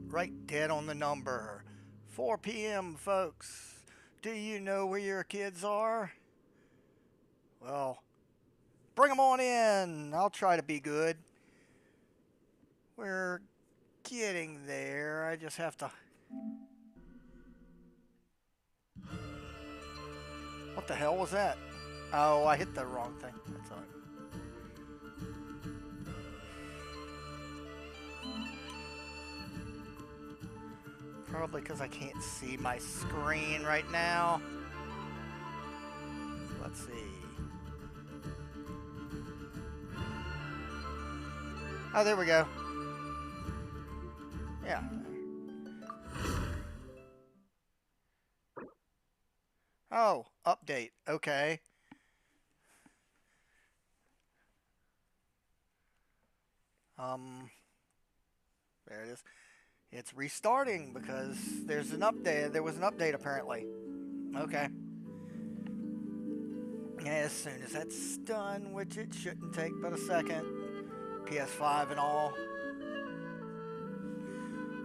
right dead on the number. 4 p.m., folks. Do you know where your kids are? Well, bring them on in. I'll try to be good. We're getting there. I just have to... What the hell was that? Oh, I hit the wrong thing. That's all right. Probably because I can't see my screen right now. Let's see. Oh, there we go. Yeah. Oh, update. Okay. There it is. It's restarting because there's an update. There was an update apparently. Okay. As soon as that's done, which it shouldn't take but a second. PS5 and all.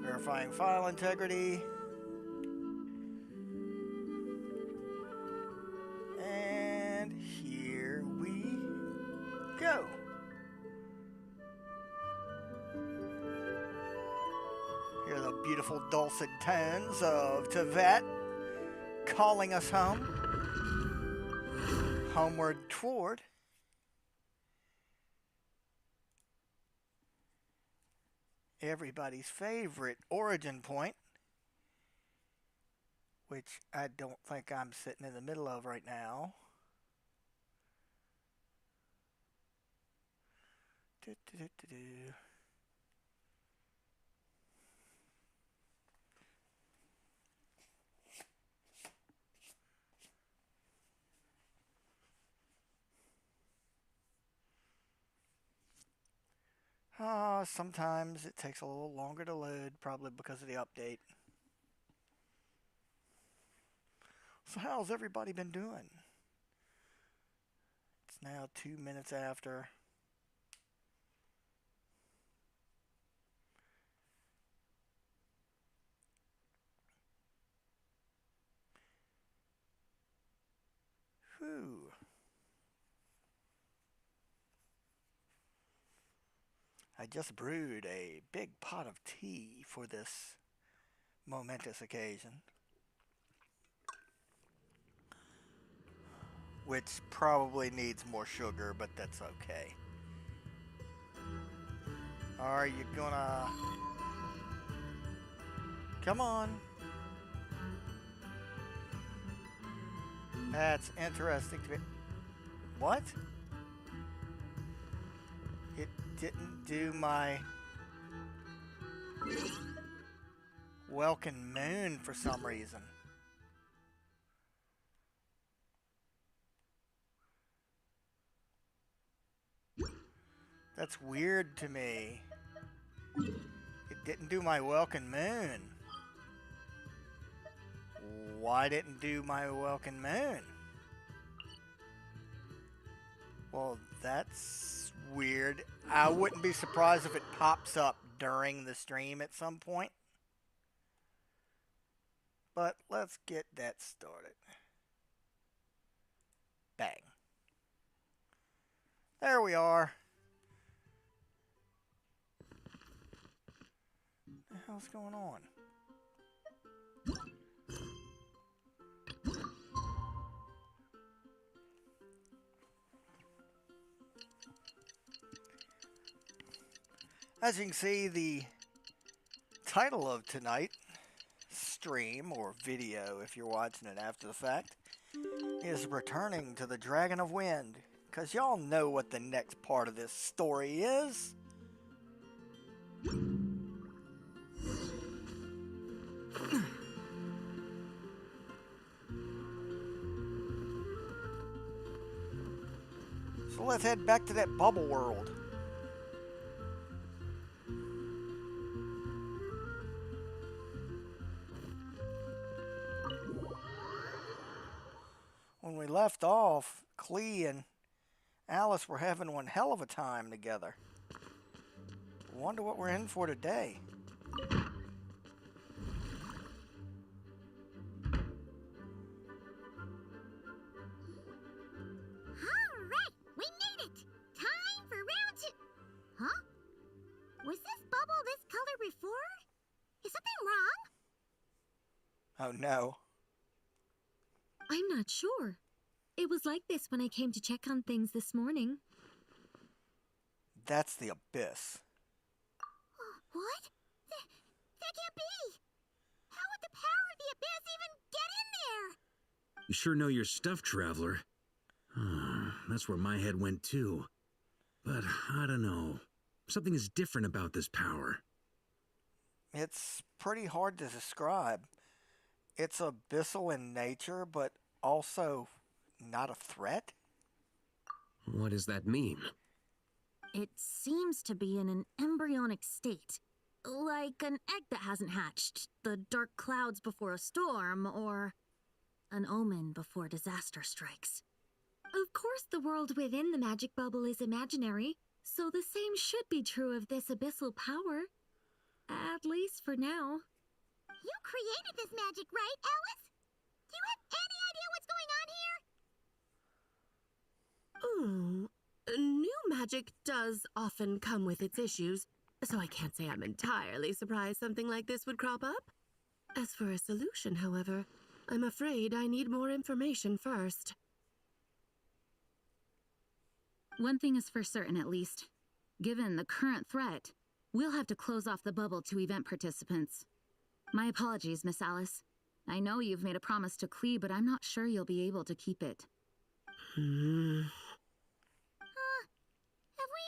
Verifying file integrity. And here we go. Hear the beautiful dulcet tones of Teyvat calling us home. Homeward toward everybody's favorite origin point, which I don't think I'm sitting in the middle of right now. Do-do-do-do-do. Sometimes it takes a little longer to load, probably because of the update. So how's everybody been doing? It's now 2 minutes after. Whew. I just brewed a big pot of tea for this momentous occasion, which probably needs more sugar, but that's okay. Are you gonna... Come on. That's interesting to me. What? It didn't do my Welcome Moon for some reason. That's weird to me. It didn't do my Welcome Moon. Why didn't do my Welcome Moon? Well, that's weird. I wouldn't be surprised if it pops up during the stream at some point. But let's get that started. Bang. There we are. What the hell's going on? As you can see, the title of tonight's stream, or video if you're watching it after the fact, is Returning to the Dragon of Wind. Because y'all know what the next part of this story is. So let's head back to that bubble world. When we left off, Klee and Alice were having one hell of a time together. Wonder what we're in for today. Oh no. I'm not sure. It was like this when I came to check on things this morning. That's the abyss. What? That can't be! How would the power of the abyss even get in there? You sure know your stuff, Traveler. That's where my head went too. But I don't know. Something is different about this power. It's pretty hard to describe. It's abyssal in nature, but also not a threat? What does that mean? It seems to be in an embryonic state. Like an egg that hasn't hatched, the dark clouds before a storm, or an omen before disaster strikes. Of course, the world within the magic bubble is imaginary, so the same should be true of this abyssal power. At least for now. You created this magic, right, Alice? Do you have any idea what's going on here? New magic does often come with its issues, so I can't say I'm entirely surprised something like this would crop up. As for a solution, however, I'm afraid I need more information first. One thing is for certain, at least. Given the current threat, we'll have to close off the bubble to event participants. My apologies, Miss Alice. I know you've made a promise to Klee, but I'm not sure you'll be able to keep it. Have we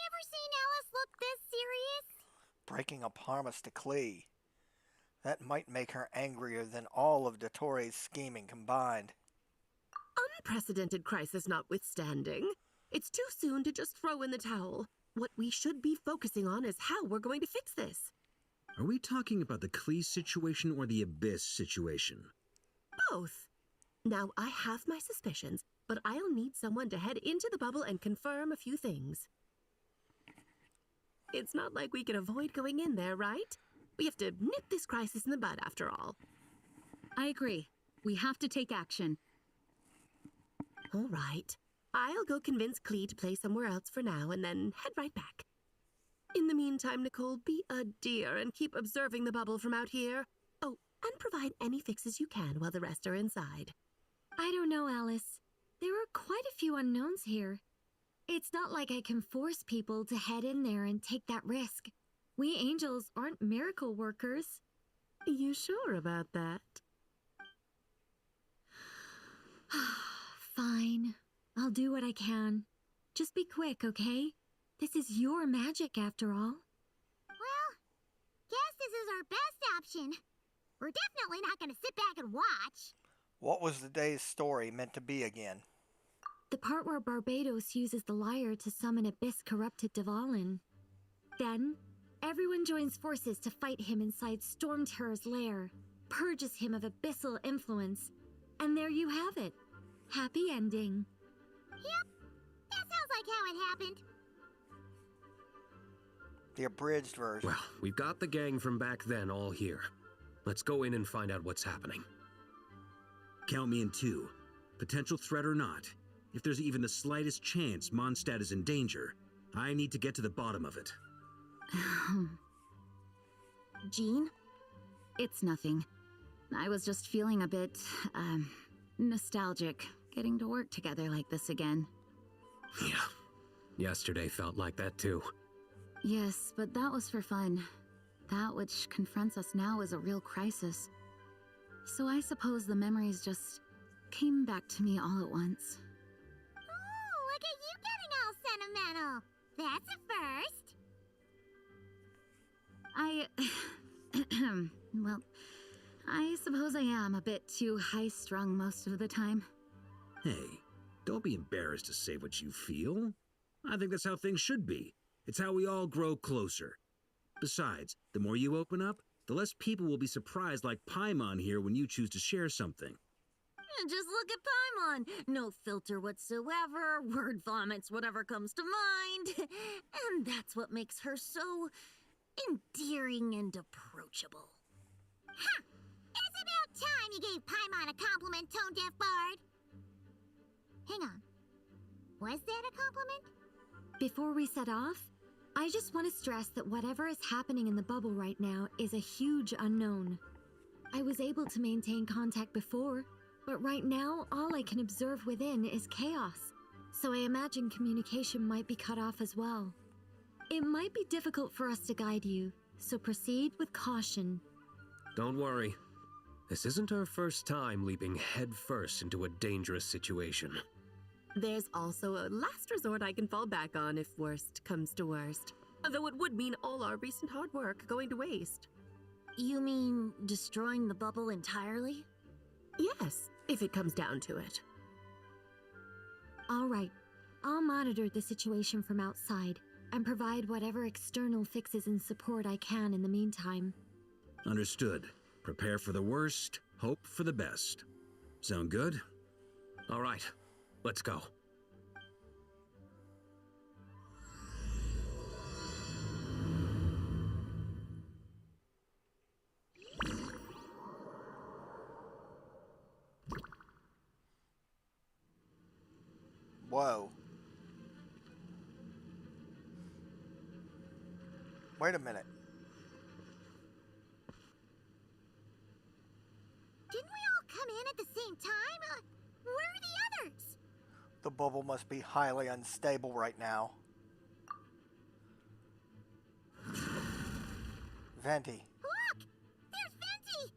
ever seen Alice look this serious? Breaking a promise to Klee. That might make her angrier than all of Dottoro's scheming combined. Unprecedented crisis notwithstanding, it's too soon to just throw in the towel. What we should be focusing on is how we're going to fix this. Are we talking about the Klee situation or the Abyss situation? Both. Now, I have my suspicions, but I'll need someone to head into the bubble and confirm a few things. It's not like we can avoid going in there, right? We have to nip this crisis in the bud, after all. I agree. We have to take action. All right. I'll go convince Klee to play somewhere else for now and then head right back. In the meantime, Nicole, be a dear and keep observing the bubble from out here. Oh, and provide any fixes you can while the rest are inside. I don't know, Alice. There are quite a few unknowns here. It's not like I can force people to head in there and take that risk. We angels aren't miracle workers. You sure about that? Fine. I'll do what I can. Just be quick, okay? This is your magic, after all. Well, guess this is our best option. We're definitely not going to sit back and watch. What was the day's story meant to be again? The part where Barbados uses the lyre to summon abyss-corrupted Dvalin. Then, everyone joins forces to fight him inside Storm Terror's lair, purges him of abyssal influence, and there you have it. Happy ending. Yep, that sounds like how it happened. The abridged version. Well, we've got the gang from back then all here. Let's go in and find out what's happening. Count me in two. Potential threat or not, if there's even the slightest chance Mondstadt is in danger, I need to get to the bottom of it. Jean? It's nothing. I was just feeling a bit, nostalgic, getting to work together like this again. Yeah, yesterday felt like that too. Yes, but that was for fun. That which confronts us now is a real crisis. So I suppose the memories just came back to me all at once. Oh, look at you getting all sentimental. That's a first. Well, I suppose I am a bit too high-strung most of the time. Hey, don't be embarrassed to say what you feel. I think that's how things should be. It's how we all grow closer. Besides, the more you open up, the less people will be surprised like Paimon here when you choose to share something. Just look at Paimon. No filter whatsoever, word vomits whatever comes to mind. And that's what makes her so endearing and approachable. Ha! It's about time you gave Paimon a compliment, tone-deaf bard. Hang on. Was that a compliment? Before we set off, I just want to stress that whatever is happening in the bubble right now is a huge unknown. I was able to maintain contact before, but right now all I can observe within is chaos. So I imagine communication might be cut off as well. It might be difficult for us to guide you, so proceed with caution. Don't worry. This isn't our first time leaping headfirst into a dangerous situation. There's also a last resort I can fall back on if worst comes to worst. Though it would mean all our recent hard work going to waste. You mean destroying the bubble entirely? Yes, if it comes down to it. All right. I'll monitor the situation from outside and provide whatever external fixes and support I can in the meantime. Understood. Prepare for the worst, hope for the best. Sound good? All right, let's go. Whoa. Wait a minute. Didn't we all come in at the same time? Where are the others? The bubble must be highly unstable right now. Venti, Look! There's Venti!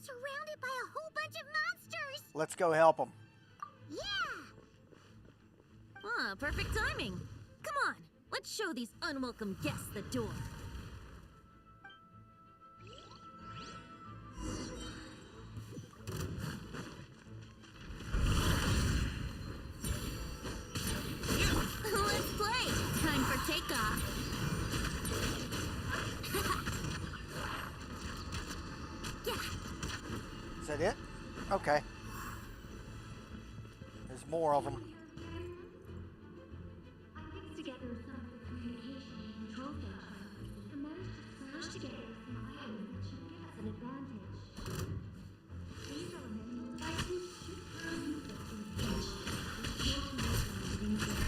Surrounded by a whole bunch of monsters! let's go help him. Yeah! Ah, perfect timing. Come on, let's show these unwelcome guests the door. Let's play. Time for takeoff. Yeah. Is that it? Okay. There's more of them. Together some of the communication and control functions and managed to smash together some items that should give us an advantage. These elements likely should produce us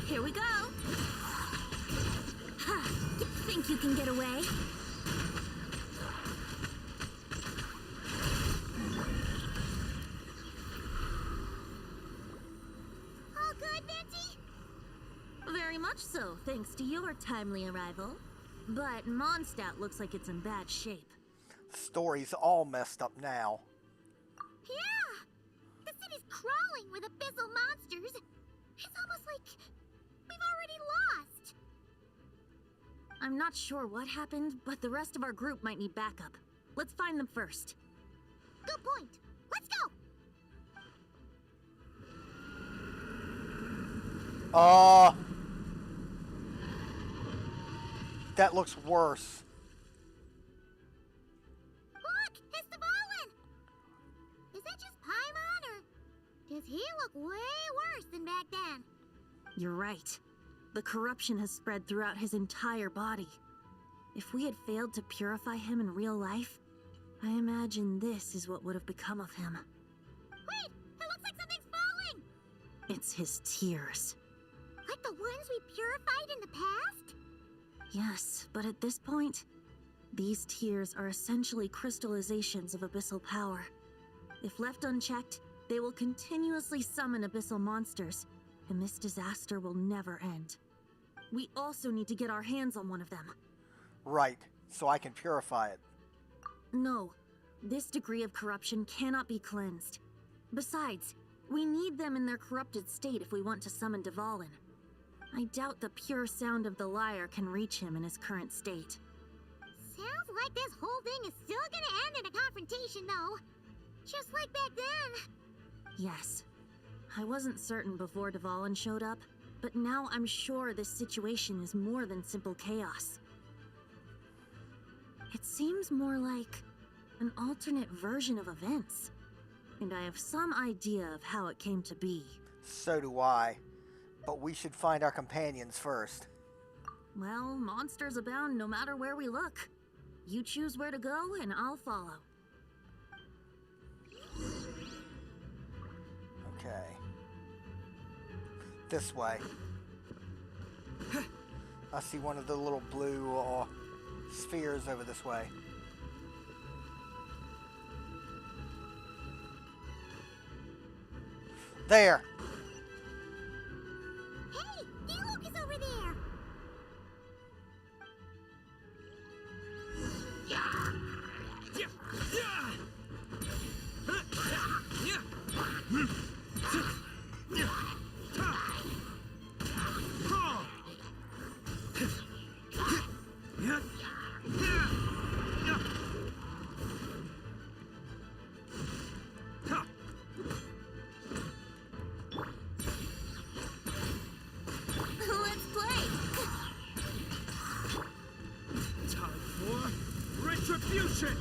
Here we go! Ha! You think you can get away? All good, Venti? Very much so, thanks to your timely arrival. But Mondstadt looks like it's in bad shape. The story's all messed up now. Yeah! The city's crawling with abyssal monsters. It's almost like we've already lost. I'm not sure what happened, but the rest of our group might need backup. Let's find them first. Good point. Let's go! That looks worse. Look! It's the Volin! Is that just Paimon, or does he look way worse than back then? You're right. The corruption has spread throughout his entire body. If we had failed to purify him in real life, I imagine this is what would have become of him. Wait! It looks like something's falling! It's his tears. Like the ones we purified in the past? Yes, but at this point, these tears are essentially crystallizations of abyssal power. If left unchecked, they will continuously summon abyssal monsters, and this disaster will never end. We also need to get our hands on one of them. Right, so I can purify it. No, this degree of corruption cannot be cleansed. Besides, we need them in their corrupted state if we want to summon Dvalin. I doubt the pure sound of the lyre can reach him in his current state. Sounds like this whole thing is still gonna end in a confrontation, though. Just like back then. Yes. I wasn't certain before Dvalin showed up, but now I'm sure this situation is more than simple chaos. It seems more like an alternate version of events, and I have some idea of how it came to be. So do I. But we should find our companions first. Well, monsters abound no matter where we look. You choose where to go, and I'll follow. Okay. This way. I see one of the little blue spheres over this way. There! Hey, Diluc is over there! Let's play! Time for retribution!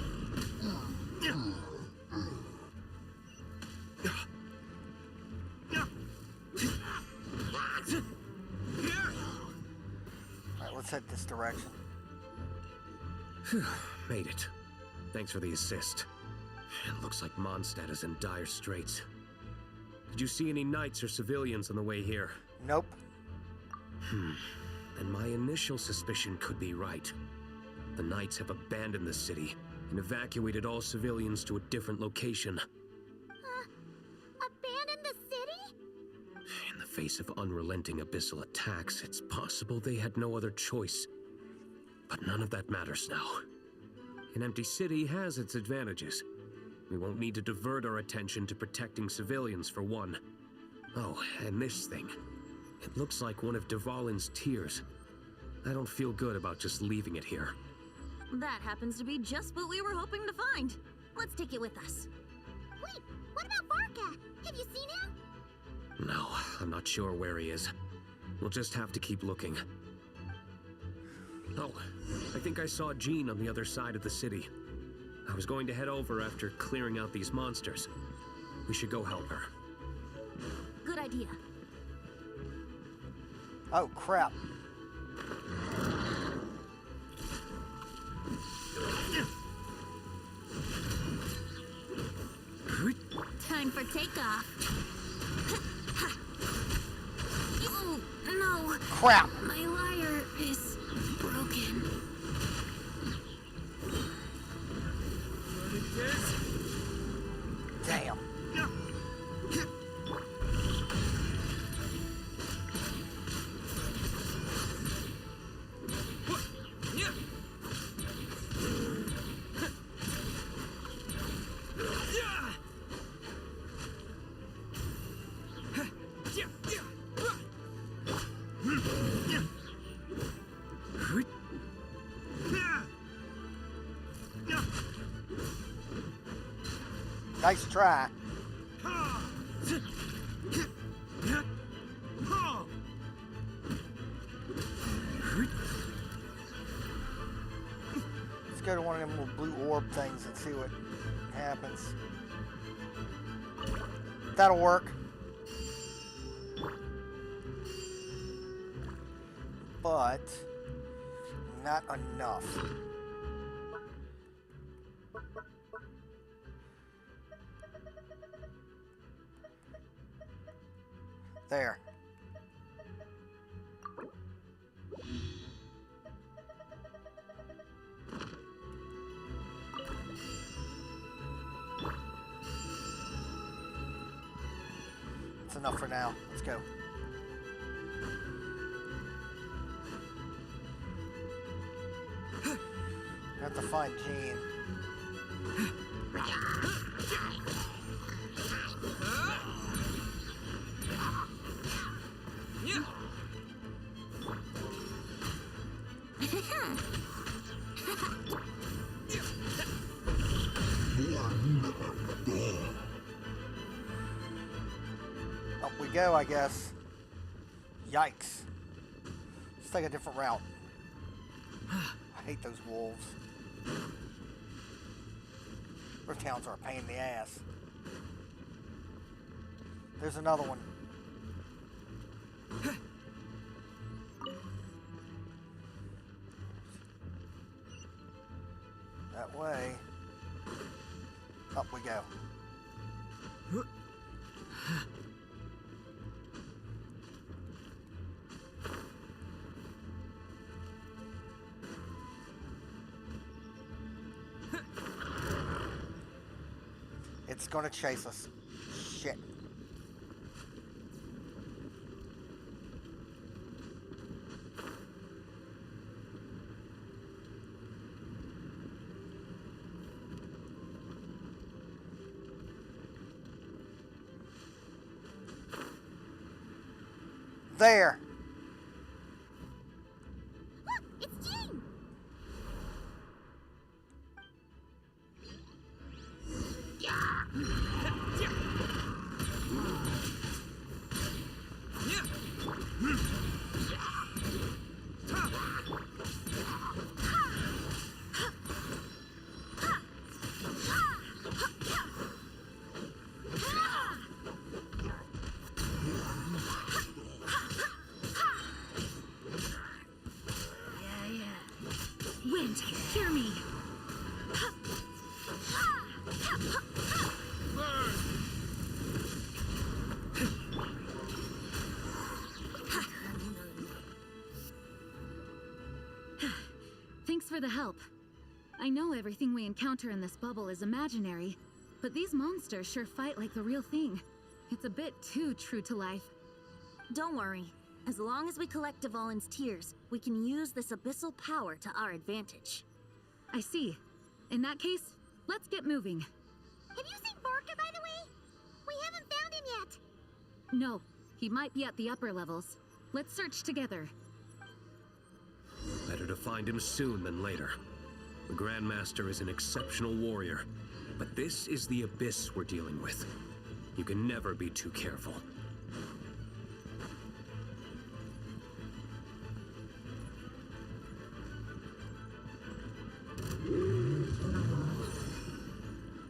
Alright, let's head this direction. Made it. Thanks for the assist. It looks like Mondstadt is in dire straits. Did you see any knights or civilians on the way here? Nope. And my initial suspicion could be right. The knights have abandoned the city and evacuated all civilians to a different location. Abandon the city? In the face of unrelenting abyssal attacks, it's possible they had no other choice. But none of that matters now. An empty city has its advantages. We won't need to divert our attention to protecting civilians, for one. Oh, and this thing. It looks like one of Dvalin's tears. I don't feel good about just leaving it here. That happens to be just what we were hoping to find. Let's take it with us. Wait, what about Varka? Have you seen him? No, I'm not sure where he is. We'll just have to keep looking. Oh, I think I saw Jean on the other side of the city. I was going to head over after clearing out these monsters. We should go help her. Good idea. Oh, crap. Time for takeoff. Oh, no. Crap! My lyre is broken. Damn. Nice try. Let's go to one of them little blue orb things and see what happens. That'll work. But not enough. There. That's enough for now. Let's go. I have to find Jean. Up we go, I guess. Yikes. Let's take a different route. I hate those wolves. Rift Hounds are a pain in the ass. There's another one. That way. Up we go. gonna chase us. Shit. There. Look, it's Jean! Wind, hear me. Thanks for the help. I know everything we encounter in this bubble is imaginary, but these monsters sure fight like the real thing. It's a bit too true to life. Don't worry. As long as we collect Dvalin's tears, we can use this abyssal power to our advantage. I see. In that case, let's get moving. Have you seen Varka, by the way? We haven't found him yet. No, he might be at the upper levels. Let's search together. Better to find him soon than later. The Grandmaster is an exceptional warrior, but this is the abyss we're dealing with. You can never be too careful.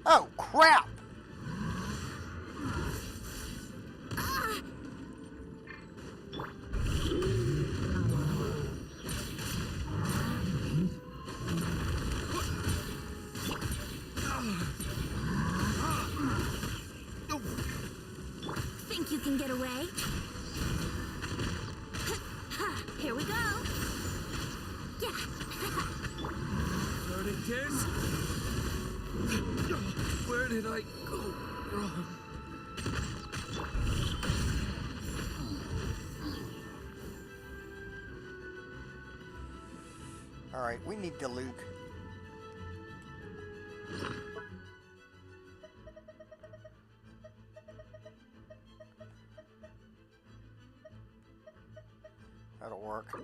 Oh, crap! Think you can get away? Here we go. Yeah. Burning tears? Where did I go wrong? Alright, we need Diluc. That'll work.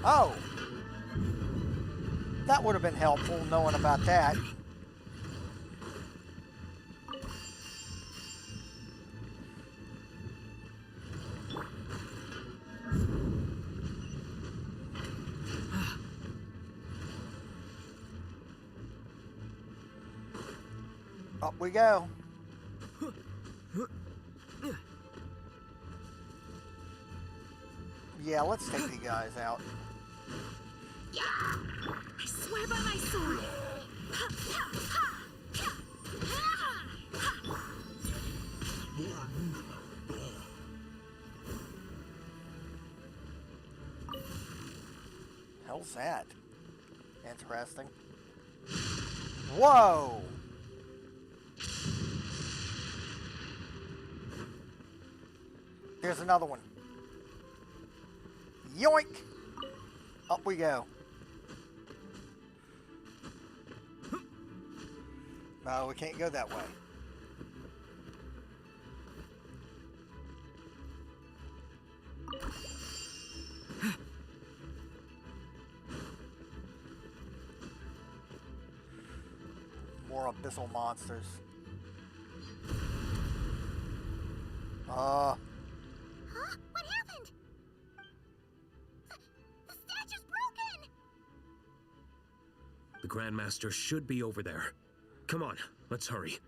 Oh! That would have been helpful, knowing about that. Up we go. Yeah, let's take the guys out. I swear by my sword. Hell's that? Interesting. Whoa! There's another one. Yoink! Up we go. No, we can't go that way. More abyssal monsters. Huh? What happened? The statue's broken! The Grandmaster should be over there. Come on, let's hurry.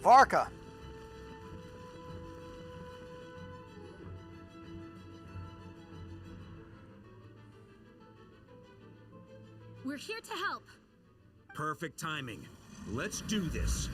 Varka! We're here to help. Perfect timing. Let's do this.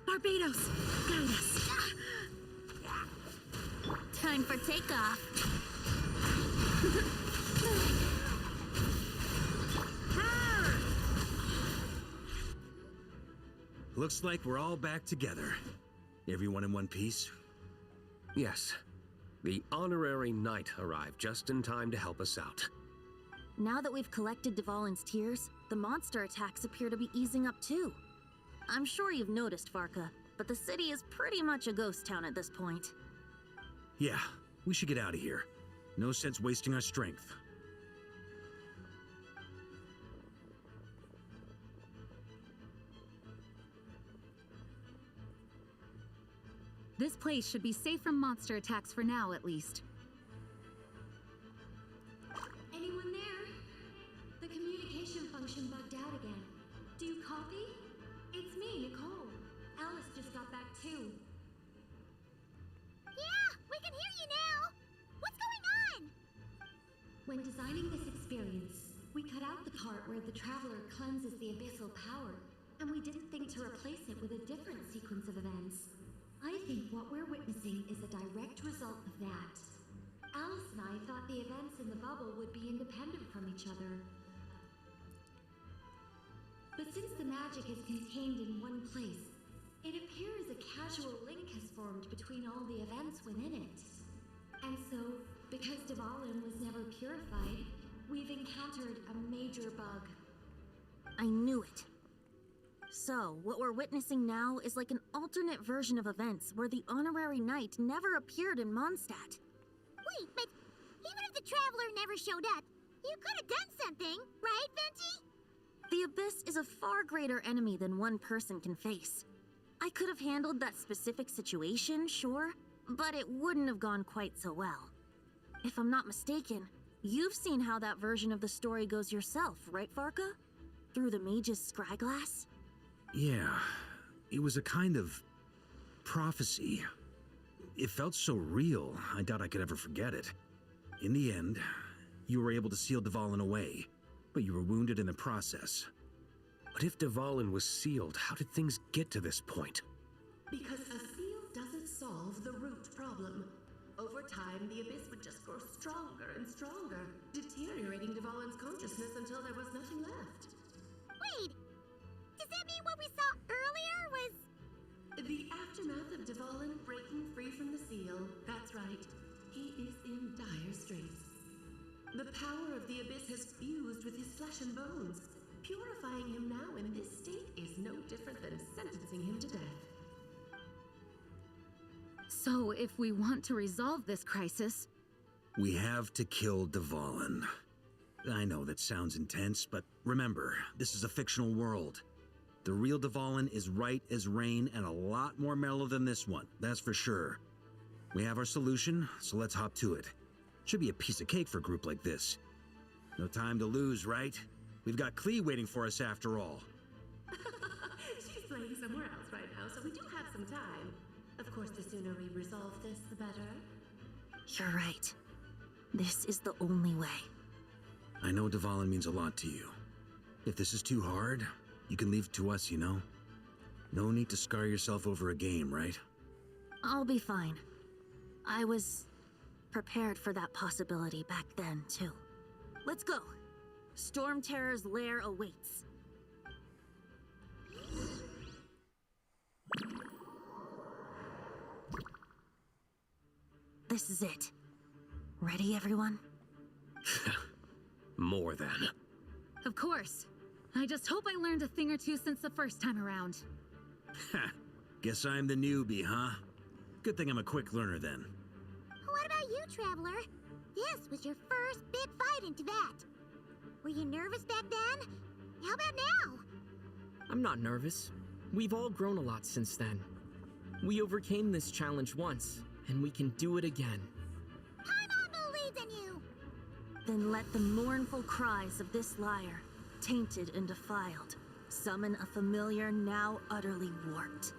Barbados, guide us. Time for takeoff. Looks like we're all back together. Everyone in one piece? Yes. The honorary knight arrived just in time to help us out. Now that we've collected Dvalin's tears, the monster attacks appear to be easing up too. I'm sure you've noticed, Varka, but the city is pretty much a ghost town at this point. Yeah, we should get out of here. No sense wasting our strength. This place should be safe from monster attacks for now, at least. Anyone there? The communication function bugged out again. Do you copy? It's me, Nicole. Alice just got back too. Yeah, we can hear you now. What's going on? When designing this experience, we cut out the part where the traveler cleanses the abyssal power, and we didn't think to replace it with a different sequence of events. I think what we're witnessing is a direct result of that. Alice and I thought the events in the bubble would be independent from each other. But since the magic is contained in one place, it appears a casual link has formed between all the events within it. And so, because Dvalin was never purified, we've encountered a major bug. I knew it. So, what we're witnessing now is like an alternate version of events where the honorary knight never appeared in Mondstadt. Wait, but even if the traveler never showed up, you could have done something, right, Venti? The Abyss is a far greater enemy than one person can face. I could have handled that specific situation, sure, but it wouldn't have gone quite so well. If I'm not mistaken, you've seen how that version of the story goes yourself, right, Varka? Through the mage's scryglass? Yeah, it was a kind of prophecy. It felt so real, I doubt I could ever forget it. In the end, you were able to seal Dvalin away, but you were wounded in the process. But if Dvalin was sealed, how did things get to this point? Because a seal doesn't solve the root problem. Over time, the abyss would just grow stronger and stronger, deteriorating Dvalin's consciousness until there was nothing left. Wait, does that mean what we saw earlier was... The aftermath of Dvalin breaking free from the seal, that's right. He is in dire straits. The power of the abyss has fused with his flesh and bones. Purifying him now in this state is no different than sentencing him to death. So, if we want to resolve this crisis, We have to kill Dvalin. I know that sounds intense, but remember, this is a fictional world. The real Dvalin is right as rain and a lot more mellow than this one, that's for sure. We have our solution, so let's hop to it. Should be a piece of cake for a group like this. No time to lose, right? We've got Klee waiting for us after all. She's playing somewhere else right now, so we do have some time. Of course, the sooner we resolve this, the better. You're right. This is the only way. I know Dvalin means a lot to you. If this is too hard, you can leave it to us, you know? No need to scar yourself over a game, right? I'll be fine. I was prepared for that possibility back then, too. Let's go. Storm Terror's lair awaits. This is it. Ready, everyone? More than. of course. I just hope I learned a thing or two since the first time around. Ha! Guess I'm the newbie, huh? Good thing I'm a quick learner then. What about you, Traveler? This was your first big fight in Teyvat. Were you nervous back then? How about now? I'm not nervous. We've all grown a lot since then. We overcame this challenge once, and we can do it again. Paimon believes in you! Then let the mournful cries of this liar, tainted and defiled, summon a familiar now utterly warped.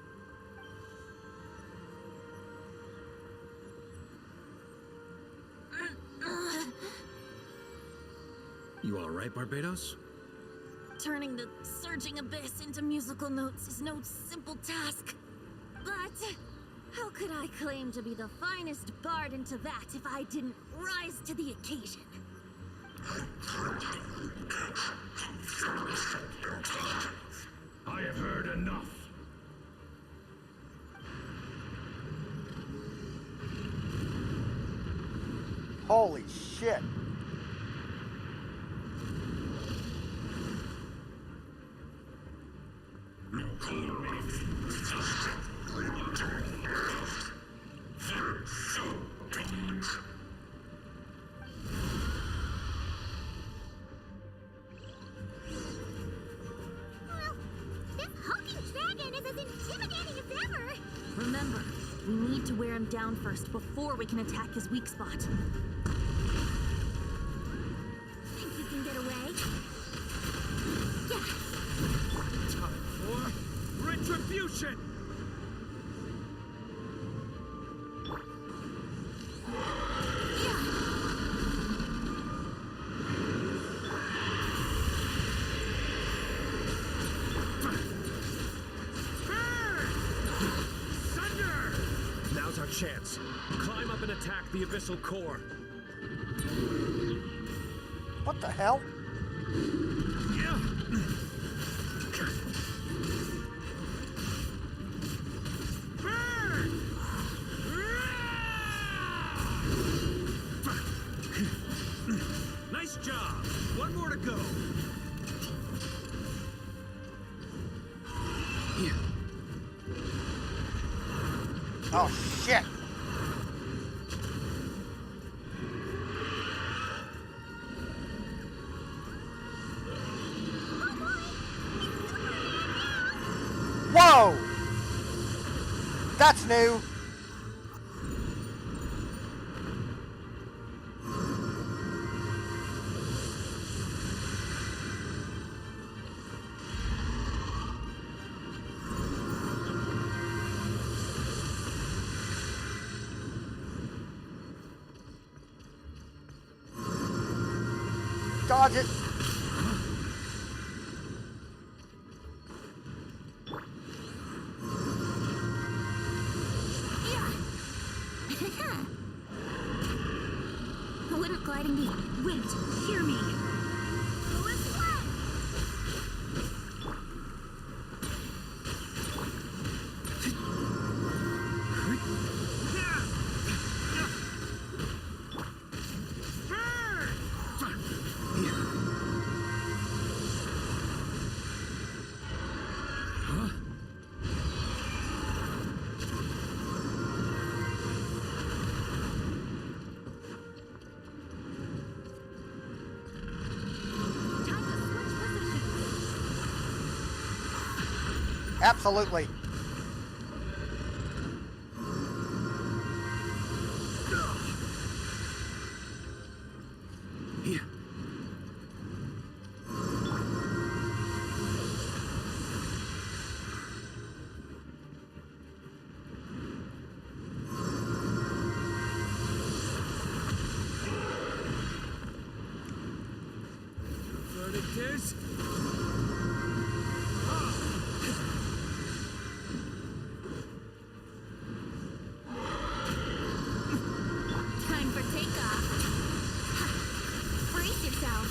You alright, Barbados? Turning the surging abyss into musical notes is no simple task. But how could I claim to be the finest bard in Teyvat if I didn't rise to the occasion? I have heard enough. Holy shit. Well, this hulking dragon is as intimidating as ever! Remember, we need to wear him down first before we can attack his weak spot. Think you can get away? Yeah! Time for retribution! Now's our chance. Climb up and attack the abyssal core. What the hell? Nice job! One more to go! Oh shit. Whoa! That's new. Dodge it. Wouldn't gliding be... Wait, hear me. Who is what? Absolutely. Verdict is... Time for takeoff. Brace yourself.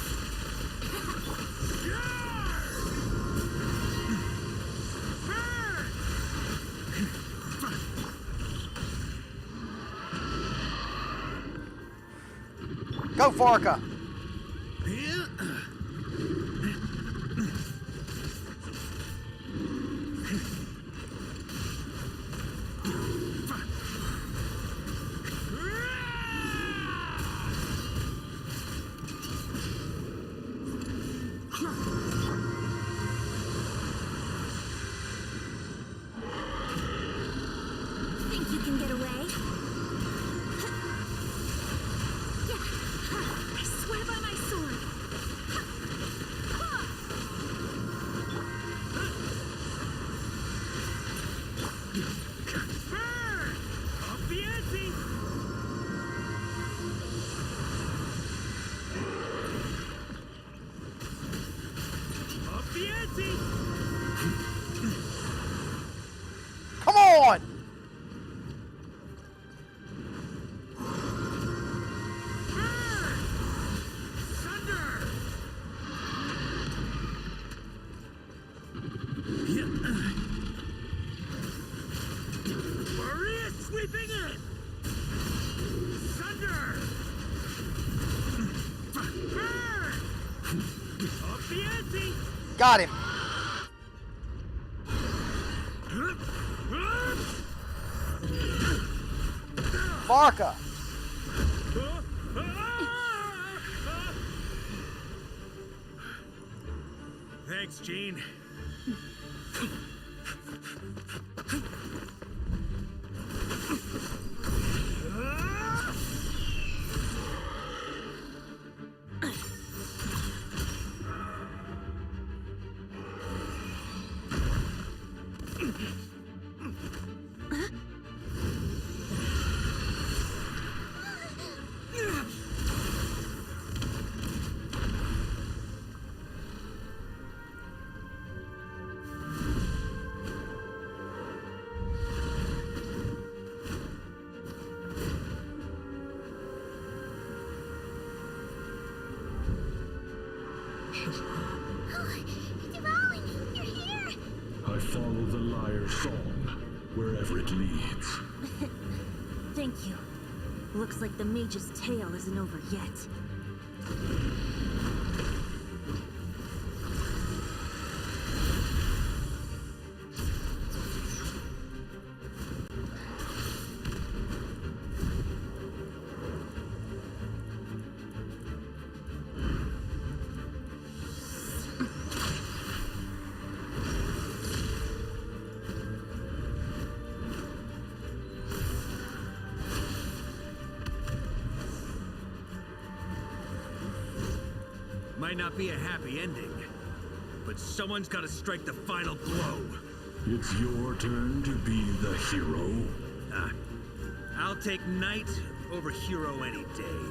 Go, Varka. can get away. Yeah. I swear by my sword. Up the ante! Up the ante! Come on! Thunder! Maria sweeping in! Thunder! Up the ante! Got him. Varka. Thanks, Gene. Devouring, you're here! I follow the liar's song, wherever it leads. Thank you. Looks like the mage's tale isn't over yet. Might not be a happy ending, but someone's got to strike the final blow. It's your turn to be the hero. I'll take knight over hero any day.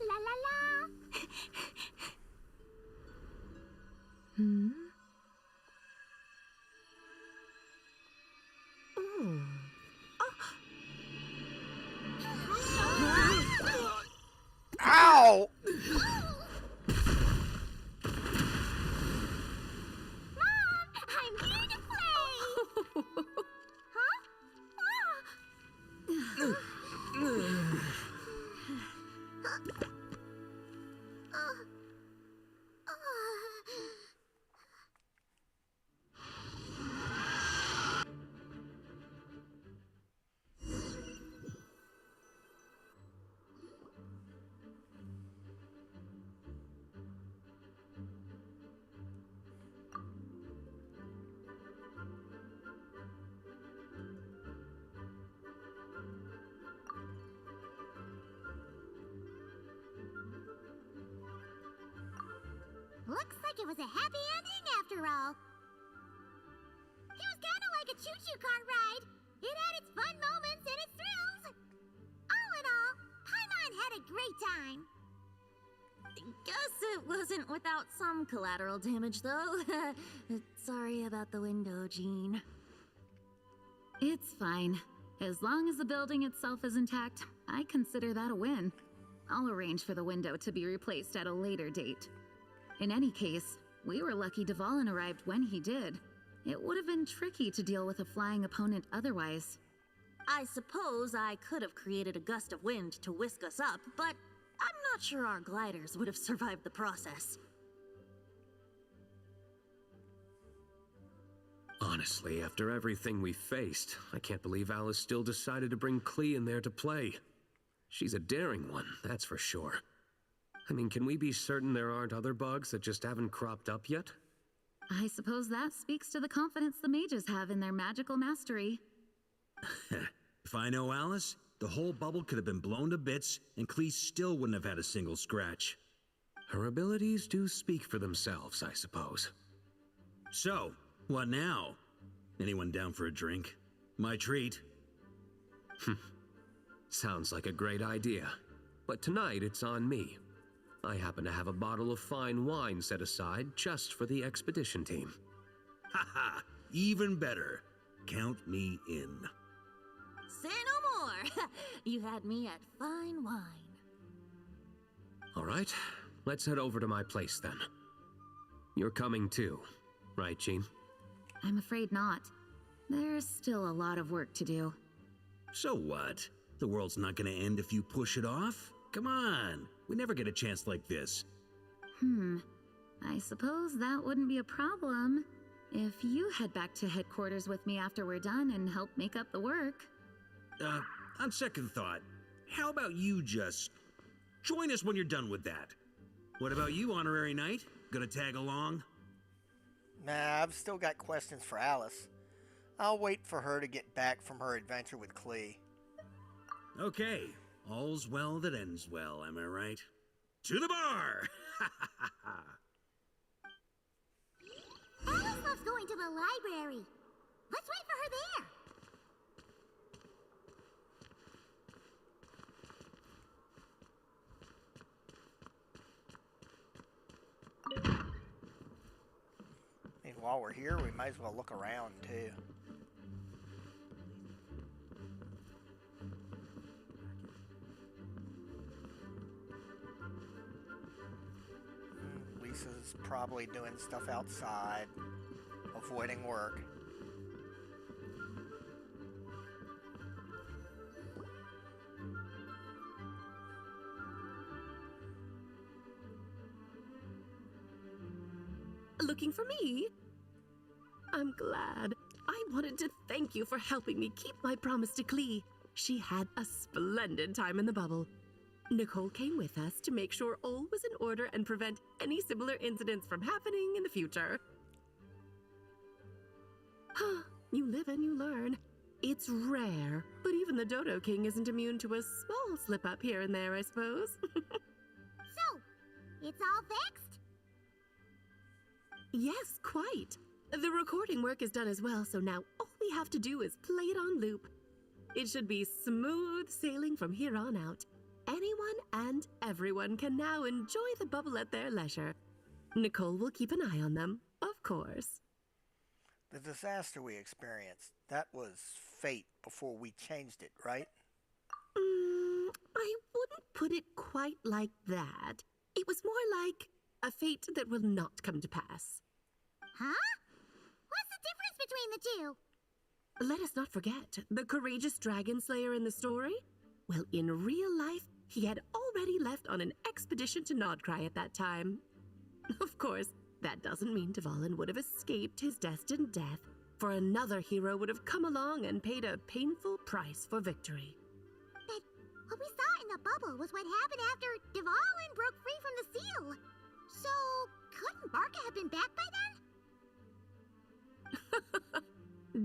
La la la! Hmm? Oh. Ow! Mom, I'm here to play! Huh? Looks like it was a happy ending after all. It was kind of like a choo-choo cart ride. It had its fun moments and its thrills. All in all, Paimon had a great time. Guess it wasn't without some collateral damage, though. Sorry about the window, Jean. It's fine. As long as the building itself is intact, I consider that a win. I'll arrange for the window to be replaced at a later date. In any case, we were lucky Dvalin arrived when he did. It would have been tricky to deal with a flying opponent otherwise. I suppose I could have created a gust of wind to whisk us up, but I'm not sure our gliders would have survived the process. Honestly, after everything we faced, I can't believe Alice still decided to bring Klee in there to play. She's a daring one, that's for sure. I mean, can we be certain there aren't other bugs that just haven't cropped up yet? I suppose that speaks to the confidence the mages have in their magical mastery. If I know Alice, the whole bubble could have been blown to bits, and Klee still wouldn't have had a single scratch. Her abilities do speak for themselves, I suppose. So, what now? Anyone down for a drink? My treat. Sounds like a great idea. But tonight it's on me. I happen to have a bottle of fine wine set aside just for the expedition team. Haha, even better. Count me in. Say no more! You had me at fine wine. All right, let's head over to my place then. You're coming too, right, Jean? I'm afraid not. There's still a lot of work to do. So what? The world's not gonna end if you push it off? Come on, we never get a chance like this. I suppose that wouldn't be a problem if you head back to headquarters with me after we're done and help make up the work. On second thought, how about you just join us when you're done with that? What about you, Honorary Knight? Gonna tag along? Nah, I've still got questions for Alice. I'll wait for her to get back from her adventure with Klee. Okay, all's well that ends well, am I right? To the bar! Alice loves going to the library. Let's wait for her there. And while we're here, we might as well look around, too. Lisa's probably doing stuff outside, avoiding work. Looking for me? I'm glad. I wanted to thank you for helping me keep my promise to Klee. She had a splendid time in the bubble. Nicole came with us to make sure all was in order and prevent any similar incidents from happening in the future. You live and you learn. It's rare, but even the Dodo King isn't immune to a small slip-up here and there, I suppose. So, it's all fixed? Yes, quite. The recording work is done as well, so now all we have to do is play it on loop. It should be smooth sailing from here on out. Anyone and everyone can now enjoy the bubble at their leisure. Nicole will keep an eye on them, of course. The disaster we experienced, that was fate before we changed it, right? I wouldn't put it quite like that. It was more like a fate that will not come to pass. Huh? What's the difference between the two? Let us not forget the courageous dragon slayer in the story. Well, in real life, he had already left on an expedition to Nodcry at that time. Of course, that doesn't mean Dvalin would have escaped his destined death, for another hero would have come along and paid a painful price for victory. But what we saw in the bubble was what happened after Dvalin broke free from the seal. So, couldn't Varka have been back by then?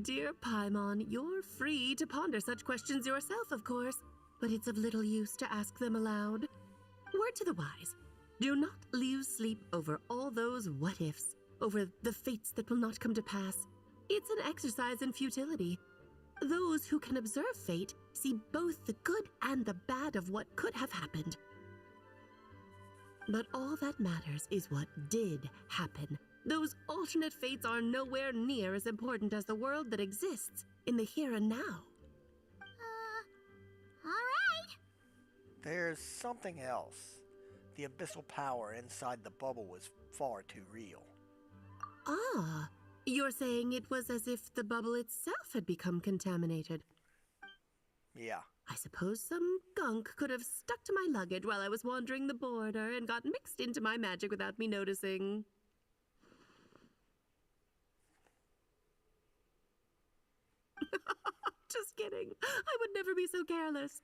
Dear Paimon, you're free to ponder such questions yourself, of course, but it's of little use to ask them aloud. Word to the wise, do not lose sleep over all those what-ifs, over the fates that will not come to pass. It's an exercise in futility. Those who can observe fate see both the good and the bad of what could have happened. But all that matters is what did happen. Those alternate fates are nowhere near as important as the world that exists in the here and now. Alright. There's something else. The abyssal power inside the bubble was far too real. Ah, you're saying it was as if the bubble itself had become contaminated. Yeah. I suppose some gunk could have stuck to my luggage while I was wandering the border and got mixed into my magic without me noticing. Just kidding. I would never be so careless.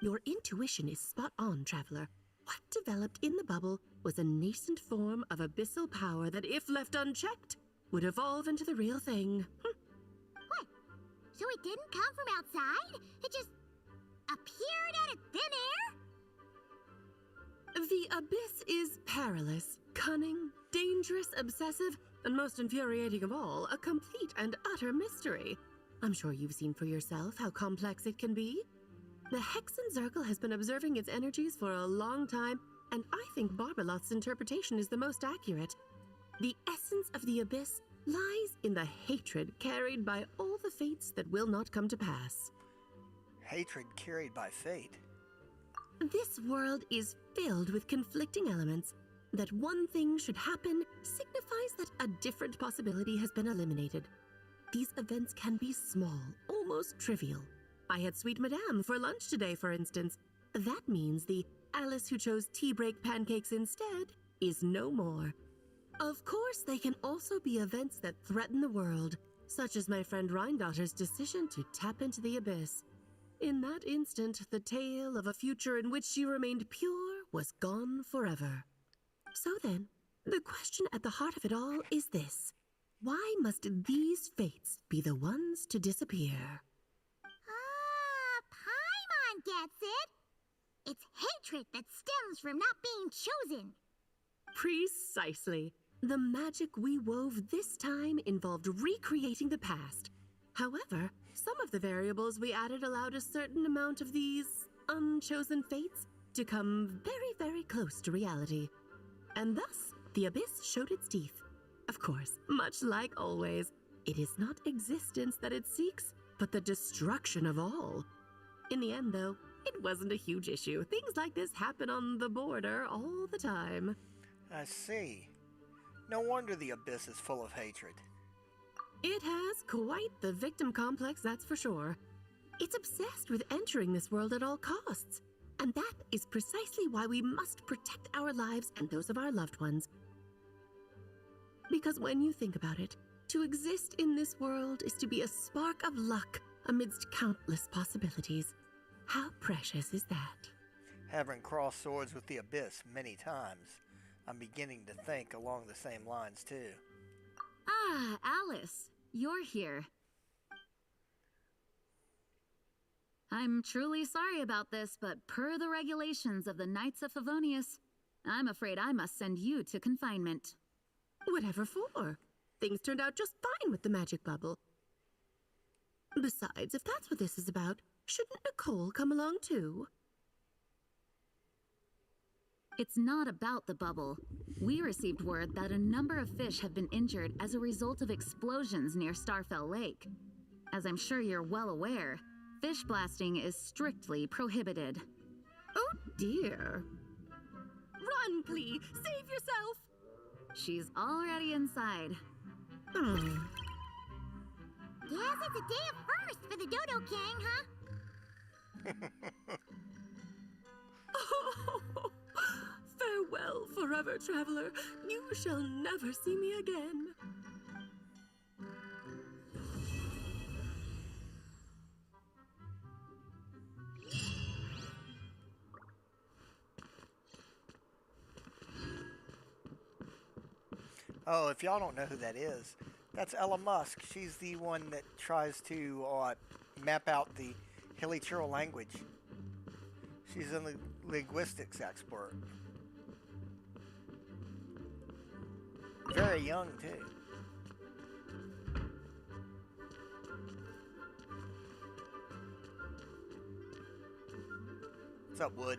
Your intuition is spot on, Traveler. What developed in the bubble was a nascent form of abyssal power that, if left unchecked, would evolve into the real thing. What? So it didn't come from outside? It just appeared out of thin air? The abyss is perilous, cunning, dangerous, obsessive, and most infuriating of all, a complete and utter mystery. I'm sure you've seen for yourself how complex it can be. The Hexen Circle has been observing its energies for a long time, and I think Barbalot's interpretation is the most accurate. The essence of the abyss lies in the hatred carried by all the fates that will not come to pass. Hatred carried by fate. This world is filled with conflicting elements. That one thing should happen signifies that a different possibility has been eliminated. These events can be small, almost trivial. I had Sweet Madame for lunch today, for instance. That means the Alice who chose tea break pancakes instead is no more. Of course, they can also be events that threaten the world, such as my friend Rhindotter's decision to tap into the abyss. In that instant, the tale of a future in which she remained pure was gone forever. So then, the question at the heart of it all is this. Why must these fates be the ones to disappear? Paimon gets it. It's hatred that stems from not being chosen. Precisely. The magic we wove this time involved recreating the past. However, some of the variables we added allowed a certain amount of these unchosen fates to come very, very close to reality. And thus, the abyss showed its teeth. Of course, much like always, it is not existence that it seeks, but the destruction of all. In the end, though, it wasn't a huge issue. Things like this happen on the border all the time. I see. No wonder the abyss is full of hatred. It has quite the victim complex, that's for sure. It's obsessed with entering this world at all costs. And that is precisely why we must protect our lives and those of our loved ones. Because when you think about it, to exist in this world is to be a spark of luck amidst countless possibilities. How precious is that? Having crossed swords with the abyss many times, I'm beginning to think along the same lines too. Ah, Alice, you're here. I'm truly sorry about this, but per the regulations of the Knights of Favonius, I'm afraid I must send you to confinement. Whatever for? Things turned out just fine with the magic bubble. Besides, if that's what this is about, shouldn't Nicole come along too? It's not about the bubble. We received word that a number of fish have been injured as a result of explosions near Starfell Lake. As I'm sure you're well aware, fish blasting is strictly prohibited. Oh dear. Run, Klee! Save yourself! She's already inside. Guess it's a day of first for the Dodo King, huh? Oh, farewell forever, traveler. You shall never see me again. Oh, if y'all don't know who that is, that's Ella Musk. She's the one that tries to map out the Hilichurl language. She's a linguistics expert. Very young, too. What's up, Wood?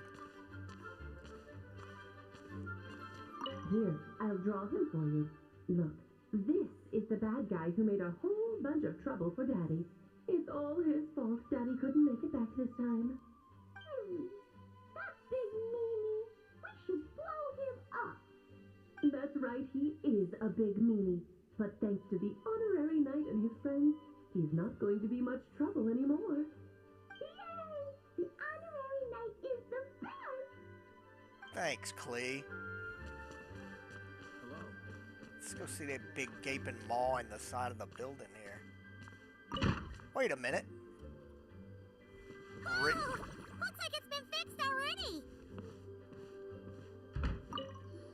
Here, I'll draw him for you. Look, this is the bad guy who made a whole bunch of trouble for Daddy. It's all his fault Daddy couldn't make it back this time. That big meanie! We should blow him up! That's right, he is a big meanie. But thanks to the honorary knight and his friends, he's not going to be much trouble anymore. Yay! The honorary knight is the best! Thanks, Klee. Hello. Let's go see that big gaping maw in the side of the building here. Wait a minute. Oh, looks like it's been fixed already!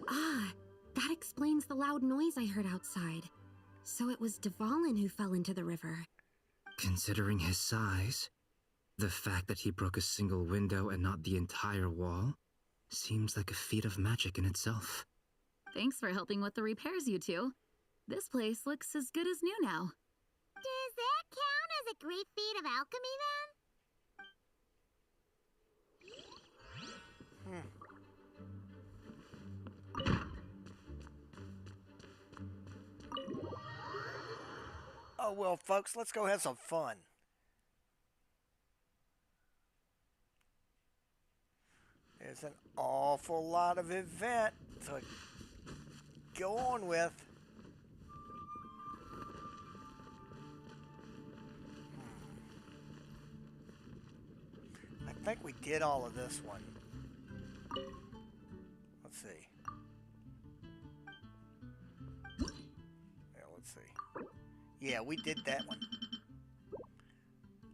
Ah, that explains the loud noise I heard outside. So it was Dvalin who fell into the river. Considering his size, the fact that he broke a single window and not the entire wall seems like a feat of magic in itself. Thanks for helping with the repairs, you two. This place looks as good as new now. Does that count as a great feat of alchemy then? Oh, well, folks, let's go have some fun. There's an awful lot of event to go on with. I think we did all of this one. Let's see. Yeah, let's see. Yeah, we did that one.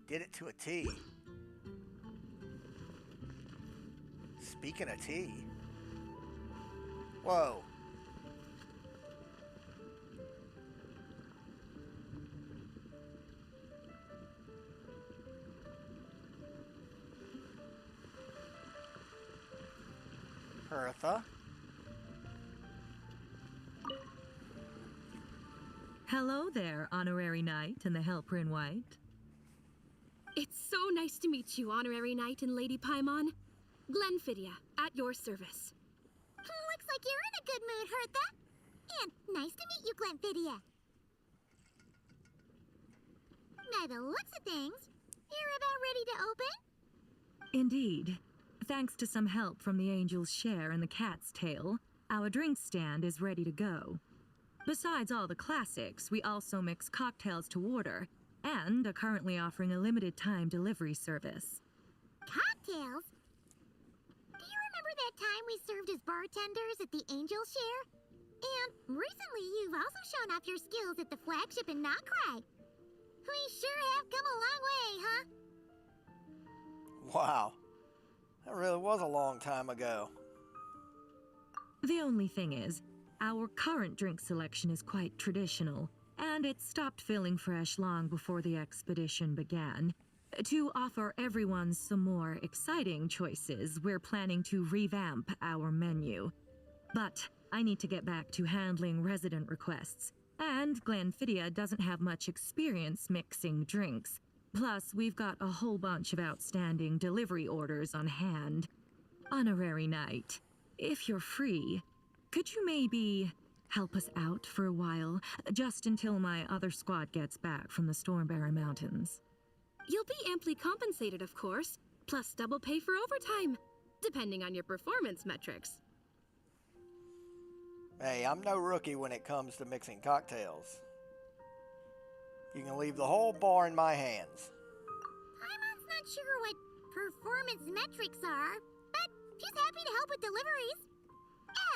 Did it to a T. Speaking of tea. Whoa. Hertha. Hello there, Honorary Knight and the Helper in White. It's so nice to meet you, Honorary Knight and Lady Paimon. Glenfidia, at your service. Looks like you're in a good mood, Hertha. And nice to meet you, Glenfidia. By the looks of things, you're about ready to open? Indeed. Thanks to some help from the Angel's Share and the Cat's Tail, our drink stand is ready to go. Besides all the classics, we also mix cocktails to order and are currently offering a limited time delivery service. Cocktails? Do you remember that time we served as bartenders at the Angel's Share? And recently you've also shown off your skills at the flagship in Nockrag. We sure have come a long way, huh? Wow. That really was a long time ago. The only thing is, our current drink selection is quite traditional, and it stopped feeling fresh long before the expedition began. To offer everyone some more exciting choices, we're planning to revamp our menu. But I need to get back to handling resident requests, and Glenfidia doesn't have much experience mixing drinks. Plus, we've got a whole bunch of outstanding delivery orders on hand. Honorary Knight, if you're free, could you maybe help us out for a while, just until my other squad gets back from the Stormbearer Mountains? You'll be amply compensated, of course, plus double pay for overtime, depending on your performance metrics. Hey, I'm no rookie when it comes to mixing cocktails. You can leave the whole bar in my hands. Paimon's not sure what performance metrics are, but she's happy to help with deliveries.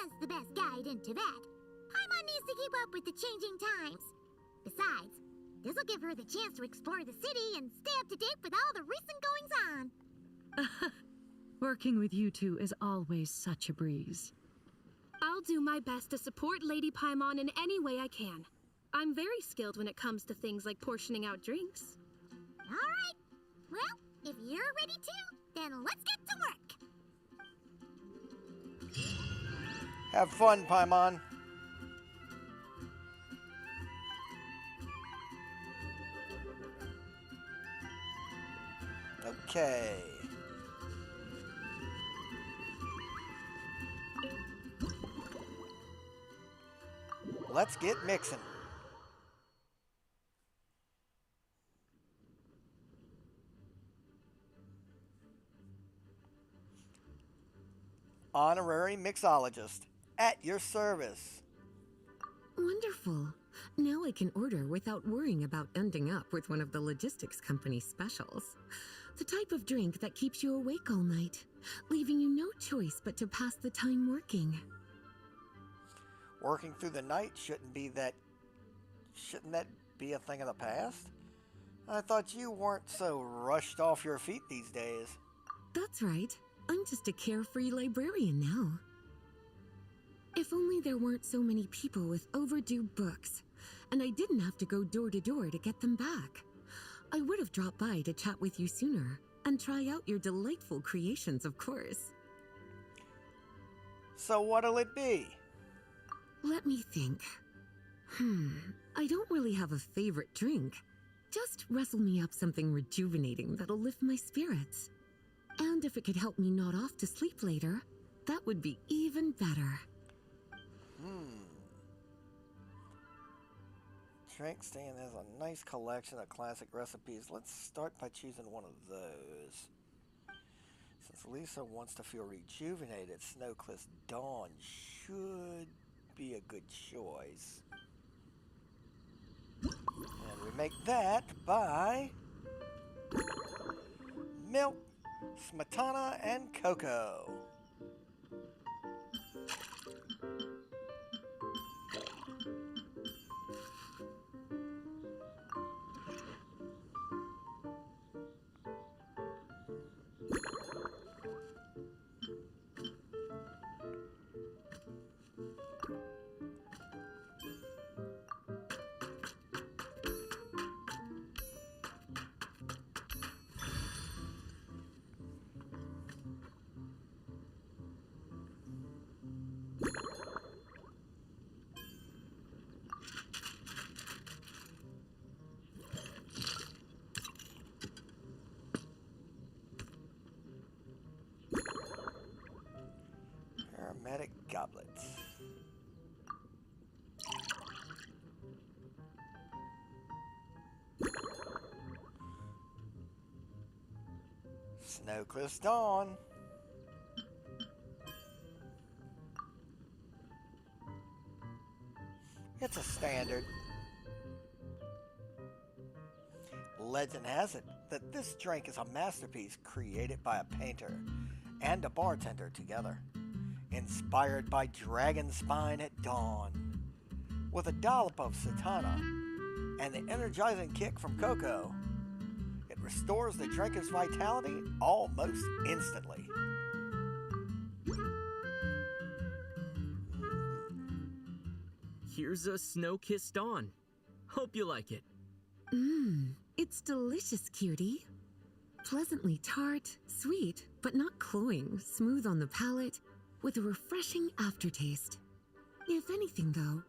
As the best guide in Teyvat, Paimon needs to keep up with the changing times. Besides, this will give her the chance to explore the city and stay up to date with all the recent goings-on. Working with you two is always such a breeze. I'll do my best to support Lady Paimon in any way I can. I'm very skilled when it comes to things like portioning out drinks. All right. Well, if you're ready to, then let's get to work. Have fun, Paimon. Okay. let's get mixing. Honorary mixologist, at your service. Wonderful. Now I can order without worrying about ending up with one of the logistics company's specials. The type of drink that keeps you awake all night, leaving you no choice but to pass the time working. Working through the night shouldn't that be a thing of the past? I thought you weren't so rushed off your feet these days. That's right. I'm just a carefree librarian now. If only there weren't so many people with overdue books, and I didn't have to go door to door to get them back. I would have dropped by to chat with you sooner, and try out your delightful creations, of course. So what'll it be? Let me think. I don't really have a favorite drink. Just wrestle me up something rejuvenating that'll lift my spirits. And if it could help me nod off to sleep later, that would be even better. Drink stand has a nice collection of classic recipes. Let's start by choosing one of those. Since Lisa wants to feel rejuvenated, Snowcliff's Dawn should be a good choice. And we make that by milk, smetana, and cocoa. Aromatic goblets. Snowcliff's Dawn. It's a standard. Legend has it that this drink is a masterpiece created by a painter and a bartender together. Inspired by dragon spine at dawn. With a dollop of satana and the energizing kick from cocoa, it restores the drinker's vitality almost instantly. Here's a snow-kissed dawn. Hope you like it. It's delicious, cutie. Pleasantly tart, sweet, but not cloying, smooth on the palate, with a refreshing aftertaste. If anything, though,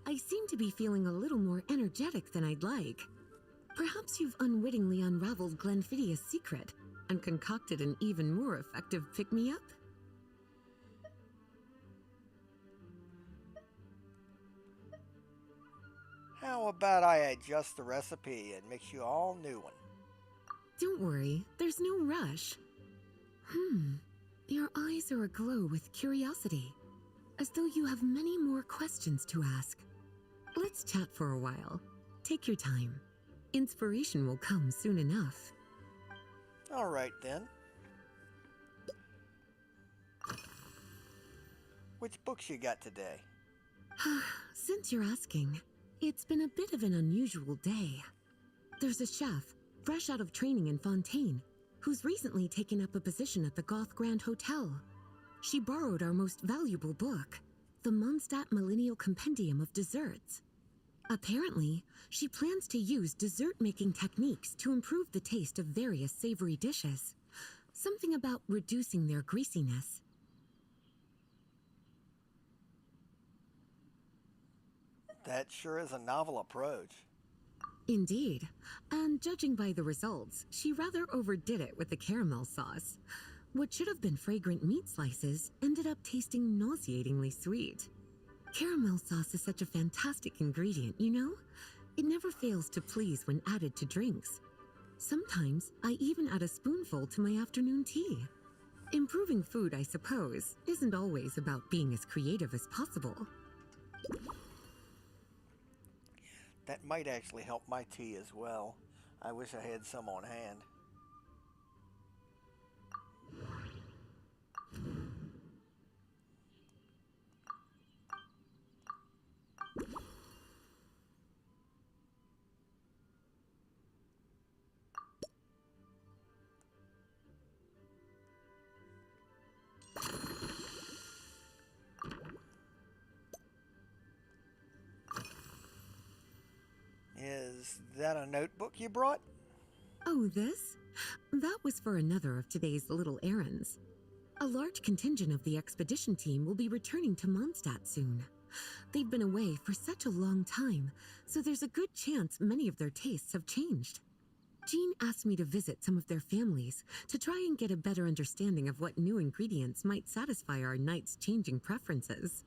I seem to be feeling a little more energetic than I'd like. Perhaps you've unwittingly unraveled Glenfiddia's secret and concocted an even more effective pick-me-up? How about I adjust the recipe and mix you all new one? Don't worry, there's no rush. Your eyes are aglow with curiosity, as though you have many more questions to ask. Let's chat for a while. Take your time. Inspiration will come soon enough. All right, then. Which books you got today? Since you're asking, it's been a bit of an unusual day. There's a chef, fresh out of training in Fontaine, who's recently taken up a position at the Goth Grand Hotel. She borrowed our most valuable book, the Mondstadt Millennial Compendium of Desserts. Apparently, she plans to use dessert-making techniques to improve the taste of various savory dishes. Something about reducing their greasiness. That sure is a novel approach. Indeed, and judging by the results, she rather overdid it with the caramel sauce. What should have been fragrant meat slices ended up tasting nauseatingly sweet. Caramel sauce is such a fantastic ingredient, you know? It never fails to please when added to drinks. Sometimes I even add a spoonful to my afternoon tea. Improving food, I suppose, isn't always about being as creative as possible. That might actually help my tea as well. I wish I had some on hand. Is that a notebook you brought? Oh, this? That was for another of today's little errands. A large contingent of the expedition team will be returning to Mondstadt soon. They've been away for such a long time, so there's a good chance many of their tastes have changed. Jean asked me to visit some of their families to try and get a better understanding of what new ingredients might satisfy our knights' changing preferences.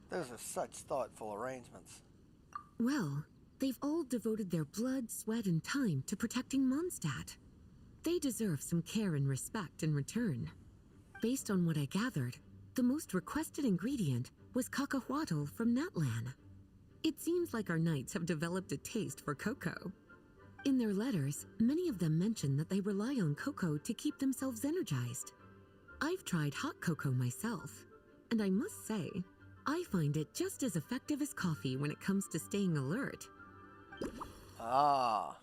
Those are such thoughtful arrangements. Well, they've all devoted their blood, sweat, and time to protecting Mondstadt. They deserve some care and respect in return. Based on what I gathered, the most requested ingredient was cacahuatl from Natlan. It seems like our knights have developed a taste for cocoa. In their letters, many of them mention that they rely on cocoa to keep themselves energized. I've tried hot cocoa myself, and I must say, I find it just as effective as coffee when it comes to staying alert. Ah.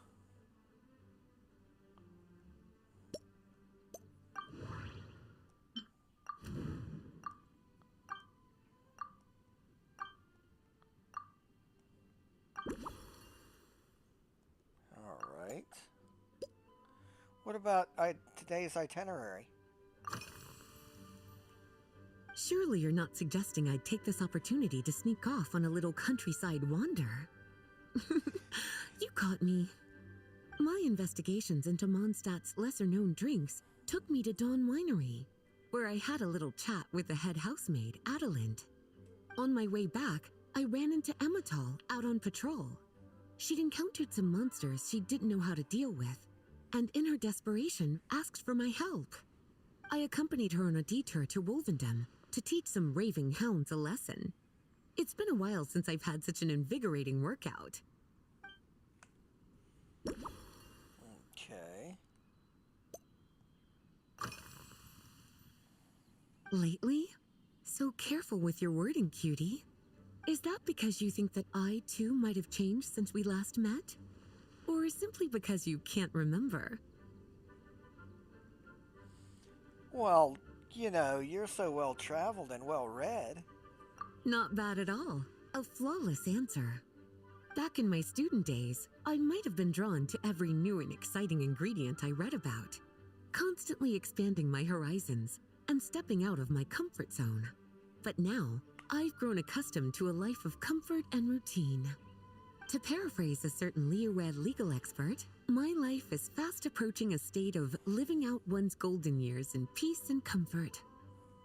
All right. What about today's itinerary? Surely you're not suggesting I'd take this opportunity to sneak off on a little countryside wander? You caught me. My investigations into Mondstadt's lesser-known drinks took me to Dawn Winery, where I had a little chat with the head housemaid, Adelind. On my way back, I ran into Emmetall out on patrol. She'd encountered some monsters she didn't know how to deal with, and in her desperation, asked for my help. I accompanied her on a detour to Wolvendom to teach some raving hounds a lesson. It's been a while since I've had such an invigorating workout. Okay. Lately? So careful with your wording, cutie. Is that because you think that I, too, might have changed since we last met? Or simply because you can't remember? Well, you know, you're so well-traveled and well-read. Not bad at all. A flawless answer. Back in my student days, I might have been drawn to every new and exciting ingredient I read about, constantly expanding my horizons and stepping out of my comfort zone. But now, I've grown accustomed to a life of comfort and routine. To paraphrase a certain Leerwed legal expert, my life is fast approaching a state of living out one's golden years in peace and comfort.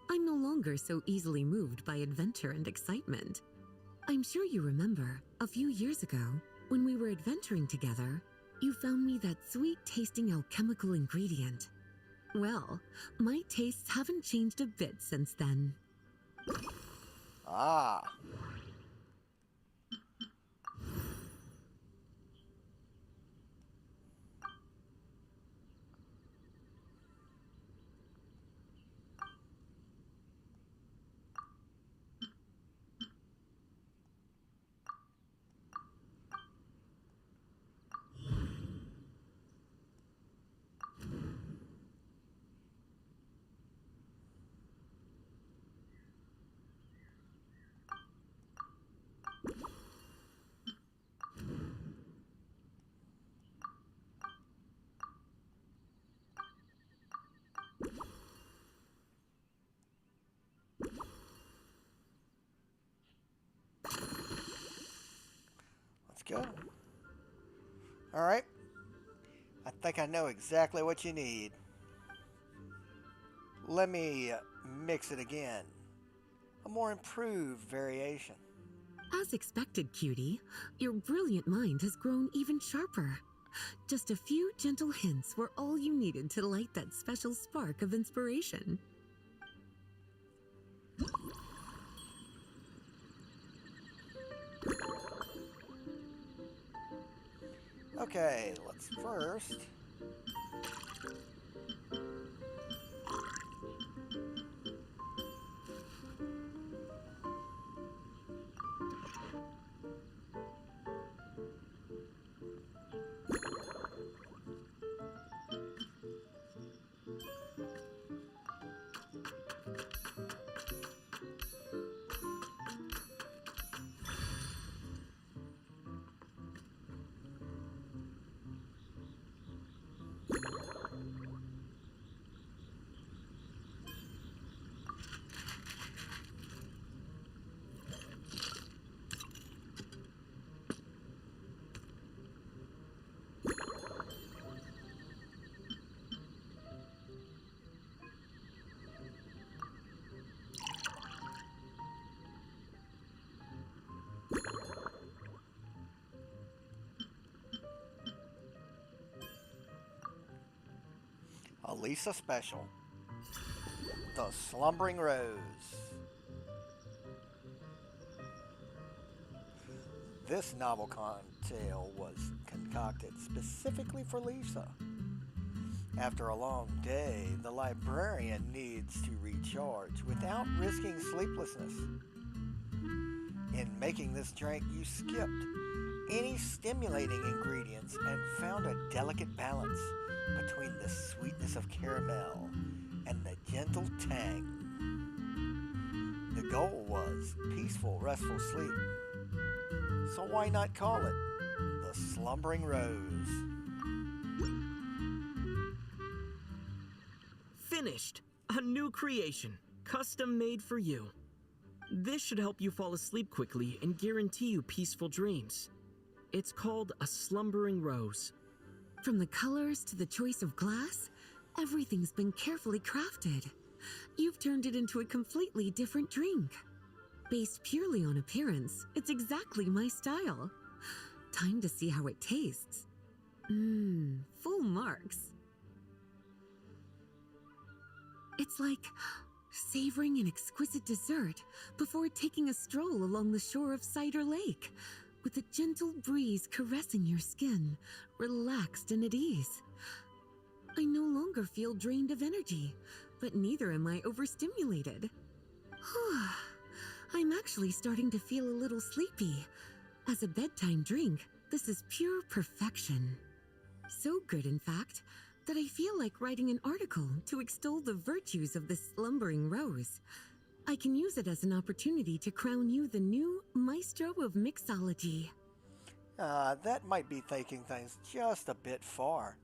I'm no longer so easily moved by adventure and excitement. I'm sure you remember, a few years ago, when we were adventuring together, you found me that sweet-tasting alchemical ingredient. Well, my tastes haven't changed a bit since then. Ah. Let's go. All right. I think I know exactly what you need. Let me mix it again. a more improved variation. As expected, cutie, your brilliant mind has grown even sharper. Just a few gentle hints were all you needed to light that special spark of inspiration. Okay, let's first... a Lisa special. The Slumbering Rose. This novel cocktail was concocted specifically for Lisa. After a long day, the librarian needs to recharge without risking sleeplessness. In making this drink, you skipped any stimulating ingredients and found a delicate balance between the sweetness of caramel and the gentle tang. The goal was peaceful, restful sleep. So why not call it the Slumbering Rose? Finished! A new creation, custom made for you. This should help you fall asleep quickly and guarantee you peaceful dreams. It's called a Slumbering Rose. From the colors to the choice of glass, everything's been carefully crafted. You've turned it into a completely different drink. Based purely on appearance, it's exactly my style. Time to see how it tastes. Full marks. It's like savoring an exquisite dessert before taking a stroll along the shore of Cider Lake, with a gentle breeze caressing your skin, relaxed and at ease. I no longer feel drained of energy, but neither am I overstimulated. I'm actually starting to feel a little sleepy. As a bedtime drink, this is pure perfection. So good, in fact, that I feel like writing an article to extol the virtues of the Slumbering Rose. I can use it as an opportunity to crown you the new maestro of mixology. That might be taking things just a bit far.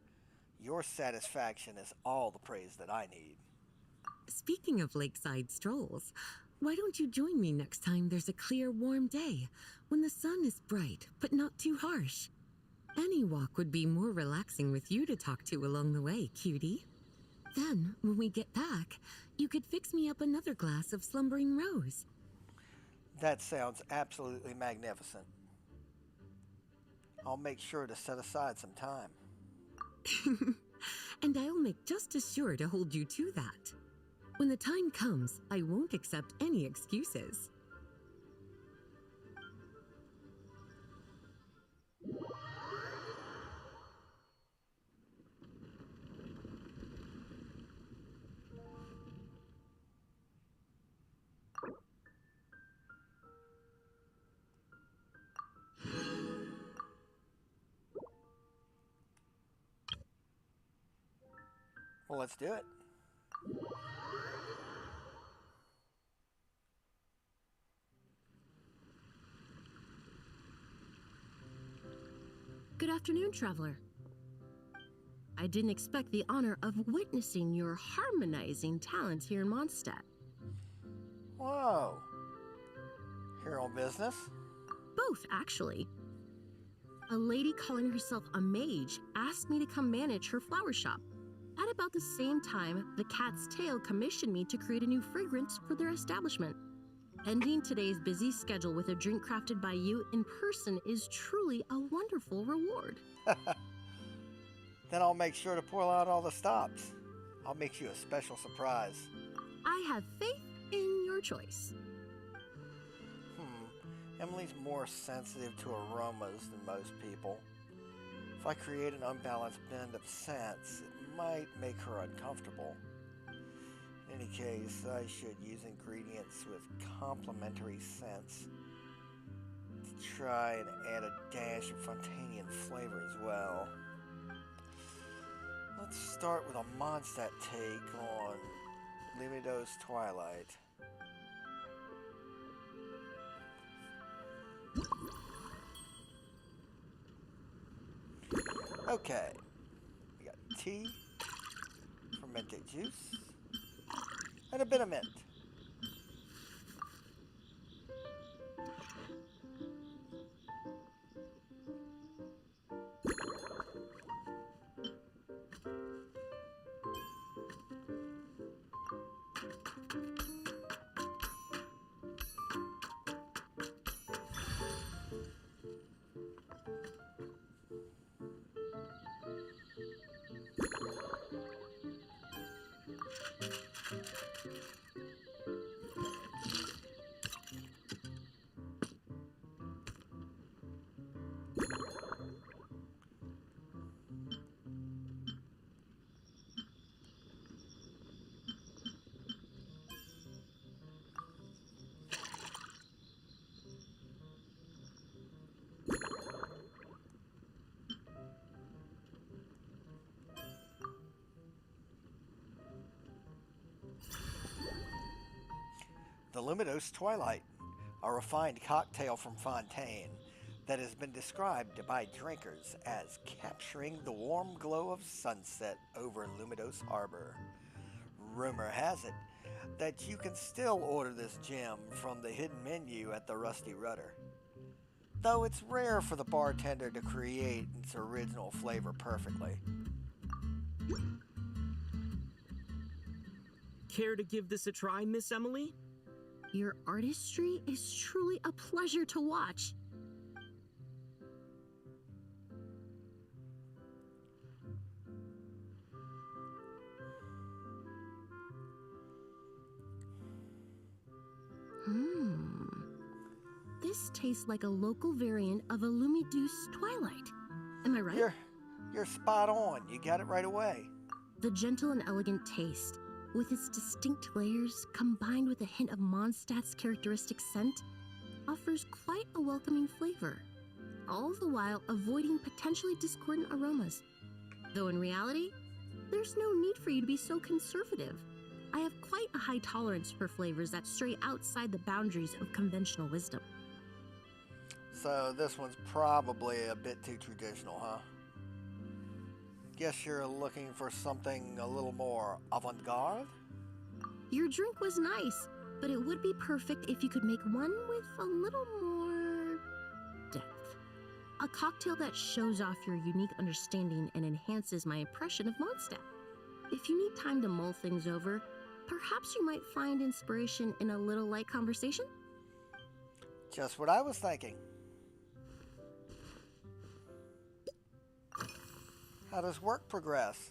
Your satisfaction is all the praise that I need. Speaking of lakeside strolls, why don't you join me next time there's a clear, warm day, when the sun is bright but not too harsh? Any walk would be more relaxing with you to talk to along the way, cutie. Then, when we get back, you could fix me up another glass of Slumbering Rose. That sounds absolutely magnificent. I'll make sure to set aside some time. And I'll make just as sure to hold you to that. When the time comes, I won't accept any excuses. Well, let's do it. Good afternoon, traveler. I didn't expect the honor of witnessing your harmonizing talents here in Mondstadt. Whoa. Here on business? Both, actually. A lady calling herself a mage asked me to come manage her flower shop. At about the same time, the Cat's Tail commissioned me to create a new fragrance for their establishment. Ending today's busy schedule with a drink crafted by you in person is truly a wonderful reward. Then I'll make sure to pull out all the stops. I'll make you a special surprise. I have faith in your choice. Emily's more sensitive to aromas than most people. If I create an unbalanced blend of scents, it might make her uncomfortable. In any case, I should use ingredients with complementary scents to try and add a dash of Fontanian flavor as well. Let's start with a Mondstadt take on Lumidos Twilight. Okay, we got tea, fermented juice, and a bit of mint. The Luminos Twilight, a refined cocktail from Fontaine that has been described by drinkers as capturing the warm glow of sunset over Luminos Harbor. Rumor has it that you can still order this gem from the hidden menu at the Rusty Rudder, though it's rare for the bartender to create its original flavor perfectly. Care to give this a try, Miss Emily? Your artistry is truly a pleasure to watch. This tastes like a local variant of a Lumidos Twilight. Am I right? You're spot on. You got it right away. The gentle and elegant taste, with its distinct layers combined with a hint of Mondstadt's characteristic scent, offers quite a welcoming flavor, all the while avoiding potentially discordant aromas. Though in reality, there's no need for you to be so conservative. I have quite a high tolerance for flavors that stray outside the boundaries of conventional wisdom. So this one's probably a bit too traditional, huh? Guess you're looking for something a little more avant-garde? Your drink was nice, but it would be perfect if you could make one with a little more depth. A cocktail that shows off your unique understanding and enhances my impression of Mondstadt. If you need time to mull things over, perhaps you might find inspiration in a little light conversation? Just what I was thinking. How does work progress?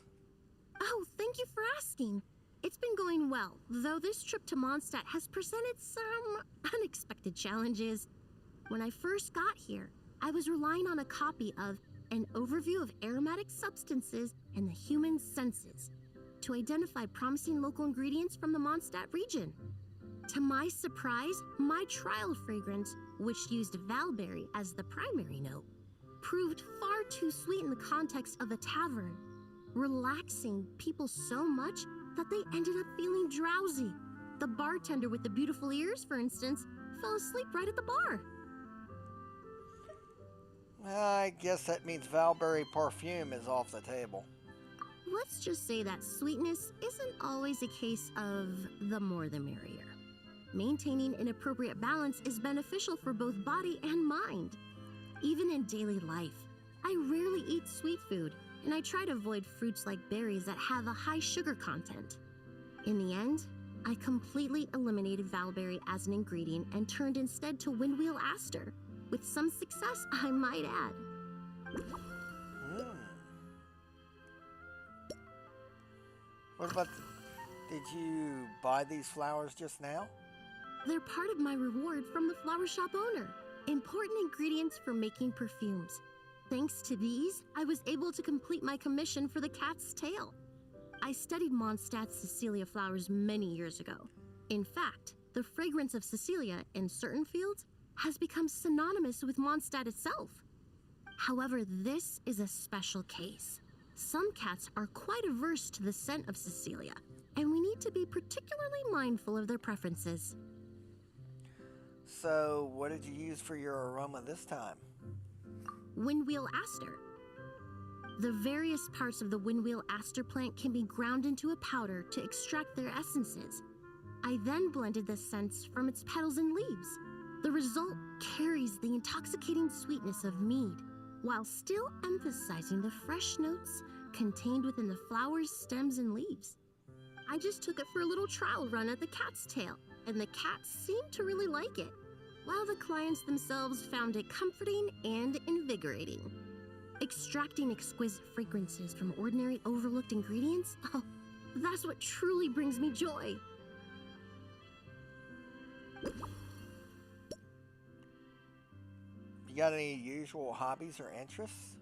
Oh, thank you for asking. It's been going well, though this trip to Mondstadt has presented some unexpected challenges. When I first got here, I was relying on a copy of An Overview of Aromatic Substances and the Human Senses to identify promising local ingredients from the Mondstadt region. To my surprise, my trial fragrance, which used valberry as the primary note, proved far too sweet in the context of a tavern, relaxing people so much that they ended up feeling drowsy. The bartender with the beautiful ears, for instance, fell asleep right at the bar. I guess that means Valberry perfume is off the table. Let's just say that sweetness isn't always a case of the more the merrier. Maintaining an appropriate balance is beneficial for both body and mind. Even in daily life, I rarely eat sweet food, and I try to avoid fruits like berries that have a high sugar content. In the end, I completely eliminated Valberry as an ingredient and turned instead to Windwheel Aster, with some success, I might add. What about, did you buy these flowers just now? They're part of my reward from the flower shop owner. Important ingredients for making perfumes. Thanks to these, I was able to complete my commission for the cat's tail. I studied Mondstadt's Cecilia flowers many years ago. In fact, the fragrance of Cecilia in certain fields has become synonymous with Mondstadt itself. However, this is a special case. Some cats are quite averse to the scent of Cecilia, and we need to be particularly mindful of their preferences. So, what did you use for your aroma this time? Windwheel Aster. The various parts of the Windwheel Aster plant can be ground into a powder to extract their essences. I then blended the scents from its petals and leaves. The result carries the intoxicating sweetness of mead, while still emphasizing the fresh notes contained within the flowers, stems, and leaves. I just took it for a little trial run at the cat's tail, and the cats seemed to really like it, while the clients themselves found it comforting and invigorating. Extracting exquisite fragrances from ordinary overlooked ingredients, oh, that's what truly brings me joy. You got any usual hobbies or interests?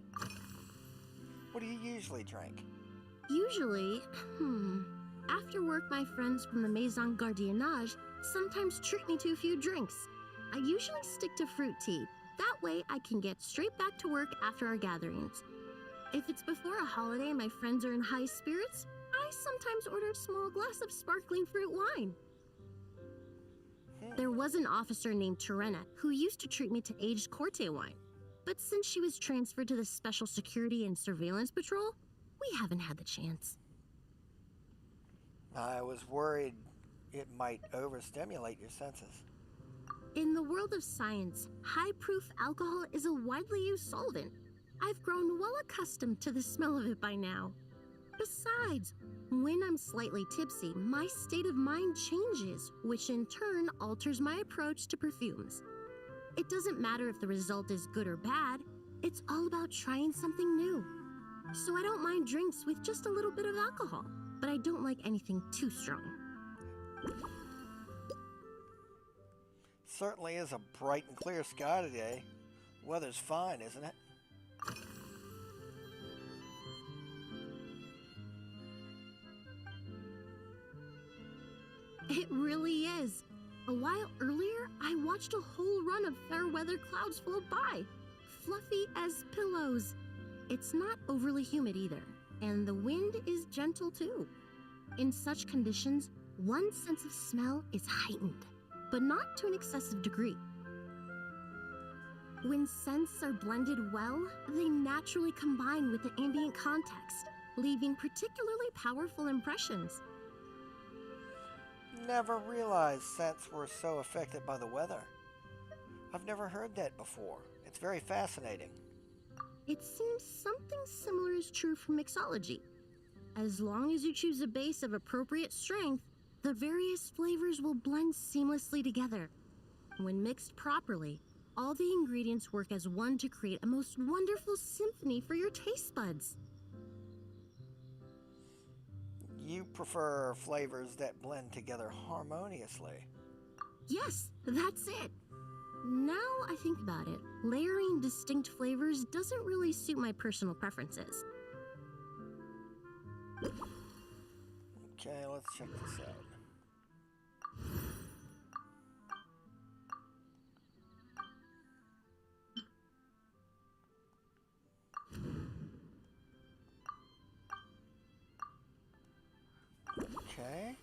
What do you usually drink? Usually, after work, my friends from the Maison Gardiennage sometimes treat me to a few drinks. I usually stick to fruit tea. That way I can get straight back to work after our gatherings. If it's before a holiday and my friends are in high spirits, I sometimes order a small glass of sparkling fruit wine. There was an officer named Terena who used to treat me to aged Corte wine. But since she was transferred to the Special Security and Surveillance Patrol, we haven't had the chance. I was worried it might overstimulate your senses. In the world of science, high-proof alcohol is a widely used solvent. I've grown well accustomed to the smell of it by now. Besides, when I'm slightly tipsy, my state of mind changes, which in turn alters my approach to perfumes. It doesn't matter if the result is good or bad, it's all about trying something new. So I don't mind drinks with just a little bit of alcohol, but I don't like anything too strong. Certainly is a bright and clear sky today. Weather's fine, isn't it? It really is. A while earlier, I watched a whole run of fair weather clouds float by, fluffy as pillows. It's not overly humid either, and the wind is gentle too. In such conditions, one's sense of smell is heightened, but not to an excessive degree. When scents are blended well, they naturally combine with the ambient context, leaving particularly powerful impressions. Never realized scents were so affected by the weather. I've never heard that before. It's very fascinating. It seems something similar is true for mixology. As long as you choose a base of appropriate strength, the various flavors will blend seamlessly together. When mixed properly, all the ingredients work as one to create a most wonderful symphony for your taste buds. You prefer flavors that blend together harmoniously. Yes, that's it. Now I think about it, layering distinct flavors doesn't really suit my personal preferences. Okay, let's check this out. Okay.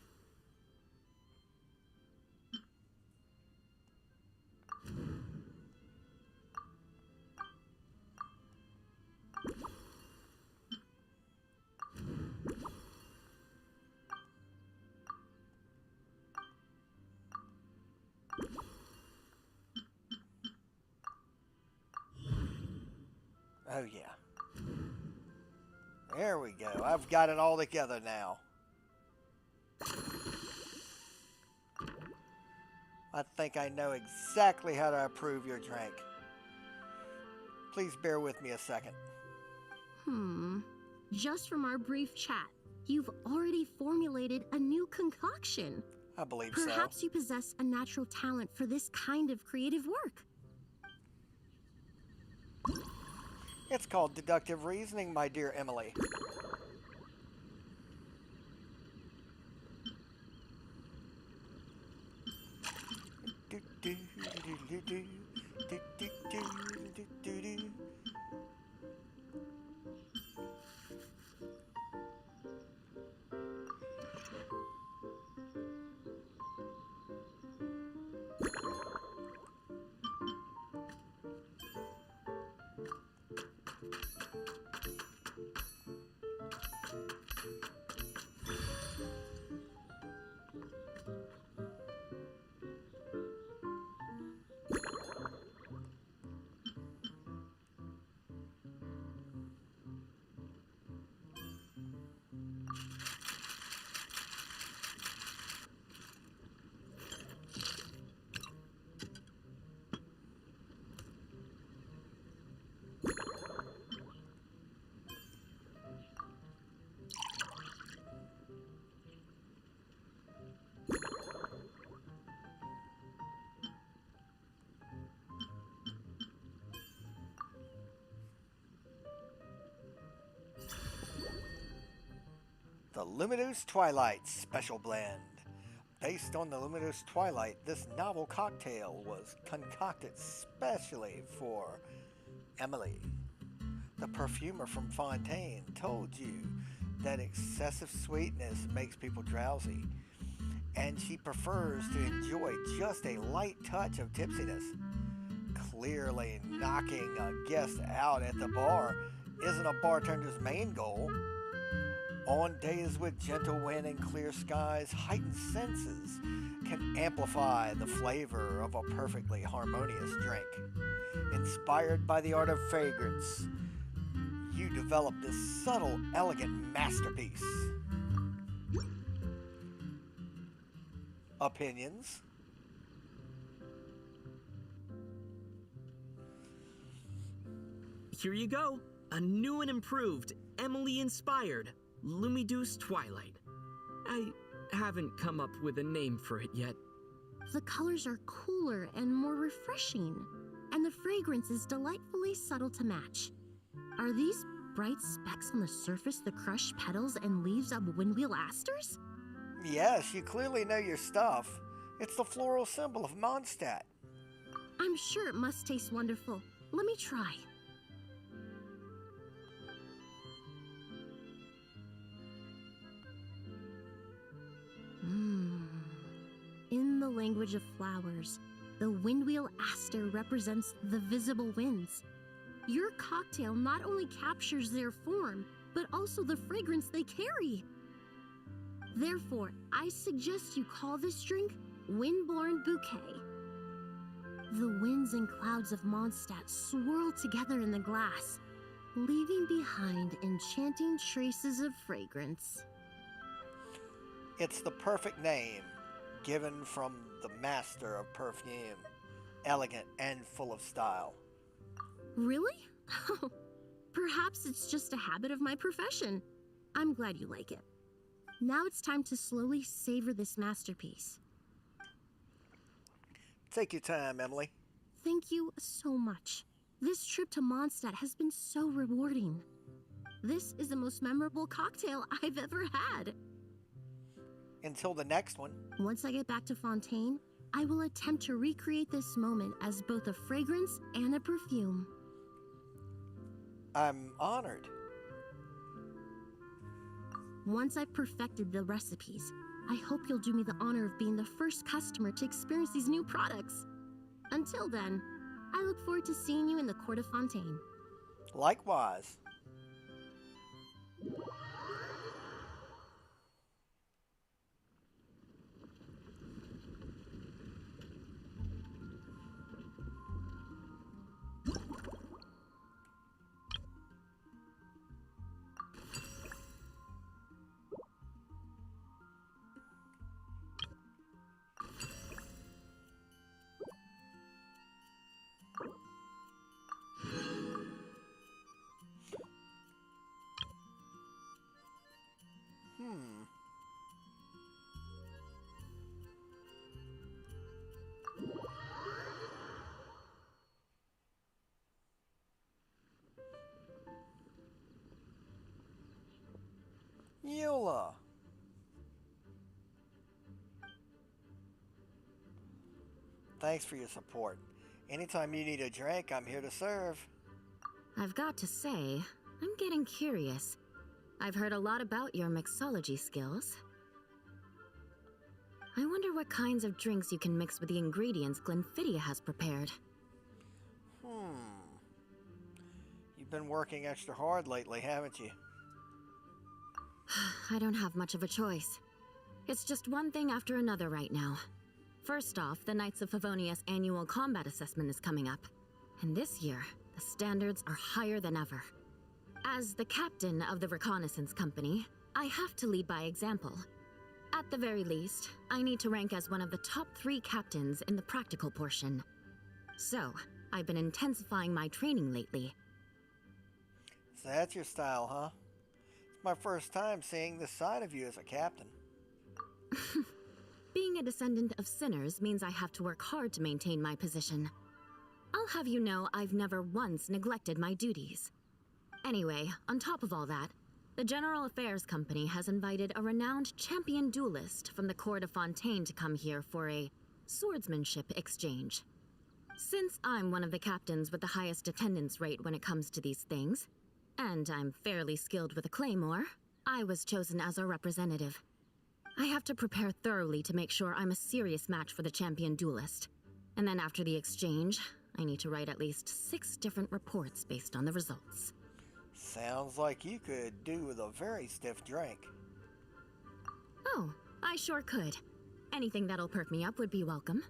Oh yeah. There we go. I've got it all together now. I think I know exactly how to approve your drink. Please bear with me a second. Just from our brief chat, you've already formulated a new concoction. I believe so. Perhaps you possess a natural talent for this kind of creative work. It's called deductive reasoning, my dear Emily. The Luminous Twilight Special Blend. Based on the Luminous Twilight, this novel cocktail was concocted specially for Emily. The perfumer from Fontaine told you that excessive sweetness makes people drowsy, and she prefers to enjoy just a light touch of tipsiness. Clearly, knocking a guest out at the bar isn't a bartender's main goal. On days with gentle wind and clear skies, heightened senses can amplify the flavor of a perfectly harmonious drink. Inspired by the art of fragrance, you develop this subtle, elegant masterpiece. Opinions? Here you go. A new and improved, Emily-inspired Lumiduce Twilight. I haven't come up with a name for it yet. The colors are cooler and more refreshing, and the fragrance is delightfully subtle to match. Are these bright specks on the surface the crushed petals and leaves of windwheel asters? Yes, you clearly know your stuff. It's the floral symbol of Mondstadt. I'm sure it must taste wonderful. Let me try. In the language of flowers, the windwheel aster represents the visible winds. Your cocktail not only captures their form, but also the fragrance they carry. Therefore, I suggest you call this drink Windborne Bouquet. The winds and clouds of Mondstadt swirl together in the glass, leaving behind enchanting traces of fragrance. It's the perfect name, given from the master of perfume, elegant and full of style. Really? Perhaps it's just a habit of my profession. I'm glad you like it. Now it's time to slowly savor this masterpiece. Take your time, Emily. Thank you so much. This trip to Mondstadt has been so rewarding. This is the most memorable cocktail I've ever had. Until the next one. Once I get back to Fontaine, I will attempt to recreate this moment as both a fragrance and a perfume. I'm honored. Once I've perfected the recipes, I hope you'll do me the honor of being the first customer to experience these new products. Until then, I look forward to seeing you in the court of Fontaine. Likewise. Eula. Thanks for your support. Anytime you need a drink, I'm here to serve. I've got to say, I'm getting curious. I've heard a lot about your mixology skills. I wonder what kinds of drinks you can mix with the ingredients Glenfiddia has prepared. You've been working extra hard lately, haven't you? I don't have much of a choice. It's just one thing after another right now. First off, the Knights of Favonius annual combat assessment is coming up. And this year, the standards are higher than ever. As the captain of the reconnaissance company, I have to lead by example. At the very least, I need to rank as one of the top 3 captains in the practical portion. So, I've been intensifying my training lately. So that's your style, huh? It's my first time seeing this side of you as a captain. Being a descendant of sinners means I have to work hard to maintain my position. I'll have you know I've never once neglected my duties. Anyway, on top of all that, the General Affairs Company has invited a renowned champion duelist from the Court of Fontaine to come here for a swordsmanship exchange. Since I'm one of the captains with the highest attendance rate when it comes to these things, and I'm fairly skilled with a claymore, I was chosen as a representative. I have to prepare thoroughly to make sure I'm a serious match for the champion duelist. And then after the exchange, I need to write at least 6 different reports based on the results. Sounds like you could do with a very stiff drink. Oh, I sure could. Anything that'll perk me up would be welcome.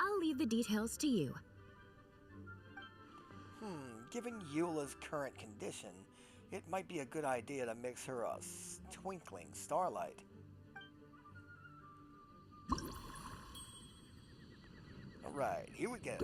I'll leave the details to you. Given Eula's current condition, it might be a good idea to mix her a twinkling starlight. Alright, here we go.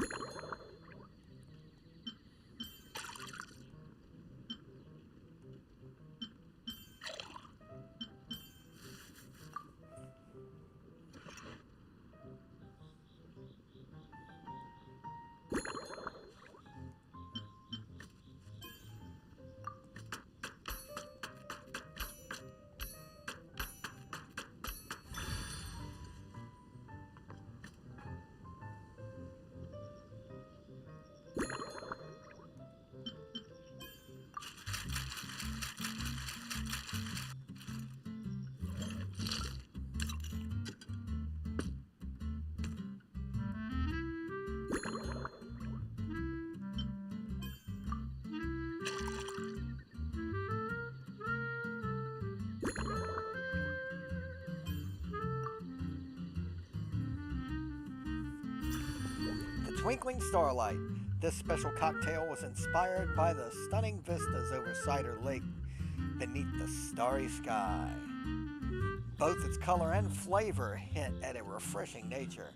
Twinkling Starlight. This special cocktail was inspired by the stunning vistas over Cider Lake beneath the starry sky. Both its color and flavor hint at a refreshing nature,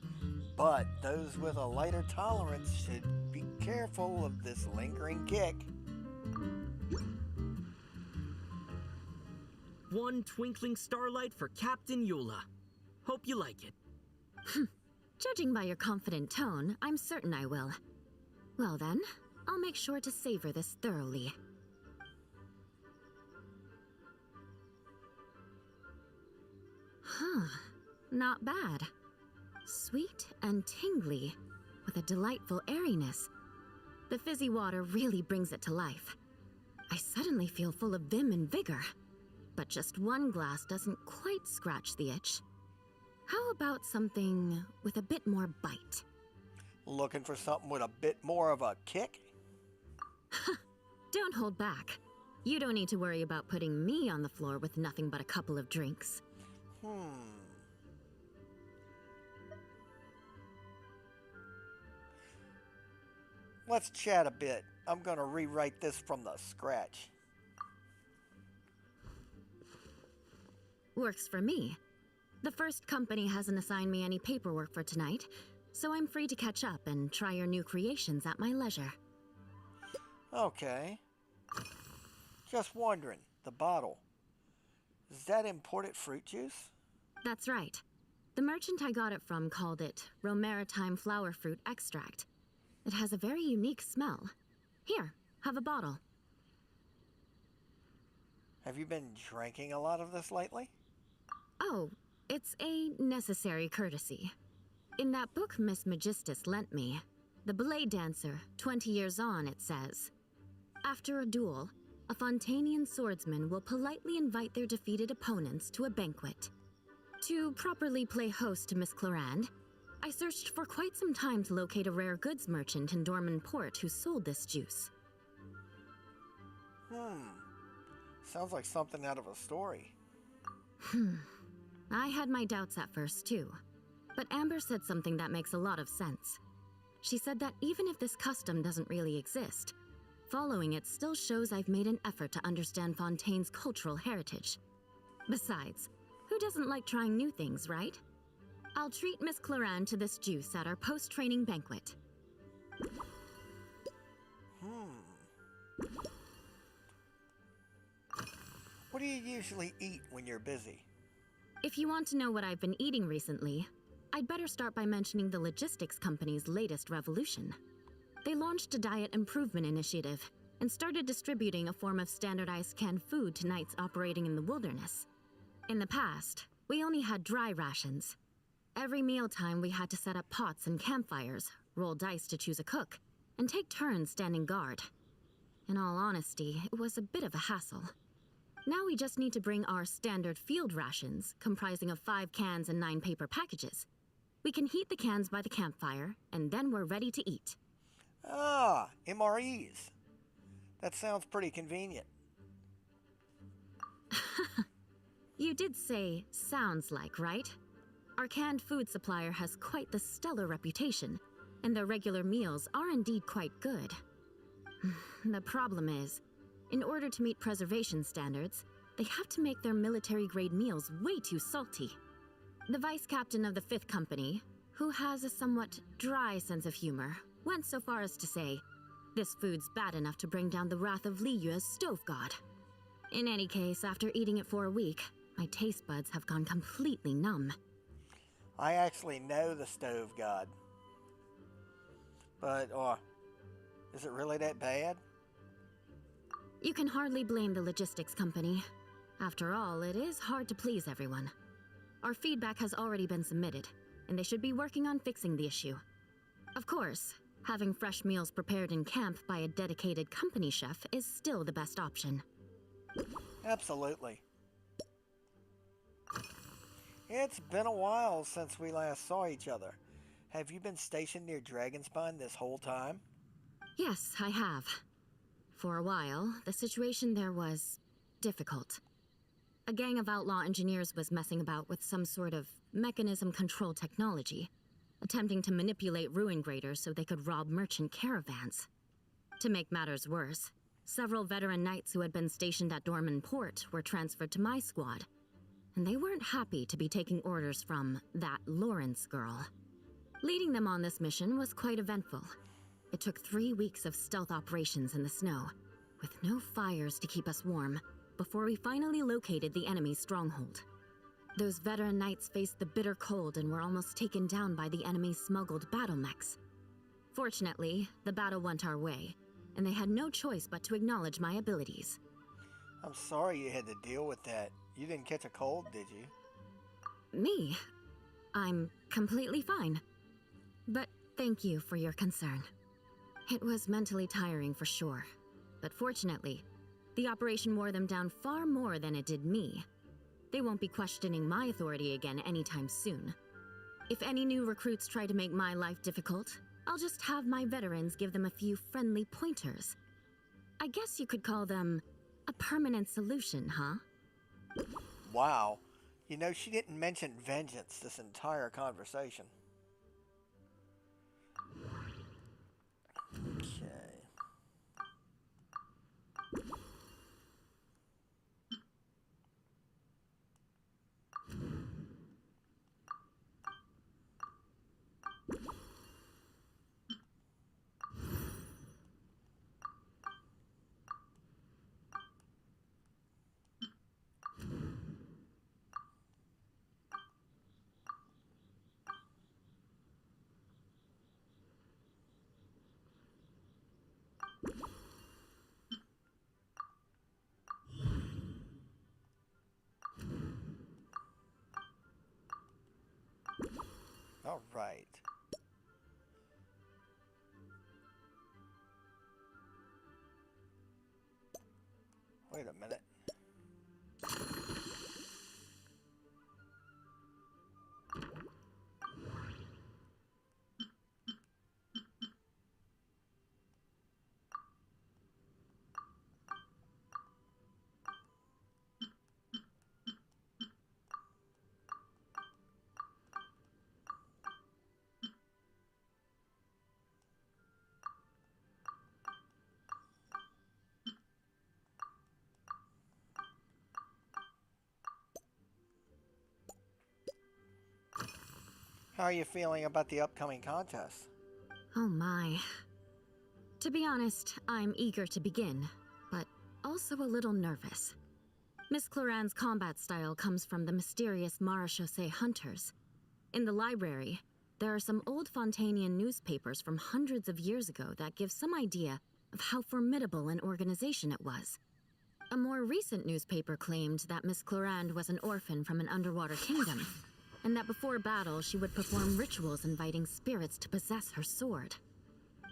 but those with a lighter tolerance should be careful of this lingering kick. 1 twinkling starlight for Captain Eula. Hope you like it. Judging by your confident tone, I'm certain I will. Well then, I'll make sure to savor this thoroughly. Not bad. Sweet and tingly, with a delightful airiness. The fizzy water really brings it to life. I suddenly feel full of vim and vigor, but just one glass doesn't quite scratch the itch. How about something with a bit more bite? Looking for something with a bit more of a kick? Don't hold back. You don't need to worry about putting me on the floor with nothing but a couple of drinks. Let's chat a bit. I'm gonna rewrite this from the scratch. Works for me. The first company hasn't assigned me any paperwork for tonight, so I'm free to catch up and try your new creations at my leisure. Okay. Just wondering, the bottle. Is that imported fruit juice? That's right. The merchant I got it from called it Romaritime flower fruit extract. It has a very unique smell. Here, have a bottle. Have you been drinking a lot of this lately? Oh, it's a necessary courtesy. In that book Miss Magistus lent me, The Blade Dancer, 20 Years On, it says, after a duel, a Fontanian swordsman will politely invite their defeated opponents to a banquet. To properly play host to Miss Clarande, I searched for quite some time to locate a rare goods merchant in Dorman Port who sold this juice. Sounds like something out of a story. I had my doubts at first, too. But Amber said something that makes a lot of sense. She said that even if this custom doesn't really exist, following it still shows I've made an effort to understand Fontaine's cultural heritage. Besides, who doesn't like trying new things, right? I'll treat Miss Clarande to this juice at our post-training banquet. What do you usually eat when you're busy? If you want to know what I've been eating recently, I'd better start by mentioning the logistics company's latest revolution. They launched a diet improvement initiative and started distributing a form of standardized canned food to knights operating in the wilderness. In the past, we only had dry rations. Every mealtime we had to set up pots and campfires, roll dice to choose a cook, and take turns standing guard. In all honesty, it was a bit of a hassle. Now we just need to bring our standard field rations, comprising of 5 cans and 9 paper packages. We can heat the cans by the campfire, and then we're ready to eat. Ah, MREs. That sounds pretty convenient. You did say sounds like, right? Our canned food supplier has quite the stellar reputation, and their regular meals are indeed quite good. The problem is, in order to meet preservation standards, they have to make their military-grade meals way too salty. The vice captain of the 5th Company, who has a somewhat dry sense of humor, went so far as to say, this food's bad enough to bring down the wrath of Li Yue's stove god. In any case, after eating it for a week, my taste buds have gone completely numb. I actually know the stove god. But, is it really that bad? You can hardly blame the logistics company. After all, it is hard to please everyone. Our feedback has already been submitted, and they should be working on fixing the issue. Of course, having fresh meals prepared in camp by a dedicated company chef is still the best option. Absolutely. It's been a while since we last saw each other. Have you been stationed near Dragonspine this whole time? Yes, I have. For a while, the situation there was difficult. A gang of outlaw engineers was messing about with some sort of mechanism control technology, attempting to manipulate ruin graders so they could rob merchant caravans. To make matters worse, several veteran knights who had been stationed at Dorman Port were transferred to my squad, and they weren't happy to be taking orders from that Lawrence girl. Leading them on this mission was quite eventful. It took 3 weeks of stealth operations in the snow, with no fires to keep us warm, before we finally located the enemy's stronghold. Those veteran knights faced the bitter cold and were almost taken down by the enemy's smuggled battle mechs. Fortunately, the battle went our way, and they had no choice but to acknowledge my abilities. I'm sorry you had to deal with that. You didn't catch a cold, did you? Me? I'm completely fine. But thank you for your concern. It was mentally tiring for sure, but fortunately, the operation wore them down far more than it did me. They won't be questioning my authority again anytime soon. If any new recruits try to make my life difficult, I'll just have my veterans give them a few friendly pointers. I guess you could call them a permanent solution, huh? Wow. You know, she didn't mention vengeance this entire conversation. Okay. All right. Wait a minute. How are you feeling about the upcoming contest? Oh my. To be honest, I'm eager to begin, but also a little nervous. Miss Cloran's combat style comes from the mysterious Marechaussee hunters. In the library, there are some old Fontanian newspapers from hundreds of years ago that give some idea of how formidable an organization it was. A more recent newspaper claimed that Miss Cloran was an orphan from an underwater kingdom, and that before battle she would perform rituals inviting spirits to possess her sword.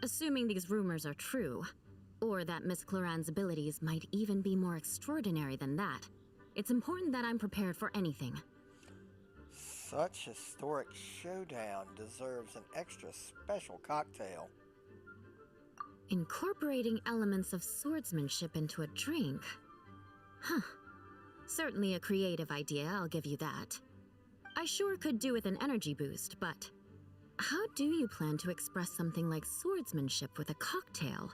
Assuming these rumors are true, or that Miss Cloran's abilities might even be more extraordinary than that, it's important that I'm prepared for anything. Such historic showdown deserves an extra special cocktail. Incorporating elements of swordsmanship into a drink? Huh. Certainly a creative idea, I'll give you that. I sure could do with an energy boost, but how do you plan to express something like swordsmanship with a cocktail?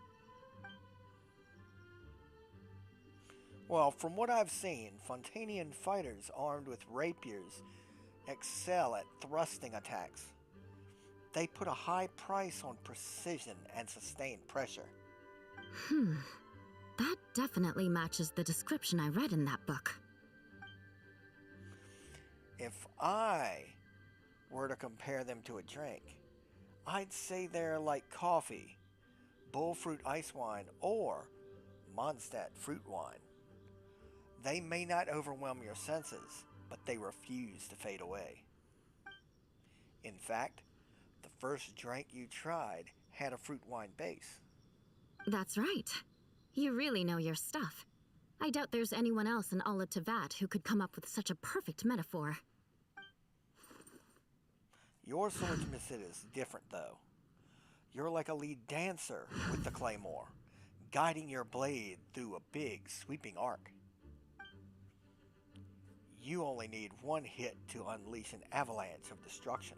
Well, from what I've seen, Fontanian fighters armed with rapiers excel at thrusting attacks. They put a high price on precision and sustained pressure. That definitely matches the description I read in that book. If I were to compare them to a drink, I'd say they're like coffee, bullfruit ice wine, or Mondstadt fruit wine. They may not overwhelm your senses, but they refuse to fade away. In fact, the first drink you tried had a fruit wine base. That's right. You really know your stuff. I doubt there's anyone else in all of Teyvat who could come up with such a perfect metaphor. Your swordsmanship is different, though. You're like a lead dancer with the claymore, guiding your blade through a big, sweeping arc. You only need one hit to unleash an avalanche of destruction.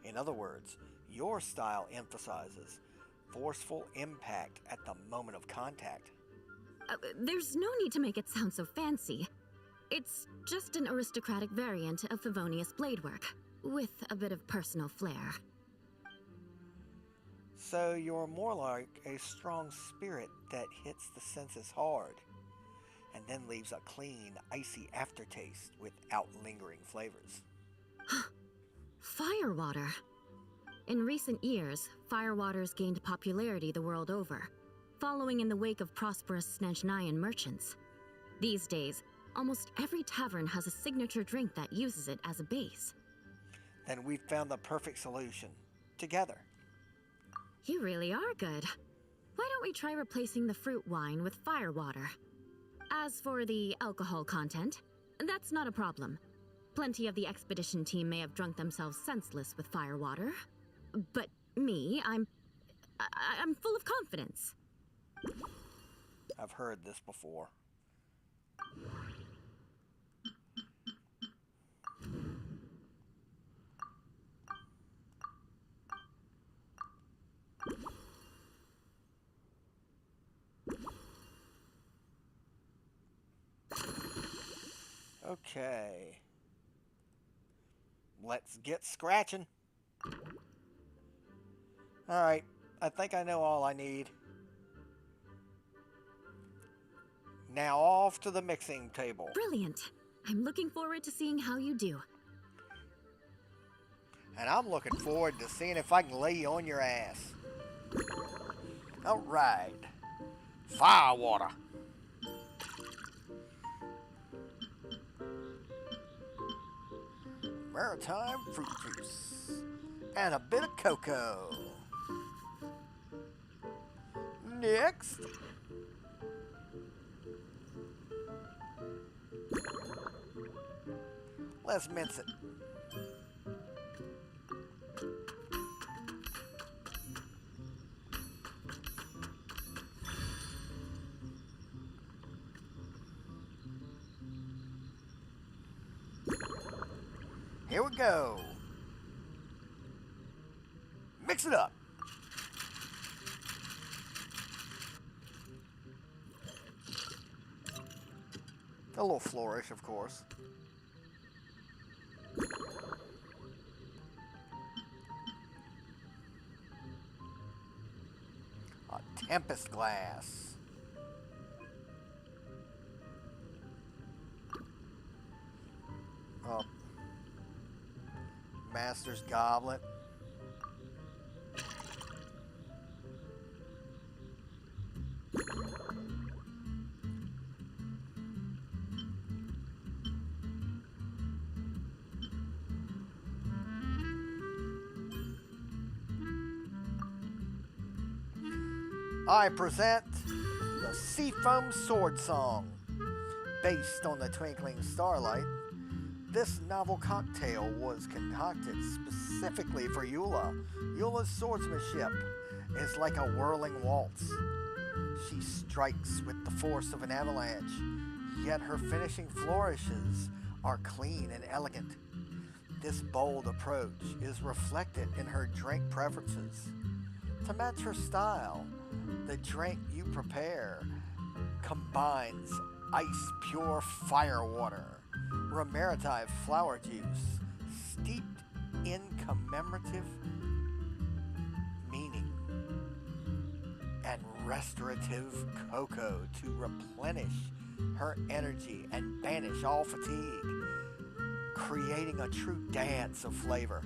In other words, your style emphasizes forceful impact at the moment of contact. There's no need to make it sound so fancy. It's just an aristocratic variant of Favonius bladework, with a bit of personal flair. So you're more like a strong spirit that hits the senses hard, and then leaves a clean, icy aftertaste without lingering flavors. Firewater. In recent years, firewaters gained popularity the world over, following in the wake of prosperous Snezhnayan merchants. These days, almost every tavern has a signature drink that uses it as a base. Then we've found the perfect solution. Together. You really are good. Why don't we try replacing the fruit wine with firewater? As for the alcohol content, that's not a problem. Plenty of the expedition team may have drunk themselves senseless with firewater. But me, I'm full of confidence. I've heard this before. Okay. Let's get scratching. Alright, I think I know all I need. Now off to the mixing table. Brilliant. I'm looking forward to seeing how you do. And I'm looking forward to seeing if I can lay you on your ass. Alright. Firewater. maritime fruit juice, and a bit of cocoa. Next, let's mince it. Here we go. Mix it up. A little flourish, of course. A tempest glass. A master's goblet. I present the Seafoam Sword Song. Based on the twinkling starlight, this novel cocktail was concocted specifically for Eula. Eula's swordsmanship is like a whirling waltz. She strikes with the force of an avalanche, yet her finishing flourishes are clean and elegant. This bold approach is reflected in her drink preferences. To match her style, the drink you prepare combines ice pure firewater, romaritide flower juice, steeped in commemorative meaning, and restorative cocoa to replenish her energy and banish all fatigue, creating a true dance of flavor.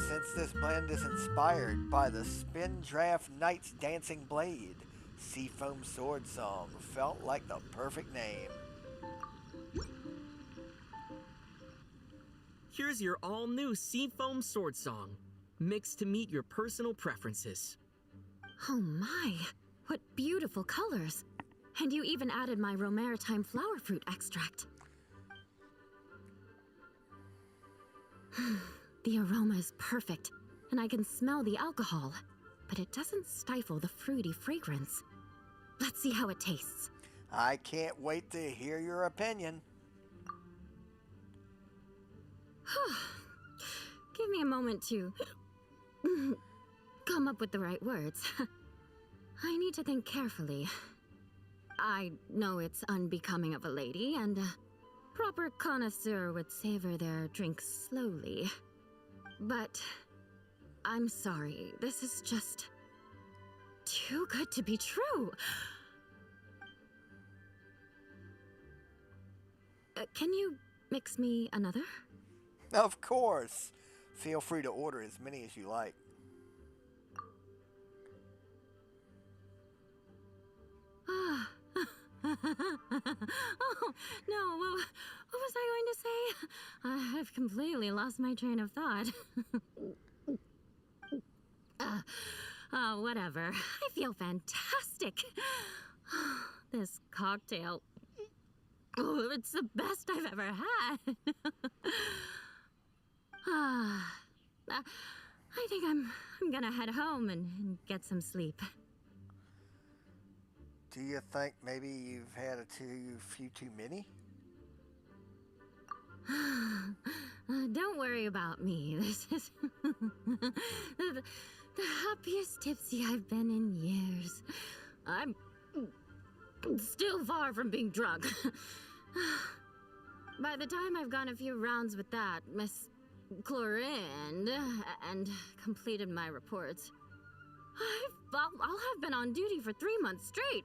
Since this blend is inspired by the Spindraft Knight's Dancing Blade, Seafoam Sword Song felt like the perfect name. Here's your all-new Seafoam Sword Song, mixed to meet your personal preferences. Oh my, what beautiful colors. And you even added my romaritime flower fruit extract. The aroma is perfect, and I can smell the alcohol, but it doesn't stifle the fruity fragrance. Let's see how it tastes. I can't wait to hear your opinion. Give me a moment to come up with the right words. I need to think carefully. I know it's unbecoming of a lady, and a proper connoisseur would savor their drinks slowly. But I'm sorry, this is just too good to be true. Can you mix me another? Of course. Feel free to order as many as you like. Oh, no, what was I going to say? I've completely lost my train of thought. Whatever. I feel fantastic. This cocktail, it's the best I've ever had. I think I'm gonna head home and get some sleep. Do you think maybe you've had a few too many? Don't worry about me. This is the happiest tipsy I've been in years. I'm still far from being drunk. By the time I've gone a few rounds with that Miss Chlorine and completed my reports, I'll have been on duty for 3 months straight.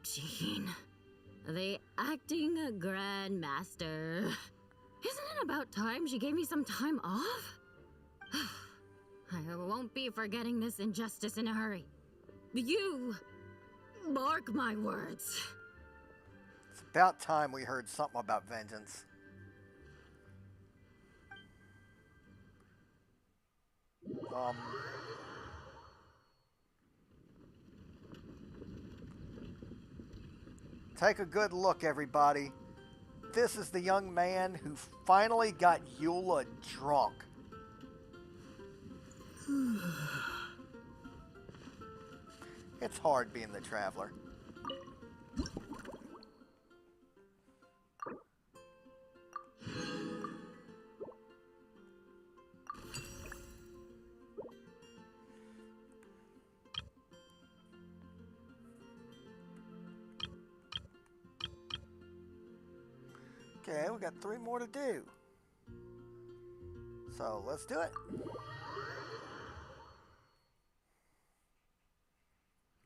Jean, the acting grandmaster. Isn't it about time she gave me some time off? I won't be forgetting this injustice in a hurry. You mark my words. It's about time we heard something about vengeance. Take a good look, everybody. This is the young man who finally got Eula drunk. It's hard being the traveler. Okay, we got 3 more to do. So let's do it.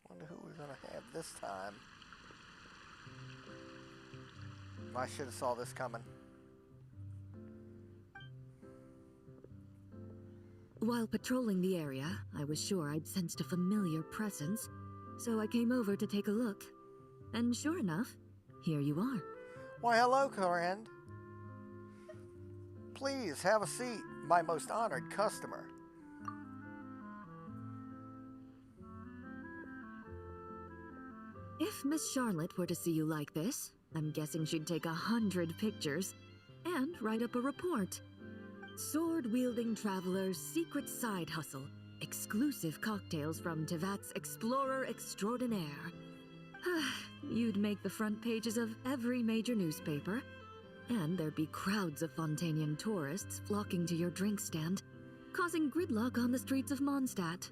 Wonder who we're gonna have this time. I should have saw this coming. While patrolling the area, I was sure I'd sensed a familiar presence, so I came over to take a look. And sure enough, here you are. Why, hello, friend. Please have a seat, my most honored customer. If Miss Charlotte were to see you like this, I'm guessing she'd take 100 pictures and write up a report. Sword-wielding traveler's secret side hustle. Exclusive cocktails from Teyvat's Explorer Extraordinaire. You'd make the front pages of every major newspaper, and there'd be crowds of Fontanian tourists flocking to your drink stand, causing gridlock on the streets of Mondstadt.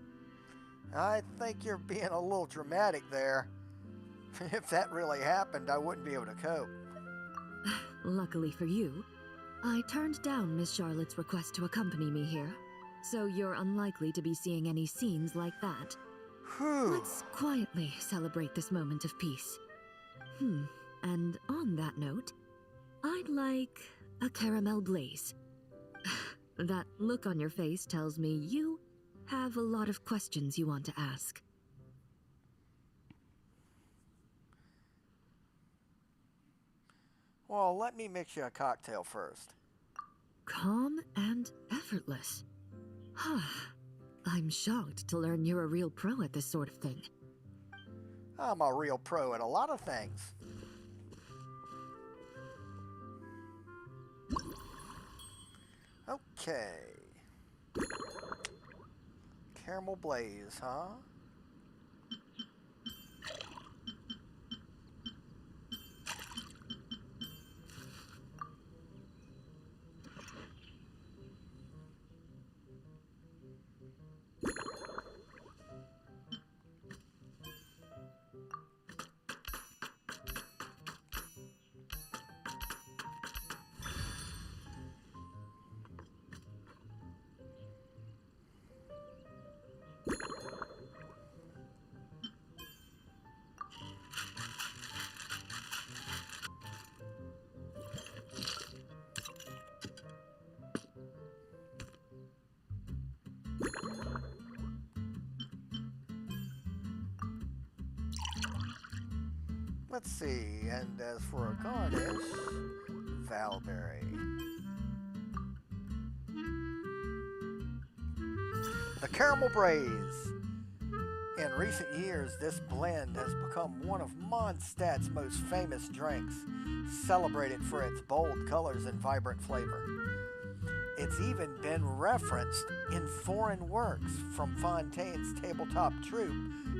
I think you're being a little dramatic there. If that really happened, I wouldn't be able to cope. Luckily for you, I turned down Miss Charlotte's request to accompany me here, so you're unlikely to be seeing any scenes like that. Whew. Let's quietly celebrate this moment of peace. And on that note, I'd like a caramel blaze. That look on your face tells me you have a lot of questions you want to ask. Well, let me mix you a cocktail first. Calm and effortless. I'm shocked to learn you're a real pro at this sort of thing. I'm a real pro at a lot of things. Okay. Caramel blaze, huh? Let's see, and as for a garnish, Valberry. The Caramel Braise. In recent years, this blend has become one of Mondstadt's most famous drinks, celebrated for its bold colors and vibrant flavor. It's even been referenced in foreign works, from Fontaine's tabletop troupe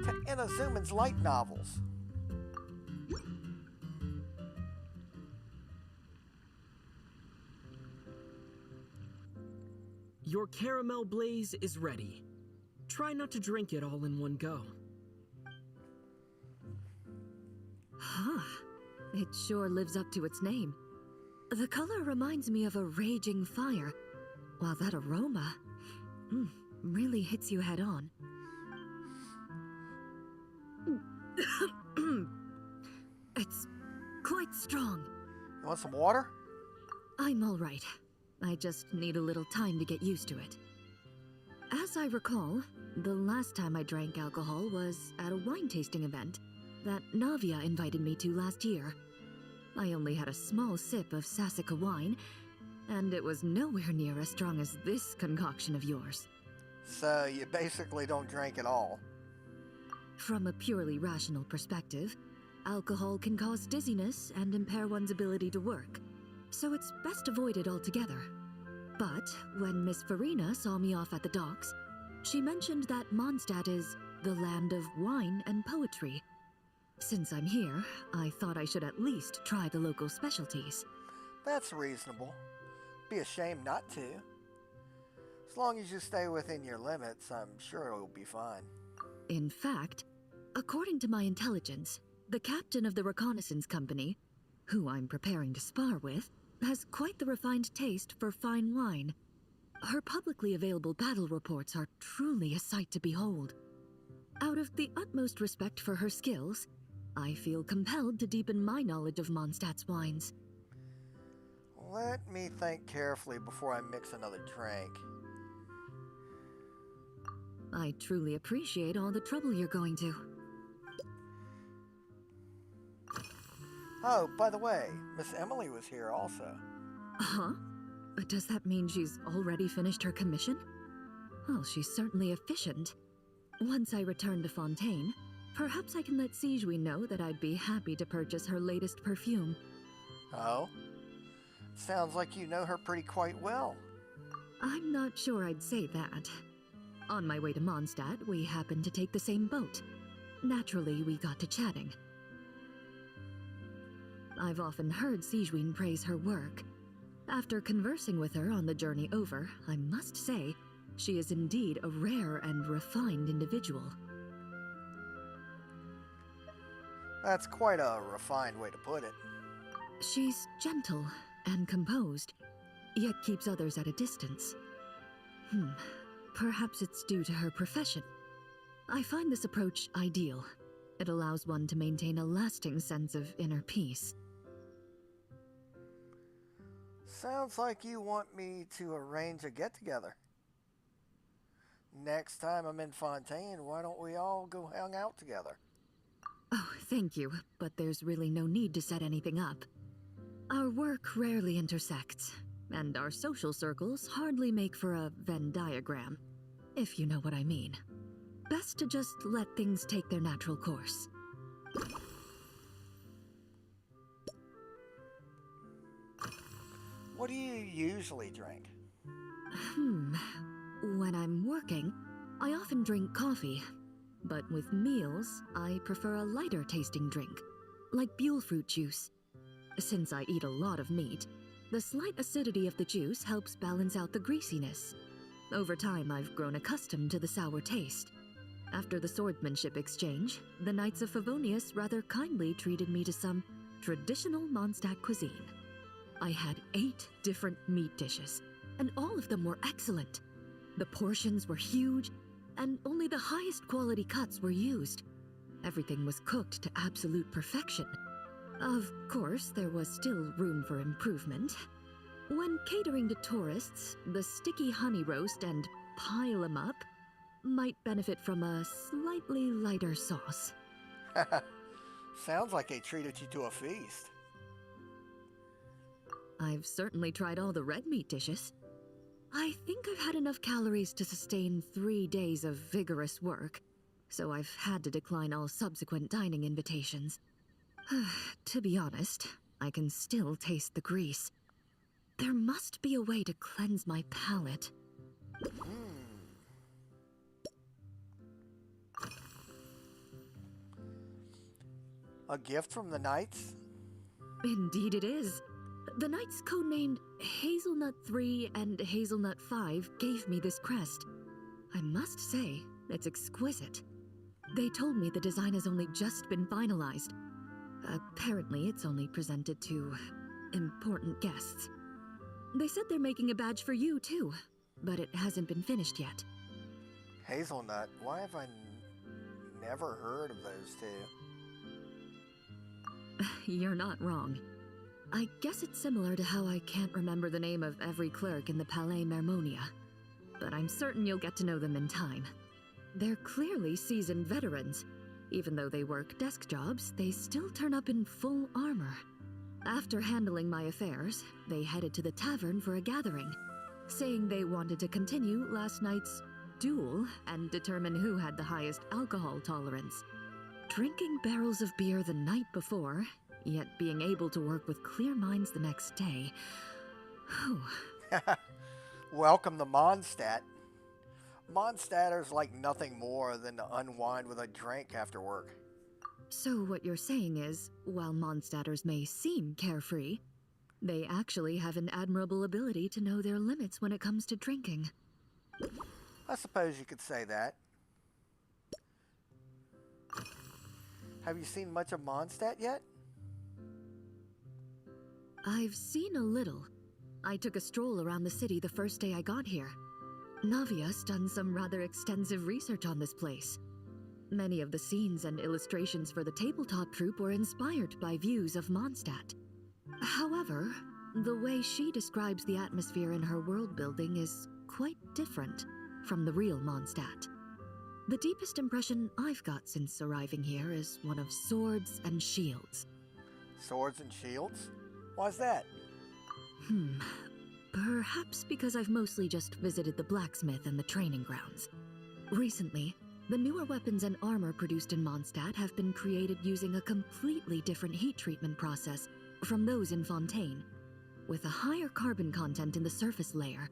to Inazuman's light novels. Your caramel blaze is ready. Try not to drink it all in one go. It sure lives up to its name. The color reminds me of a raging fire, while that aroma really hits you head on. It's quite strong. You want some water? I'm all right. I just need a little time to get used to it. As I recall, the last time I drank alcohol was at a wine tasting event that Navia invited me to last year. I only had a small sip of Sassica wine, and it was nowhere near as strong as this concoction of yours. So you basically don't drink at all. From a purely rational perspective, alcohol can cause dizziness and impair one's ability to work, so it's best avoided altogether. But when Miss Farina saw me off at the docks, she mentioned that Mondstadt is the land of wine and poetry. Since I'm here, I thought I should at least try the local specialties. That's reasonable. Be a shame not to. As long as you stay within your limits, I'm sure it'll be fine. In fact, according to my intelligence, the captain of the reconnaissance company, who I'm preparing to spar with, has quite the refined taste for fine wine. Her publicly available battle reports are truly a sight to behold. Out of the utmost respect for her skills, I feel compelled to deepen my knowledge of Mondstadt's wines. Let me think carefully before I mix another drink. I truly appreciate all the trouble you're going to. Oh, by the way, Miss Emily was here also. Huh? Does that mean she's already finished her commission? Well, she's certainly efficient. Once I return to Fontaine, perhaps I can let Sigewin know that I'd be happy to purchase her latest perfume. Oh? Sounds like you know her pretty quite well. I'm not sure I'd say that. On my way to Mondstadt, we happened to take the same boat. Naturally, we got to chatting. I've often heard Sigewin praise her work. After conversing with her on the journey over, I must say, she is indeed a rare and refined individual. That's quite a refined way to put it. She's gentle and composed, yet keeps others at a distance. Perhaps it's due to her profession. I find this approach ideal. It allows one to maintain a lasting sense of inner peace. Sounds like you want me to arrange a get-together. Next time I'm in Fontaine, why don't we all go hang out together? Oh, thank you, but there's really no need to set anything up. Our work rarely intersects, and our social circles hardly make for a Venn diagram, if you know what I mean. Best to just let things take their natural course. What do you usually drink? When I'm working, I often drink coffee. But with meals, I prefer a lighter tasting drink, like Buell fruit juice. Since I eat a lot of meat, the slight acidity of the juice helps balance out the greasiness. Over time, I've grown accustomed to the sour taste. After the swordsmanship exchange, the Knights of Favonius rather kindly treated me to some traditional Mondstadt cuisine. I had 8 different meat dishes, and all of them were excellent. The portions were huge, and only the highest quality cuts were used. Everything was cooked to absolute perfection. Of course, there was still room for improvement. When catering to tourists, the sticky honey roast and pile 'em up might benefit from a slightly lighter sauce. Sounds like they treated you to a feast. I've certainly tried all the red meat dishes. I think I've had enough calories to sustain 3 days of vigorous work, so I've had to decline all subsequent dining invitations. To be honest, I can still taste the grease. There must be a way to cleanse my palate. A gift from the Knights? Indeed it is. The Knights codenamed Hazelnut 3 and Hazelnut 5 gave me this crest. I must say, it's exquisite. They told me the design has only just been finalized. Apparently, it's only presented to important guests. They said they're making a badge for you, too, but it hasn't been finished yet. Hazelnut? Why have I never heard of those two? You're not wrong. I guess it's similar to how I can't remember the name of every clerk in the Palais Mermonia, but I'm certain you'll get to know them in time. They're clearly seasoned veterans. Even though they work desk jobs, they still turn up in full armor. After handling my affairs, they headed to the tavern for a gathering, saying they wanted to continue last night's duel and determine who had the highest alcohol tolerance. Drinking barrels of beer the night before, yet being able to work with clear minds the next day. Whew. Welcome to Mondstadt. Mondstadters like nothing more than to unwind with a drink after work. So what you're saying is, while Mondstadters may seem carefree, they actually have an admirable ability to know their limits when it comes to drinking. I suppose you could say that. Have you seen much of Mondstadt yet? I've seen a little. I took a stroll around the city the first day I got here. Navia's done some rather extensive research on this place. Many of the scenes and illustrations for the tabletop troupe were inspired by views of Mondstadt. However, the way she describes the atmosphere in her world building is quite different from the real Mondstadt. The deepest impression I've got since arriving here is one of swords and shields. Swords and shields? Why's that? Perhaps because I've mostly just visited the blacksmith and the training grounds. Recently, the newer weapons and armor produced in Mondstadt have been created using a completely different heat treatment process from those in Fontaine, with a higher carbon content in the surface layer.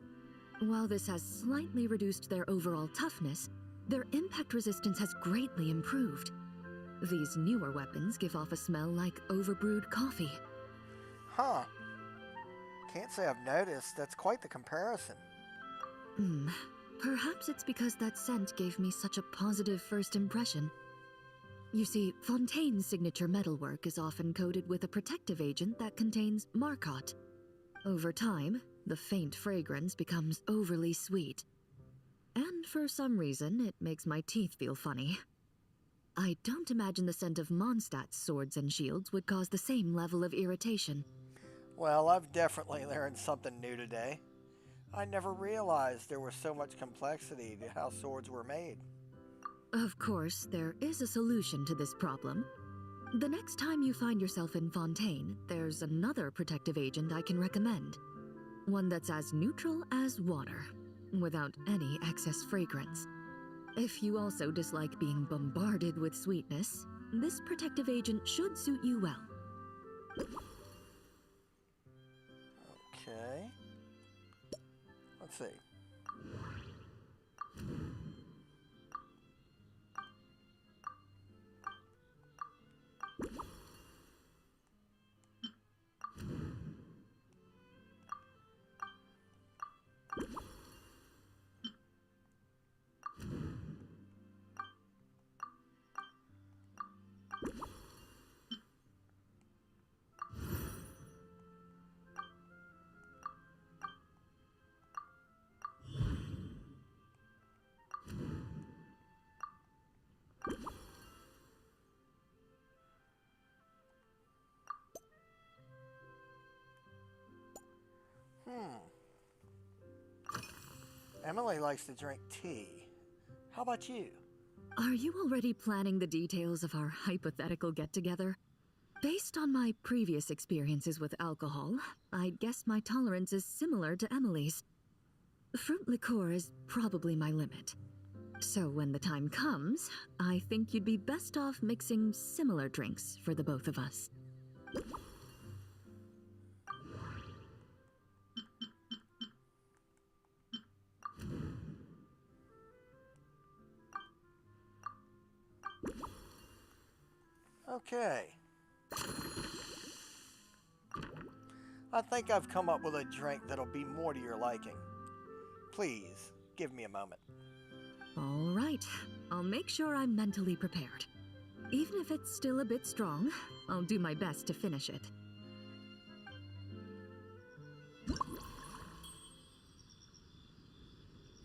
While this has slightly reduced their overall toughness, their impact resistance has greatly improved. These newer weapons give off a smell like overbrewed coffee. Huh. Can't say I've noticed. That's quite the comparison. Perhaps it's because that scent gave me such a positive first impression. You see, Fontaine's signature metalwork is often coated with a protective agent that contains Marcotte. Over time, the faint fragrance becomes overly sweet. And for some reason, it makes my teeth feel funny. I don't imagine the scent of Mondstadt's swords and shields would cause the same level of irritation. Well, I've definitely learned something new today. I never realized there was so much complexity to how swords were made. Of course, there is a solution to this problem. The next time you find yourself in Fontaine, there's another protective agent I can recommend. One that's as neutral as water, without any excess fragrance. If you also dislike being bombarded with sweetness, this protective agent should suit you well. Okay. Let's see. Emily likes to drink tea. How about you? Are you already planning the details of our hypothetical get-together? Based on my previous experiences with alcohol, I'd guess my tolerance is similar to Emily's. Fruit liqueur is probably my limit. So when the time comes, I think you'd be best off mixing similar drinks for the both of us. Okay. I think I've come up with a drink that'll be more to your liking. Please, give me a moment. All right. I'll make sure I'm mentally prepared. Even if it's still a bit strong, I'll do my best to finish it.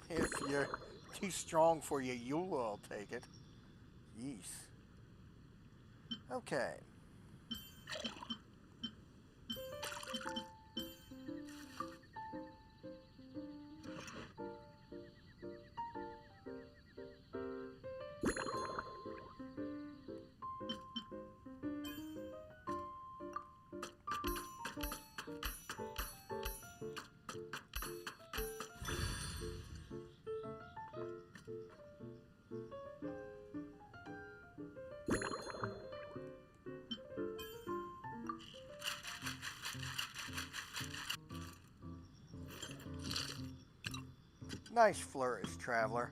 If you're too strong for you, you'll take it. Yeesh. Okay. Nice flourish, traveler.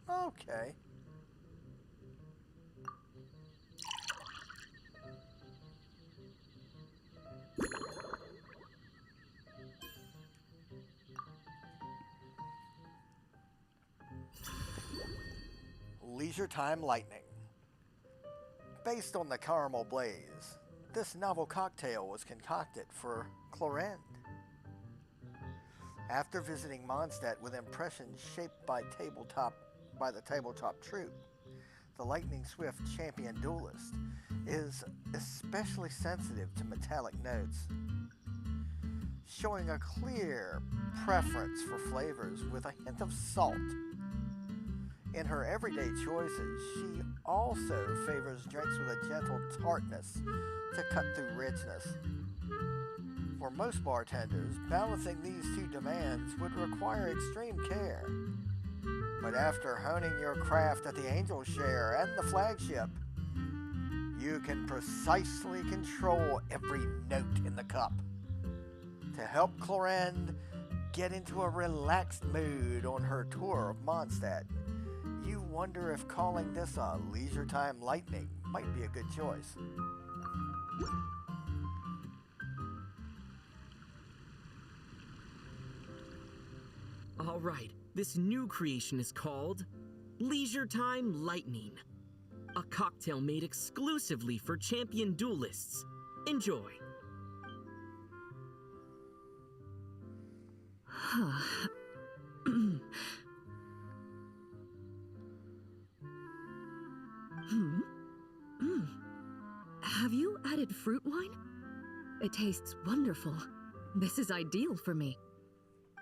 Okay. Leisure Time Lightning. Based on the caramel blaze, this novel cocktail was concocted for Clorend. After visiting Mondstadt with impressions shaped by the tabletop troupe, the lightning swift champion duelist is especially sensitive to metallic notes, showing a clear preference for flavors with a hint of salt. In her everyday choices, she also favors drinks with a gentle tartness to cut through richness. For most bartenders, balancing these two demands would require extreme care. But after honing your craft at the Angel Share and the flagship, you can precisely control every note in the cup. To help Clorend get into a relaxed mood on her tour of Mondstadt, you wonder if calling this a Leisure Time Lightning might be a good choice. All right, this new creation is called Leisure Time Lightning, a cocktail made exclusively for champion duelists. Enjoy. Have you added fruit wine? It tastes wonderful. This is ideal for me.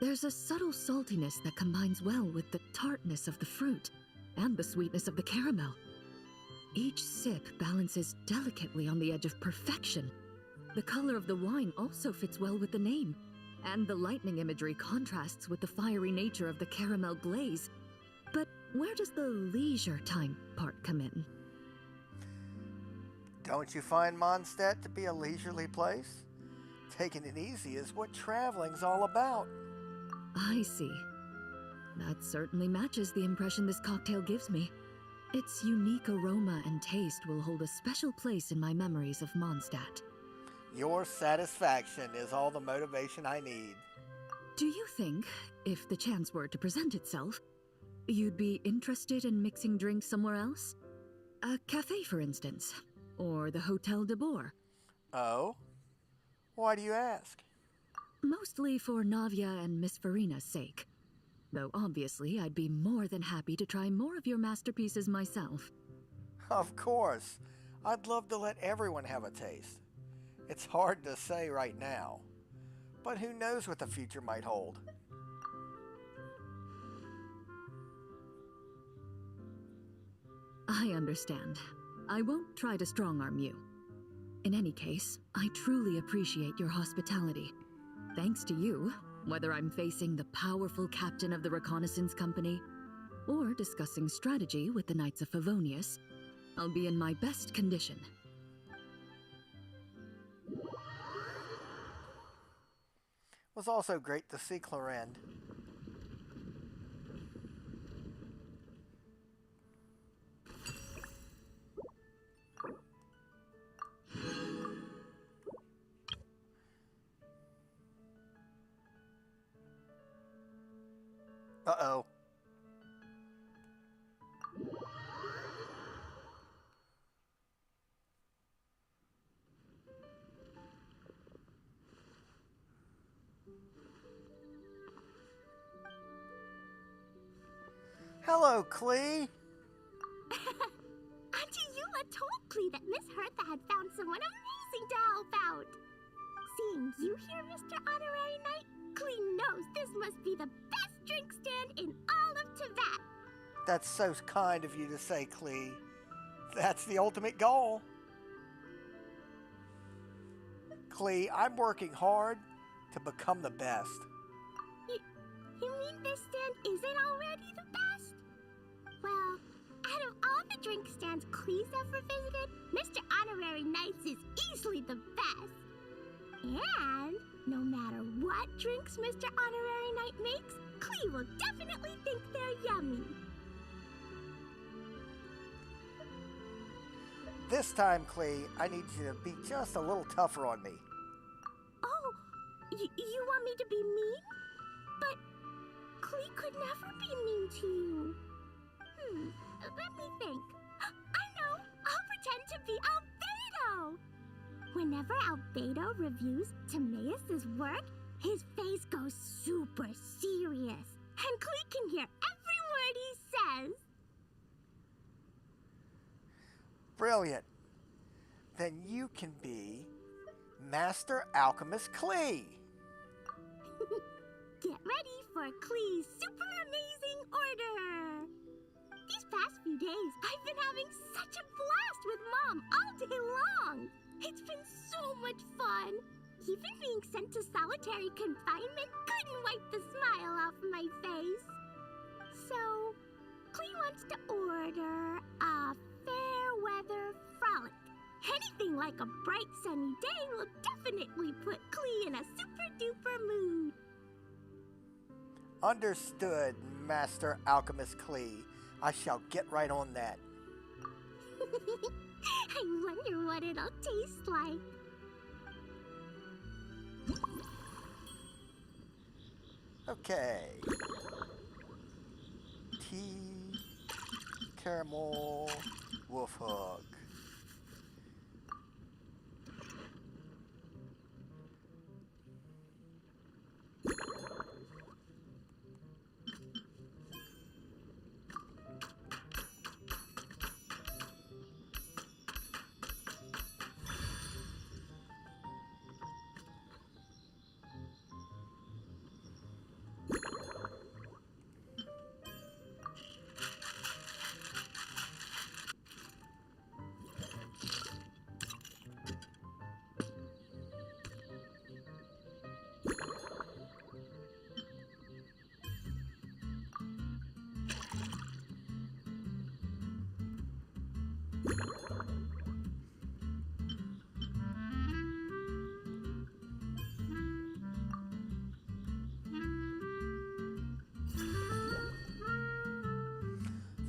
There's a subtle saltiness that combines well with the tartness of the fruit and the sweetness of the caramel. Each sip balances delicately on the edge of perfection. The color of the wine also fits well with the name, and the lightning imagery contrasts with the fiery nature of the caramel glaze. But where does the leisure time part come in? Don't you find Mondstadt to be a leisurely place? Taking it easy is what traveling's all about. I see. That certainly matches the impression this cocktail gives me. Its unique aroma and taste will hold a special place in my memories of Mondstadt. Your satisfaction is all the motivation I need. Do you think, if the chance were to present itself, you'd be interested in mixing drinks somewhere else? A cafe, for instance, or the Hotel de Boer. Oh? Why do you ask? Mostly for Navia and Miss Farina's sake. Though obviously I'd be more than happy to try more of your masterpieces myself. Of course. I'd love to let everyone have a taste. It's hard to say right now, but who knows what the future might hold. I understand. I won't try to strong-arm you. In any case, I truly appreciate your hospitality. Thanks to you, whether I'm facing the powerful captain of the reconnaissance company or discussing strategy with the Knights of Favonius, I'll be in my best condition. It was also great to see Clorend. Uh-oh. Hello, Klee. Auntie Eula told Klee that Miss Hertha had found someone amazing to help out. Seeing you here, Mr. Honorary Knight, Klee knows this must be the best drink stand in all of Teyvat. That's so kind of you to say, Klee. That's the ultimate goal. Klee, I'm working hard to become the best. You mean this stand isn't already the best? Well, out of all the drink stands Klee's ever visited, Mr. Honorary Knights is easily the best. And no matter what drinks Mr. Honorary Knight makes, Klee will definitely think they're yummy. This time, Klee, I need you to be just a little tougher on me. Oh, you want me to be mean? But Klee could never be mean to you. Let me think. I know! I'll pretend to be Albedo! Whenever Albedo reviews Timaeus' work, his face goes super serious, and Klee can hear every word he says. Brilliant. Then you can be Master Alchemist Klee. Get ready for Klee's super amazing order! These past few days, I've been having such a blast with Mom all day long! It's been so much fun! Even being sent to solitary confinement couldn't wipe the smile off my face. So, Klee wants to order a fair weather frolic. Anything like a bright sunny day will definitely put Klee in a super duper mood. Understood, Master Alchemist Klee. I shall get right on that. I wonder what it'll taste like. Okay. Tea, caramel, wolf hook.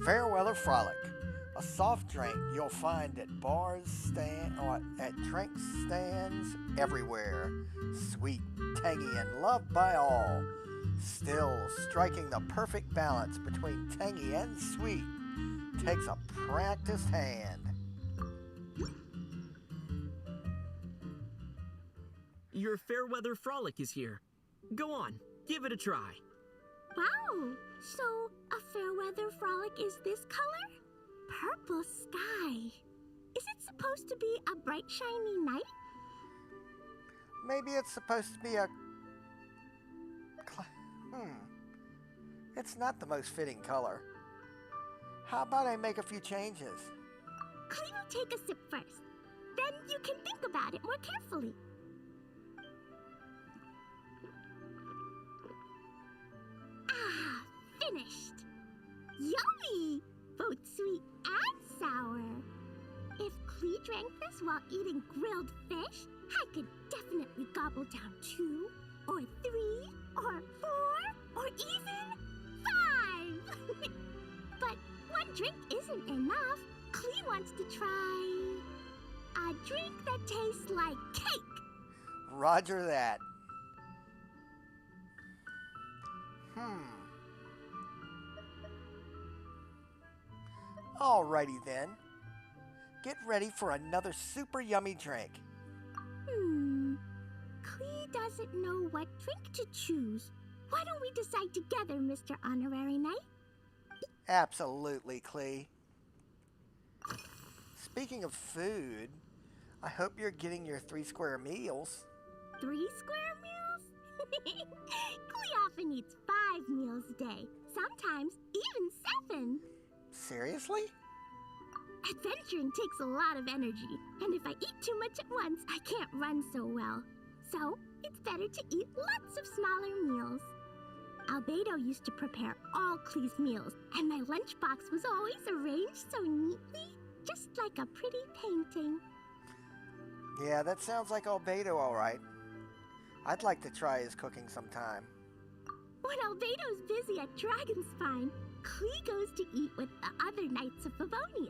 Fairweather Frolic, a soft drink you'll find at bars, at drink stands everywhere. Sweet, tangy, and loved by all. Still, striking the perfect balance between tangy and sweet takes a practiced hand. Your Fairweather Frolic is here. Go on, give it a try. Wow! So, a Fairweather Frolic is this color? Purple sky. Is it supposed to be a bright, shiny night? Maybe it's supposed to be a... It's not the most fitting color. How about I make a few changes? Klee will take a sip first. Then you can think about it more carefully. Ah, finished! Yummy! Both sweet and sour. If Klee drank this while eating grilled fish, I could definitely gobble down 2, or 3, or 4, or even 5! But one drink isn't enough. Klee wants to try a drink that tastes like cake. Roger that. Alrighty then. Get ready for another super yummy drink. Klee doesn't know what drink to choose. Why don't we decide together, Mr. Honorary Knight? Absolutely, Klee. Speaking of food, I hope you're getting your 3 square meals. 3 square meals? Klee often eats 5 meals a day, sometimes even 7. Seriously? Adventuring takes a lot of energy, and if I eat too much at once, I can't run so well. So, it's better to eat lots of smaller meals. Albedo used to prepare all Klee's meals, and my lunchbox was always arranged so neatly, just like a pretty painting. Yeah, that sounds like Albedo alright. I'd like to try his cooking sometime. When Albedo's busy at Dragonspine, Klee goes to eat with the other Knights of Favonius.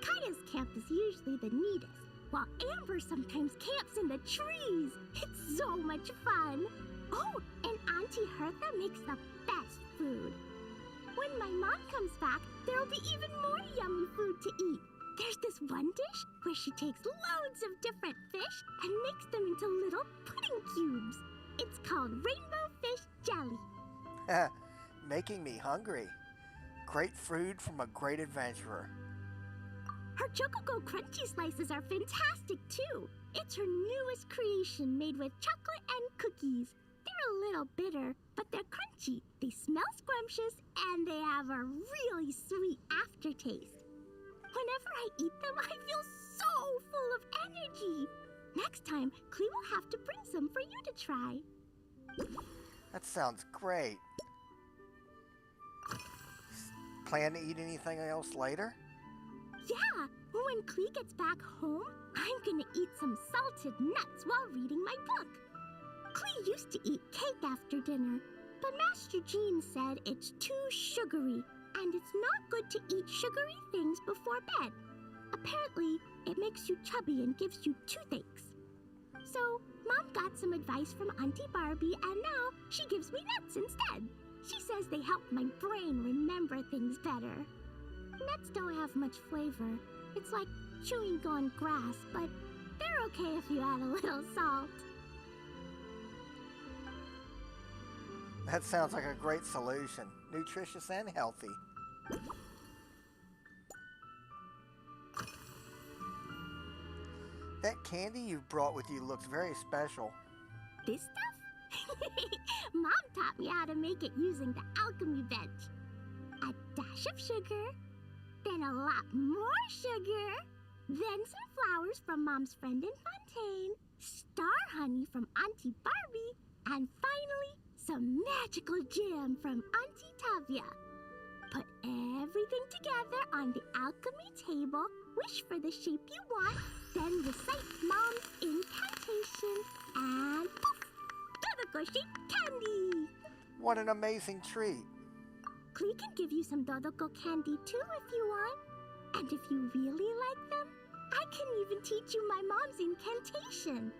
Kaya's camp is usually the neatest, while Amber sometimes camps in the trees. It's so much fun. Oh, and Auntie Hertha makes the best food. When my mom comes back, there'll be even more yummy food to eat. There's this one dish where she takes loads of different fish and makes them into little pudding cubes. It's called rainbow fish jelly. Making me hungry. Great food from a great adventurer. Her Chococo Crunchy Slices are fantastic too. It's her newest creation made with chocolate and cookies. They're a little bitter, but they're crunchy. They smell scrumptious and they have a really sweet aftertaste. Whenever I eat them, I feel so full of energy. Next time, Klee will have to bring some for you to try. That sounds great. Plan to eat anything else later? Yeah, when Klee gets back home, I'm gonna eat some salted nuts while reading my book. Klee used to eat cake after dinner, but Master Jean said it's too sugary, and it's not good to eat sugary things before bed. Apparently, it makes you chubby and gives you toothaches. So, Mom got some advice from Auntie Barbie, and now she gives me nuts instead. She says they help my brain remember things better. Nuts don't have much flavor. It's like chewing on grass, but they're okay if you add a little salt. That sounds like a great solution. Nutritious and healthy. That candy you brought with you looks very special. This stuff? Mom taught me how to make it using the alchemy bench. A dash of sugar, then a lot more sugar, then some flowers from Mom's friend in Fontaine, star honey from Auntie Barbie, and finally, some magical jam from Auntie Tavia. Put everything together on the alchemy table, wish for the shape you want, then recite Mom's incantation, and poof! Dodoko-shaped candy! What an amazing treat. Klee can give you some Dodoko candy too if you want. And if you really like them, I can even teach you my mom's incantation.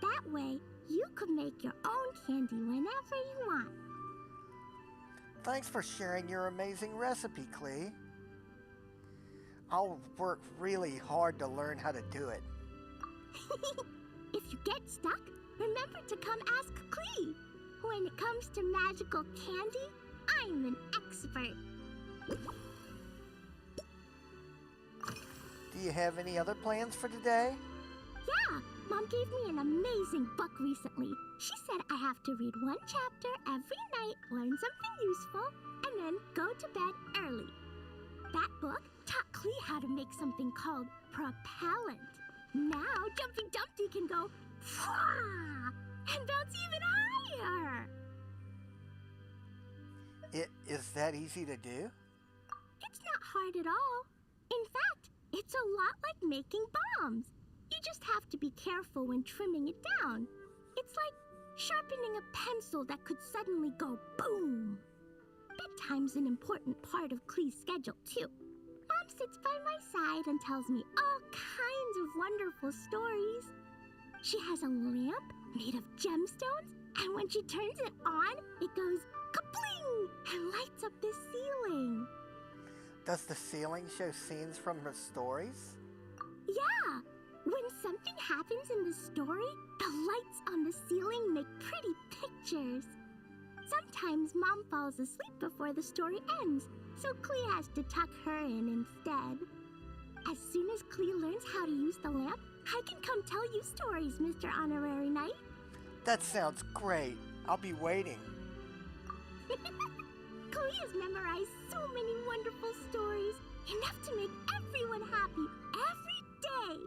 That way, you could make your own candy whenever you want. Thanks for sharing your amazing recipe, Klee. I'll work really hard to learn how to do it. If you get stuck, remember to come ask Klee. When it comes to magical candy, I'm an expert. Do you have any other plans for today? Yeah, Mom gave me an amazing book recently. She said I have to read one chapter every night, learn something useful, and then go to bed early. That book taught Klee how to make something called propellant. Now Jumpy Dumpty can go Fwah! And bounce even higher. Is that easy to do? It's not hard at all. In fact, it's a lot like making bombs. You just have to be careful when trimming it down. It's like sharpening a pencil that could suddenly go boom. Bedtime's an important part of Klee's schedule, too. Mom sits by my side and tells me all kinds of wonderful stories. She has a lamp made of gemstones, and when she turns it on, it goes kabling and lights up the ceiling. Does the ceiling show scenes from her stories? Yeah. When something happens in the story, the lights on the ceiling make pretty pictures. Sometimes Mom falls asleep before the story ends, so Klee has to tuck her in instead. As soon as Klee learns how to use the lamp, I can come tell you stories, Mr. Honorary Knight. That sounds great. I'll be waiting. Klee has memorized so many wonderful stories, enough to make everyone happy every day.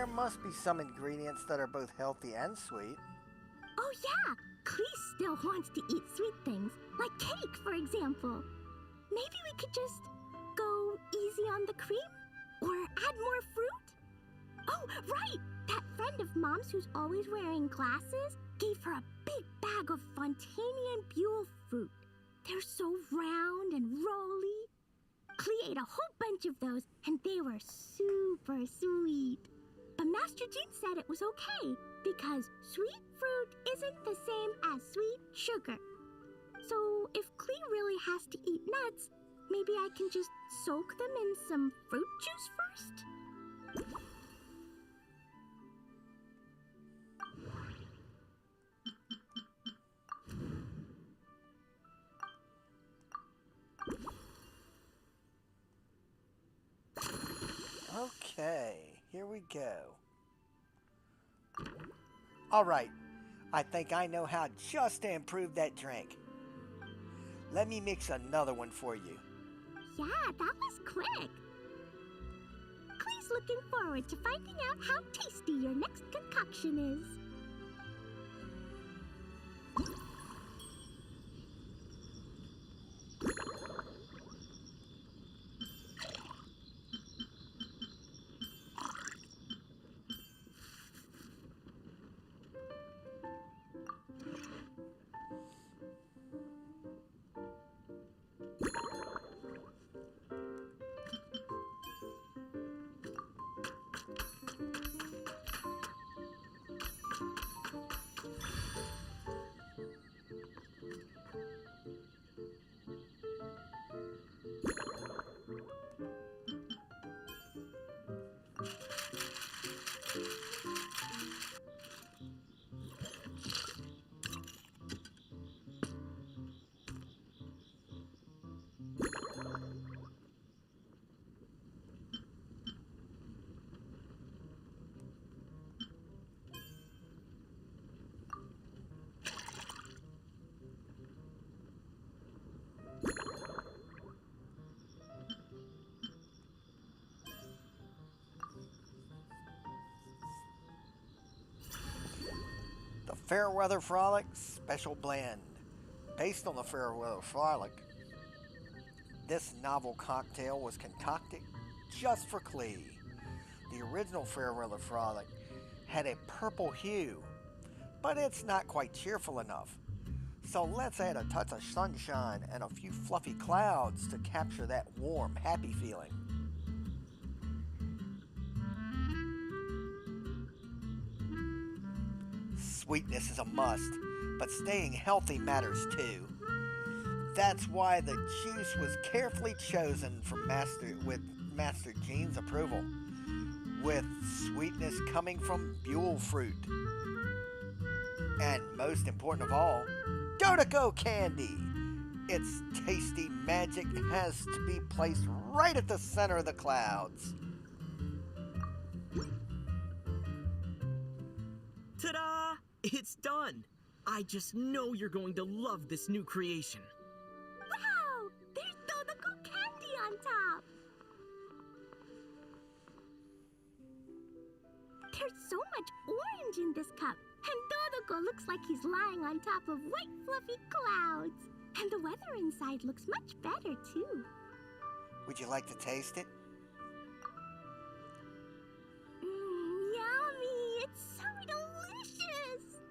there must be some ingredients that are both healthy and sweet. Oh yeah, Klee still wants to eat sweet things, like cake, for example. Maybe we could just go easy on the cream? Or add more fruit? Oh, right! That friend of Mom's who's always wearing glasses gave her a big bag of Fontanian Buell fruit. They're so round and rolly. Klee ate a whole bunch of those, and they were super sweet. But Master Jean said it was okay, because sweet fruit isn't the same as sweet sugar. So if Klee really has to eat nuts, maybe I can just soak them in some fruit juice first? Okay, here we go. Alright, I think I know how just to improve that drink. Let me mix another one for you. Yeah, that was quick. Klee's looking forward to finding out how tasty your next concoction is. The Fairweather Frolic Special Blend. Based on the Fairweather Frolic, this novel cocktail was concocted just for Klee. The original Fairweather Frolic had a purple hue, but it's not quite cheerful enough. So let's add a touch of sunshine and a few fluffy clouds to capture that warm, happy feeling. Sweetness is a must, but staying healthy matters too. That's why the juice was carefully chosen with Master Jean's approval, with sweetness coming from Buell fruit. And most important of all, Diluc candy! Its tasty magic has to be placed right at the center of the clouds. Ta-da! It's done! I just know you're going to love this new creation. Wow! There's Diluc candy on top! There's so much orange in this cup, and Diluc looks like he's lying on top of white fluffy clouds. And the weather inside looks much better, too. Would you like to taste it? Yummy! It's so delicious!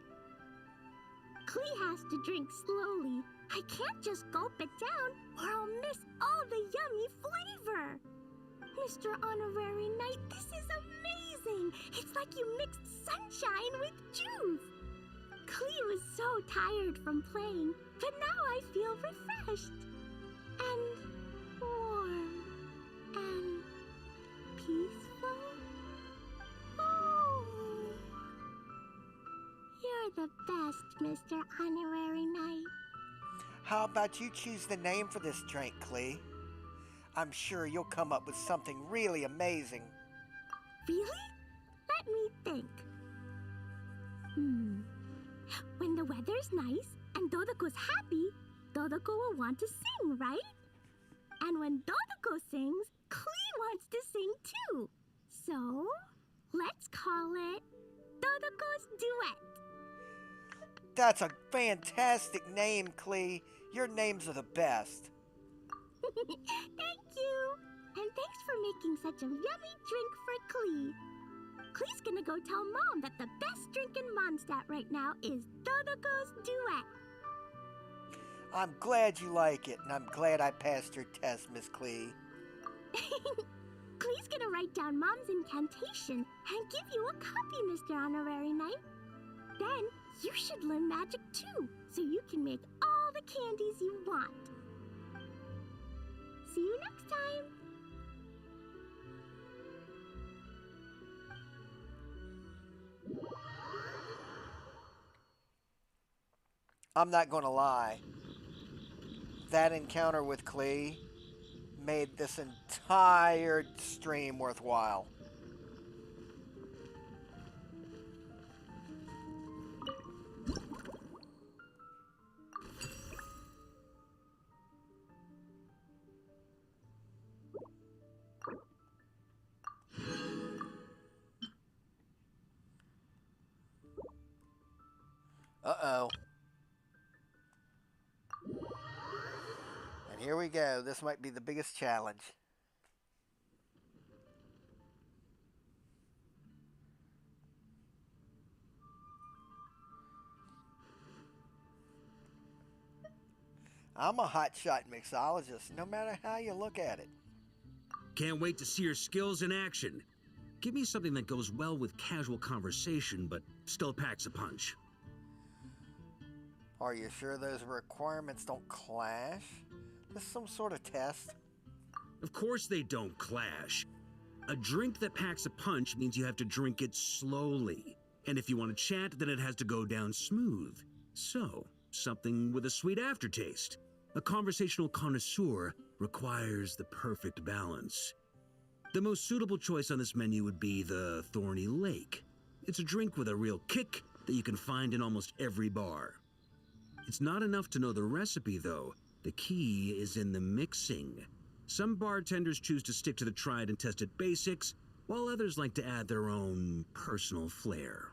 Klee has to drink slowly. I can't just gulp it down, or I'll miss all the yummy flavor. Mr. Honorary Knight, this is amazing! It's like you mixed sunshine with juice. Klee was so tired from playing, but now I feel refreshed. And warm. And peaceful. Oh. You're the best, Mr. Honorary Knight. How about you choose the name for this drink, Klee? I'm sure you'll come up with something really amazing. Really? Let me think. When the weather's nice and Diluc's happy, Diluc will want to sing, right? And when Diluc sings, Klee wants to sing too. So, let's Let's call it Dodoko's Duet. That's a fantastic name, Klee. Your names are the best. Thank you. And thanks for making such a yummy drink for Klee. Klee's gonna go tell Mom that the best drink in Mondstadt right now is Dodoko's Duet. I'm glad you like it, and I'm glad I passed your test, Miss Klee. Klee's gonna write down Mom's incantation and give you a copy, Mr. Honorary Knight. Then you should learn magic too, so you can make all the candies you want. See you next time. I'm not gonna lie. That encounter with Klee made this entire stream worthwhile. Uh-oh. And here we go. This might be the biggest challenge. I'm a hotshot mixologist, no matter how you look at it. Can't wait to see your skills in action. Give me something that goes well with casual conversation, but still packs a punch. Are you sure those requirements don't clash? This some sort of test? Of course they don't clash. A drink that packs a punch means you have to drink it slowly. And if you want to chat, then it has to go down smooth. So, something with a sweet aftertaste. A conversational connoisseur requires the perfect balance. The most suitable choice on this menu would be the Thorny Lake. It's a drink with a real kick that you can find in almost every bar. It's not enough to know the recipe, though. The key is in the mixing. Some bartenders choose to stick to the tried and tested basics, while others like to add their own personal flair.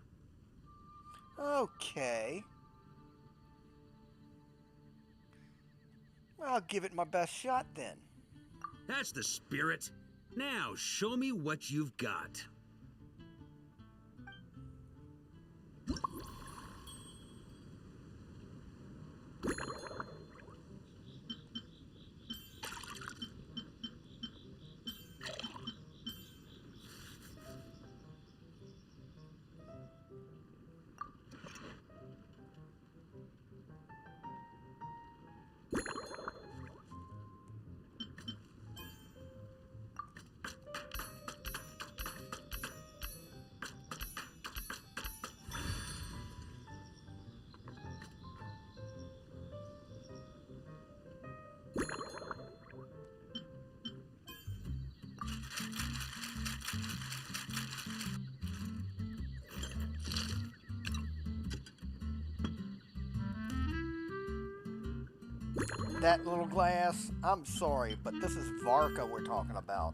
Okay. I'll give it my best shot then. That's the spirit. Now, show me what you've got. That little glass, I'm sorry, but this is Varka we're talking about.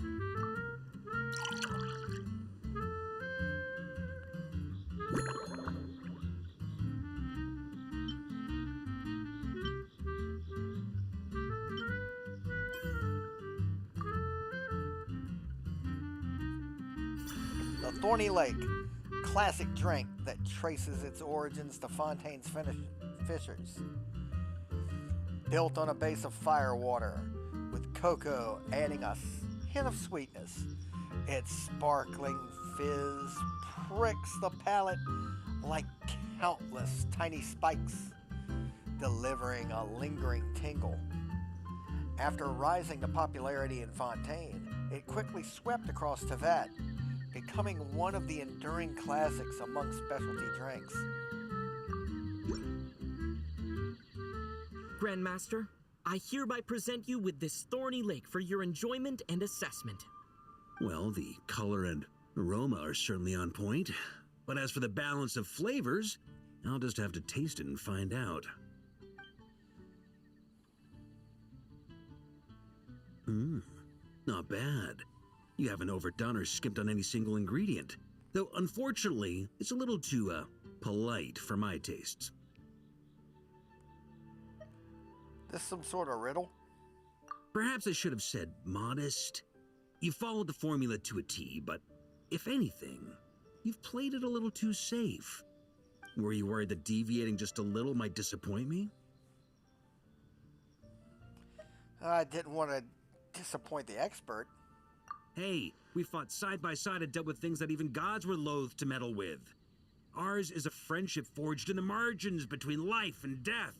The Thorny Lake, classic drink that traces its origins to Fontaine's fishers. Built on a base of firewater, with cocoa adding a hint of sweetness. Its sparkling fizz pricks the palate like countless tiny spikes, delivering a lingering tingle. After rising to popularity in Fontaine, it quickly swept across Teyvat, becoming one of the enduring classics among specialty drinks. Grandmaster, I hereby present you with this Thorny Lake for your enjoyment and assessment. Well, the color and aroma are certainly on point. But as for the balance of flavors, I'll just have to taste it and find out. Not bad. You haven't overdone or skimped on any single ingredient. Though, unfortunately, it's a little too, polite for my tastes. This some sort of riddle? Perhaps I should have said modest. You followed the formula to a T, but if anything, you've played it a little too safe. Were you worried that deviating just a little might disappoint me? I didn't want to disappoint the expert. Hey, we fought side by side and dealt with things that even gods were loath to meddle with. Ours is a friendship forged in the margins between life and death.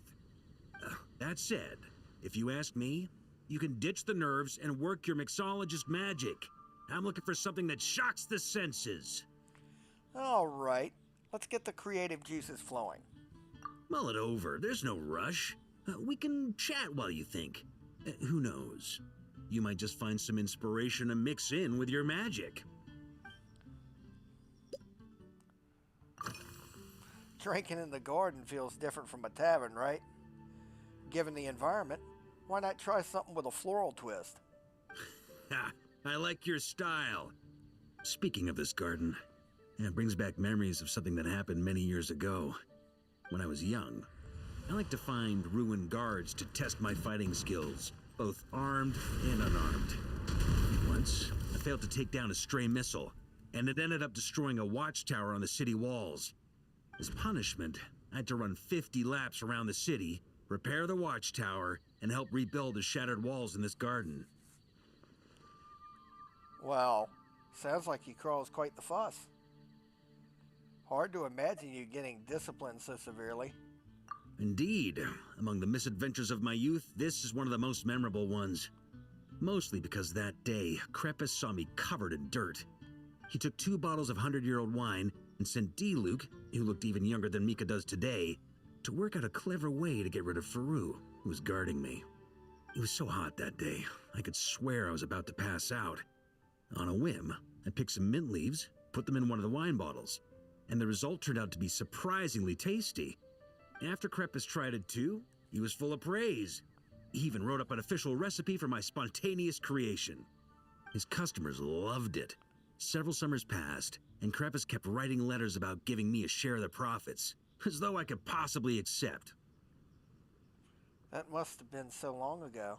That said, if you ask me, you can ditch the nerves and work your mixologist magic. I'm looking for something that shocks the senses. All right, let's get the creative juices flowing. Mull it over. There's no rush. We can chat while you think. Who knows? You might just find some inspiration to mix in with your magic. Drinking in the garden feels different from a tavern, right? Given the environment, why not try something with a floral twist? Ha! I like your style. Speaking of this garden, it brings back memories of something that happened many years ago. When I was young, I like to find ruined guards to test my fighting skills, both armed and unarmed. Once, I failed to take down a stray missile, and it ended up destroying a watchtower on the city walls. As punishment, I had to run 50 laps around the city, repair the watchtower, and help rebuild the shattered walls in this garden. Well, sounds like you caused quite the fuss. Hard to imagine you getting disciplined so severely. Indeed. Among the misadventures of my youth, this is one of the most memorable ones. Mostly because that day, Crepus saw me covered in dirt. He took 2 bottles of 100-year-old wine and sent Diluc, who looked even younger than Mika does today, to work out a clever way to get rid of Faru, who was guarding me. It was so hot that day, I could swear I was about to pass out. On a whim, I picked some mint leaves, put them in one of the wine bottles, and the result turned out to be surprisingly tasty. After Crepus tried it too, he was full of praise. He even wrote up an official recipe for my spontaneous creation. His customers loved it. Several summers passed, and Crepus kept writing letters about giving me a share of the profits, as though I could possibly accept. That must have been so long ago.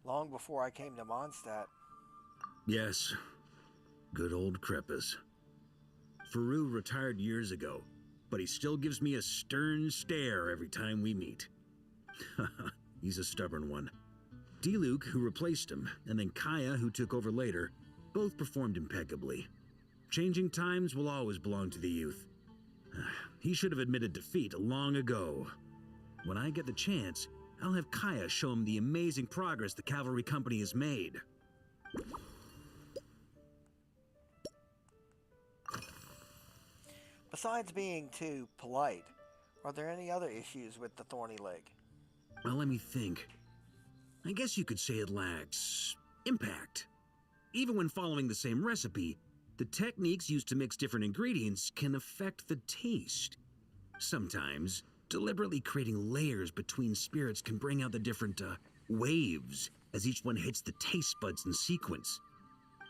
Long before I came to Mondstadt. Yes, good old Crepus. Faru retired years ago, but he still gives me a stern stare every time we meet. He's a stubborn one. Diluc, who replaced him, and then Kaya, who took over later, both performed impeccably. Changing times will always belong to the youth. He should have admitted defeat long ago. When I get the chance, I'll have Kaya show him the amazing progress the cavalry company has made. Besides being too polite, are there any other issues with the thorny leg? Well, let me think. I guess you could say it lacks impact. Even when following the same recipe, the techniques used to mix different ingredients can affect the taste. Sometimes, deliberately creating layers between spirits can bring out the different waves as each one hits the taste buds in sequence.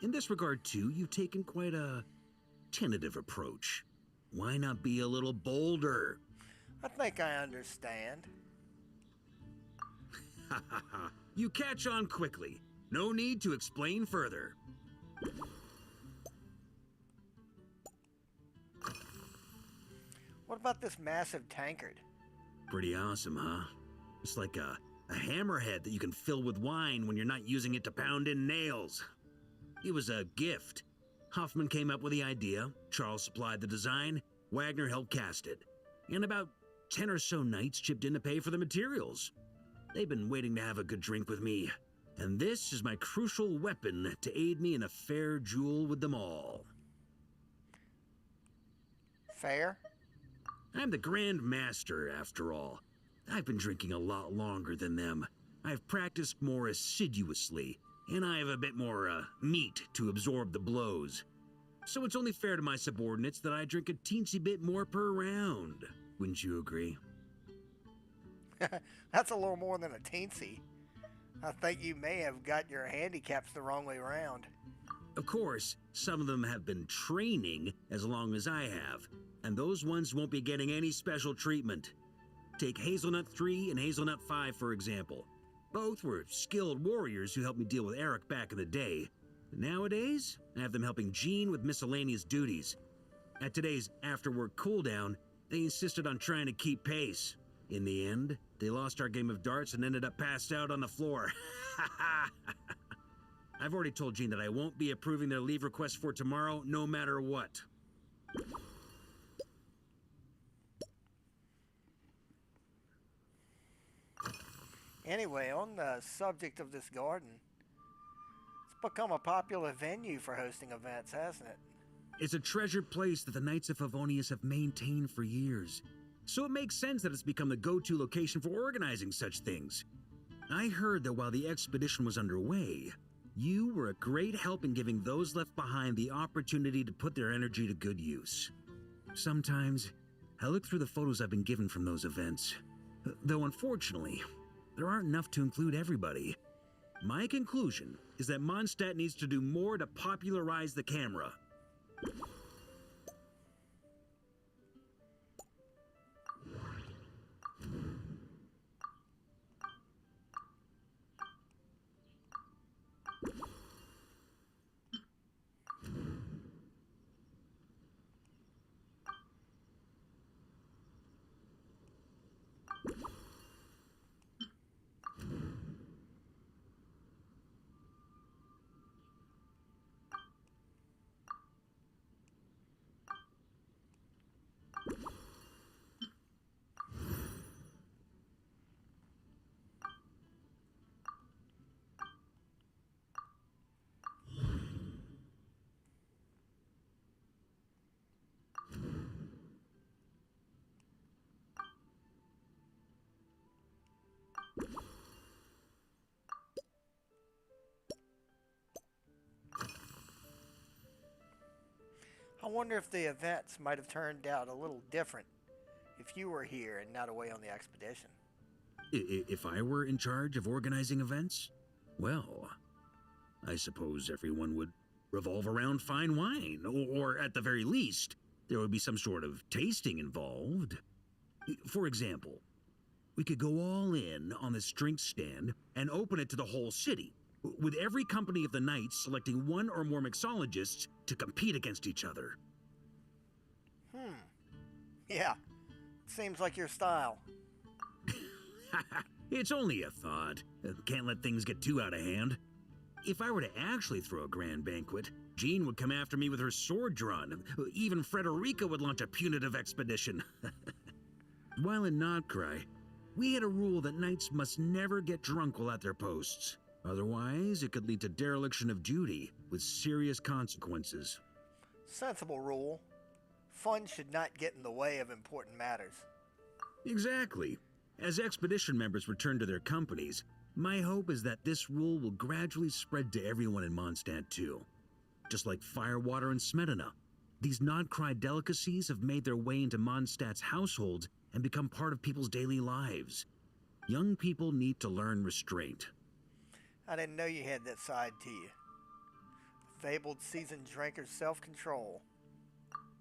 In this regard, too, you've taken quite a tentative approach. Why not be a little bolder? I think I understand. Ha ha ha. You catch on quickly. No need to explain further. What about this massive tankard? Pretty awesome, huh? It's like a hammerhead that you can fill with wine when you're not using it to pound in nails. It was a gift. Hoffman came up with the idea, Charles supplied the design, Wagner helped cast it. And about 10 or so knights chipped in to pay for the materials. They've been waiting to have a good drink with me, and this is my crucial weapon to aid me in a fair duel with them all. Fair? I'm the Grand Master, after all. I've been drinking a lot longer than them. I've practiced more assiduously, and I have a bit more, meat to absorb the blows. So it's only fair to my subordinates that I drink a teensy bit more per round. Wouldn't you agree? That's a little more than a teensy. I think you may have got your handicaps the wrong way around. Of course, some of them have been training as long as I have, and those ones won't be getting any special treatment. Take Hazelnut 3 and Hazelnut 5, for example. Both were skilled warriors who helped me deal with Eric back in the day. Nowadays, I have them helping Jean with miscellaneous duties. At today's after-work cooldown, they insisted on trying to keep pace. In the end, they lost our game of darts and ended up passed out on the floor. I've already told Jean that I won't be approving their leave request for tomorrow, no matter what. Anyway, on the subject of this garden, it's become a popular venue for hosting events, hasn't it? It's a treasured place that the Knights of Favonius have maintained for years. So it makes sense that it's become the go-to location for organizing such things. I heard that while the expedition was underway, you were a great help in giving those left behind the opportunity to put their energy to good use. Sometimes, I look through the photos I've been given from those events, though unfortunately, there aren't enough to include everybody. My conclusion is that Mondstadt needs to do more to popularize the camera. I wonder if the events might have turned out a little different if you were here and not away on the expedition. If I were in charge of organizing events? Well, I suppose everyone would revolve around fine wine, or at the very least, there would be some sort of tasting involved. For example, we could go all in on this drink stand and open it to the whole city, with every company of the Knights selecting one or more mixologists to compete against each other. Yeah, seems like your style. It's only a thought. Can't let things get too out of hand. If I were to actually throw a grand banquet, Jean would come after me with her sword drawn. Even Frederica would launch a punitive expedition. While in Notcry, we had a rule that knights must never get drunk while at their posts. Otherwise, it could lead to dereliction of duty, with serious consequences. Sensible rule. Fun should not get in the way of important matters. Exactly. As expedition members return to their companies, my hope is that this rule will gradually spread to everyone in Mondstadt too. Just like firewater and smetana, these Notcry delicacies have made their way into Mondstadt's households and become part of people's daily lives. Young people need to learn restraint. I didn't know you had that side to you. The fabled seasoned drinker's self-control.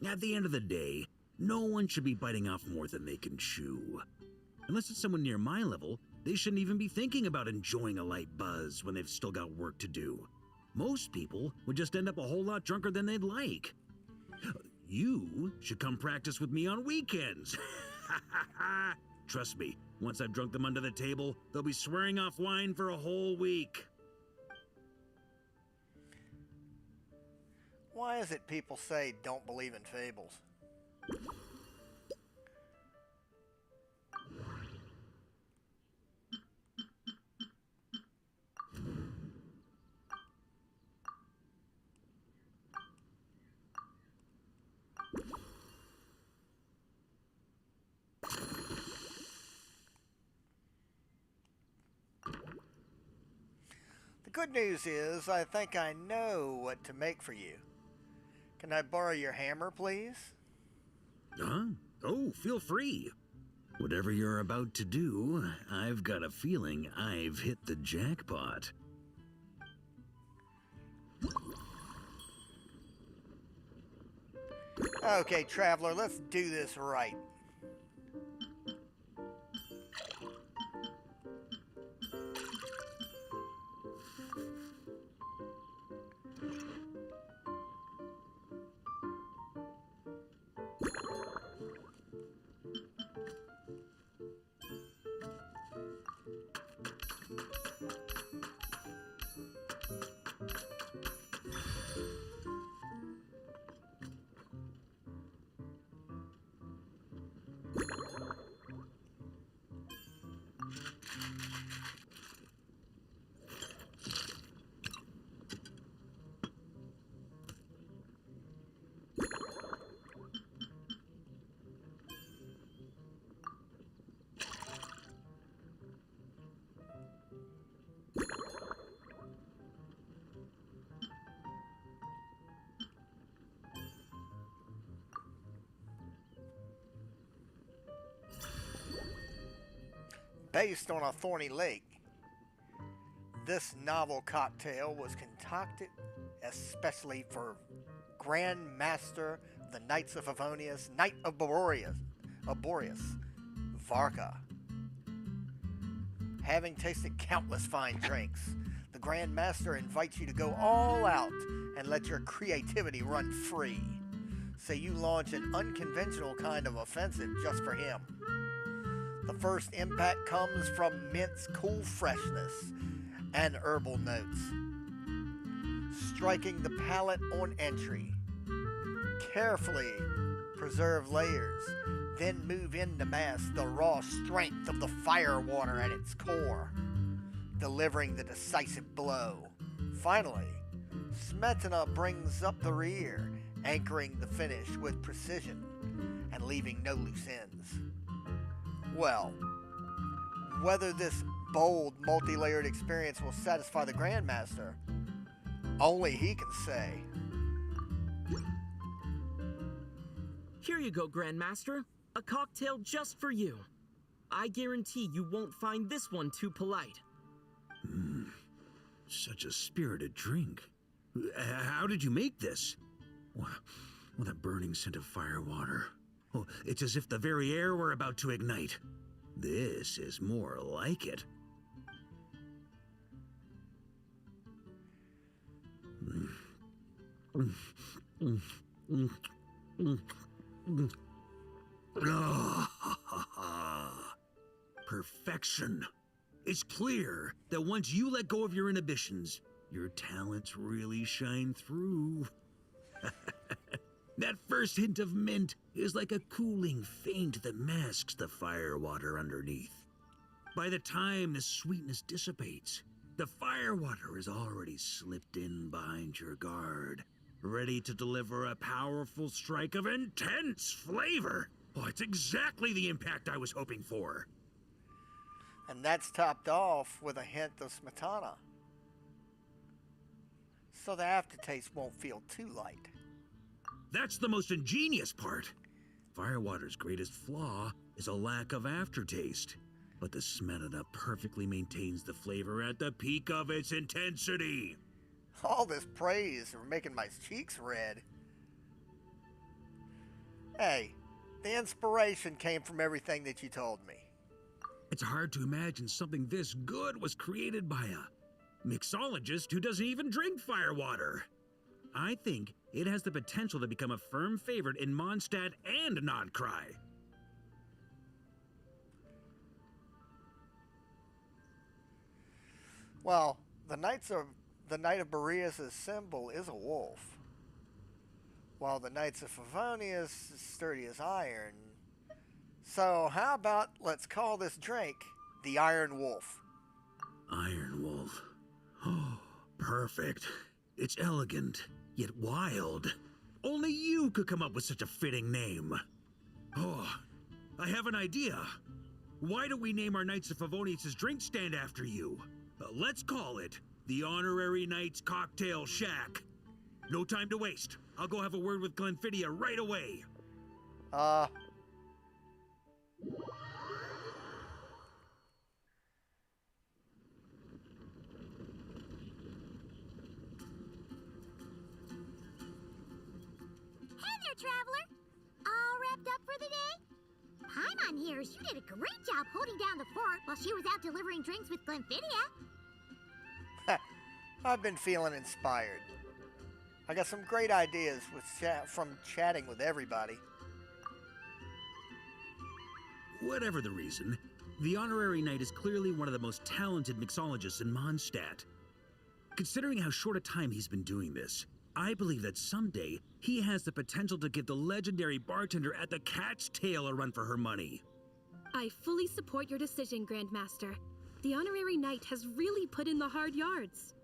At the end of the day, no one should be biting off more than they can chew. Unless it's someone near my level, they shouldn't even be thinking about enjoying a light buzz when they've still got work to do. Most people would just end up a whole lot drunker than they'd like. You should come practice with me on weekends. Trust me, once I've drunk them under the table, they'll be swearing off wine for a whole week. Why is it people say don't believe in fables? The good news is I think I know what to make for you. Can I borrow your hammer, please? Huh? Oh, feel free. Whatever you're about to do, I've got a feeling I've hit the jackpot. Okay, traveler, let's do this right. Based on a thorny lake, this novel cocktail was concocted especially for Grand Master of the Knights of Favonius, Knight of Boreas, Varka. Having tasted countless fine drinks, the Grand Master invites you to go all out and let your creativity run free. So you launch an unconventional kind of offensive just for him. The first impact comes from mint's cool freshness and herbal notes, striking the palate on entry. Carefully preserve layers, then move in to mask the raw strength of the fire water at its core, delivering the decisive blow. Finally, Smetana brings up the rear, anchoring the finish with precision and leaving no loose ends. Well, whether this bold, multi-layered experience will satisfy the Grandmaster, only he can say. Here you go, Grandmaster. A cocktail just for you. I guarantee you won't find this one too polite. Such a spirited drink. How did you make this? What a burning scent of firewater. Oh, it's as if the very air were about to ignite. This is more like it. Perfection. It's clear that once you let go of your inhibitions, your talents really shine through. That first hint of mint is like a cooling feint that masks the firewater underneath. By the time the sweetness dissipates, the firewater has already slipped in behind your guard, ready to deliver a powerful strike of intense flavor. Oh, it's exactly the impact I was hoping for. And that's topped off with a hint of smetana, so the aftertaste won't feel too light. That's the most ingenious part. Firewater's greatest flaw is a lack of aftertaste, but the smetana perfectly maintains the flavor at the peak of its intensity. All this praise for making my cheeks red. Hey, the inspiration came from everything that you told me. It's hard to imagine something this good was created by a mixologist who doesn't even drink firewater. I think it has the potential to become a firm favorite in Mondstadt and Nodcry. Well, the Knight of Boreas' symbol is a wolf, while the Knights of Favonius is sturdy as iron. So how about let's call this drink the Iron Wolf? Iron Wolf. Oh, perfect. It's elegant, yet wild. Only you could come up with such a fitting name. Oh, I have an idea. Why don't we name our Knights of Favonius' drink stand after you? Let's call it the Honorary Knights Cocktail Shack. No time to waste. I'll go have a word with Glenfidia right away. there, Traveler. All wrapped up for the day? Paimon hears you did a great job holding down the fort while she was out delivering drinks with Glenfidia. I've been feeling inspired. I got some great ideas from chatting with everybody. Whatever the reason, the Honorary Knight is clearly one of the most talented mixologists in Mondstadt. Considering how short a time he's been doing this, I believe that someday he has the potential to give the legendary bartender at the Cat's Tail a run for her money. I fully support your decision, Grandmaster. The Honorary Knight has really put in the hard yards.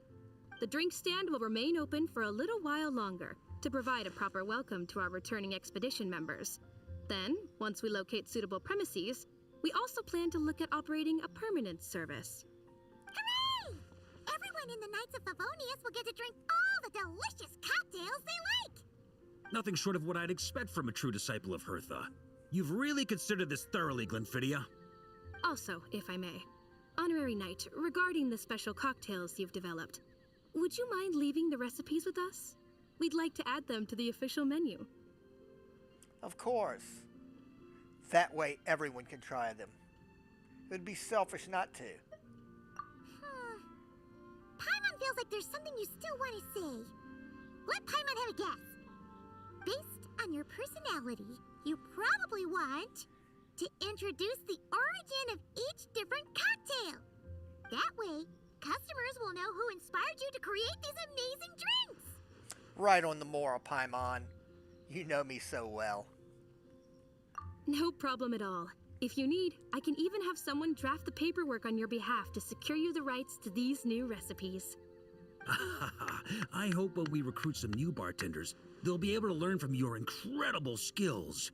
The drink stand will remain open for a little while longer to provide a proper welcome to our returning expedition members. Then, once we locate suitable premises, we also plan to look at operating a permanent service. Hooray! Everyone in the Knights of Favonius will get to drink all the delicious cocktails they like! Nothing short of what I'd expect from a true disciple of Hertha. You've really considered this thoroughly, Glenfidia. Also, if I may, Honorary Knight, regarding the special cocktails you've developed, would you mind leaving the recipes with us? We'd like to add them to the official menu. Of course. That way everyone can try them. It would be selfish not to. Paimon feels like there's something you still want to say. Let Paimon have a guess. Based on your personality, you probably want to introduce the origin of each different cocktail. That way, customers will know who inspired you to create these amazing drinks. Right on the moral, Paimon. You know me so well. No problem at all. If you need, I can even have someone draft the paperwork on your behalf to secure you the rights to these new recipes. I hope when we recruit some new bartenders, they'll be able to learn from your incredible skills.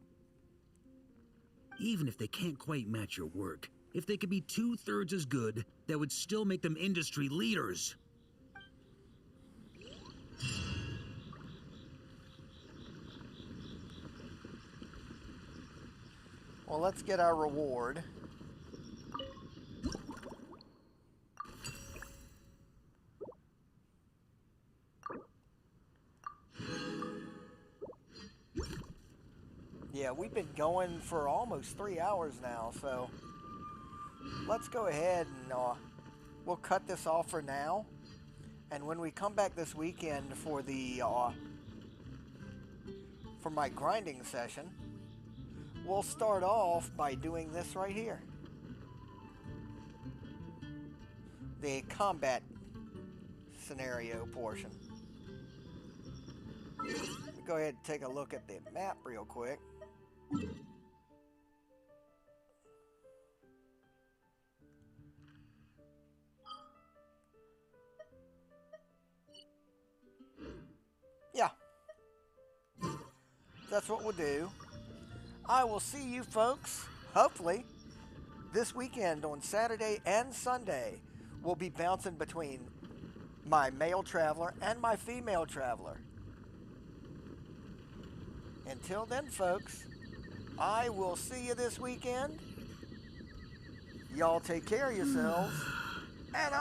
Even if they can't quite match your work, if they could be 2/3 as good, that would still make them industry leaders. Well, let's get our reward. Yeah, we've been going for almost 3 hours now, so let's go ahead and we'll cut this off for now. And when we come back this weekend for the for my grinding session, we'll start off by doing this right here. The combat scenario portion. Go ahead and take a look at the map real quick. Yeah. That's what we'll do. I will see you folks, hopefully, this weekend on Saturday and Sunday. We'll be bouncing between my male traveler and my female traveler. Until then, folks, I will see you this weekend. Y'all take care of yourselves, and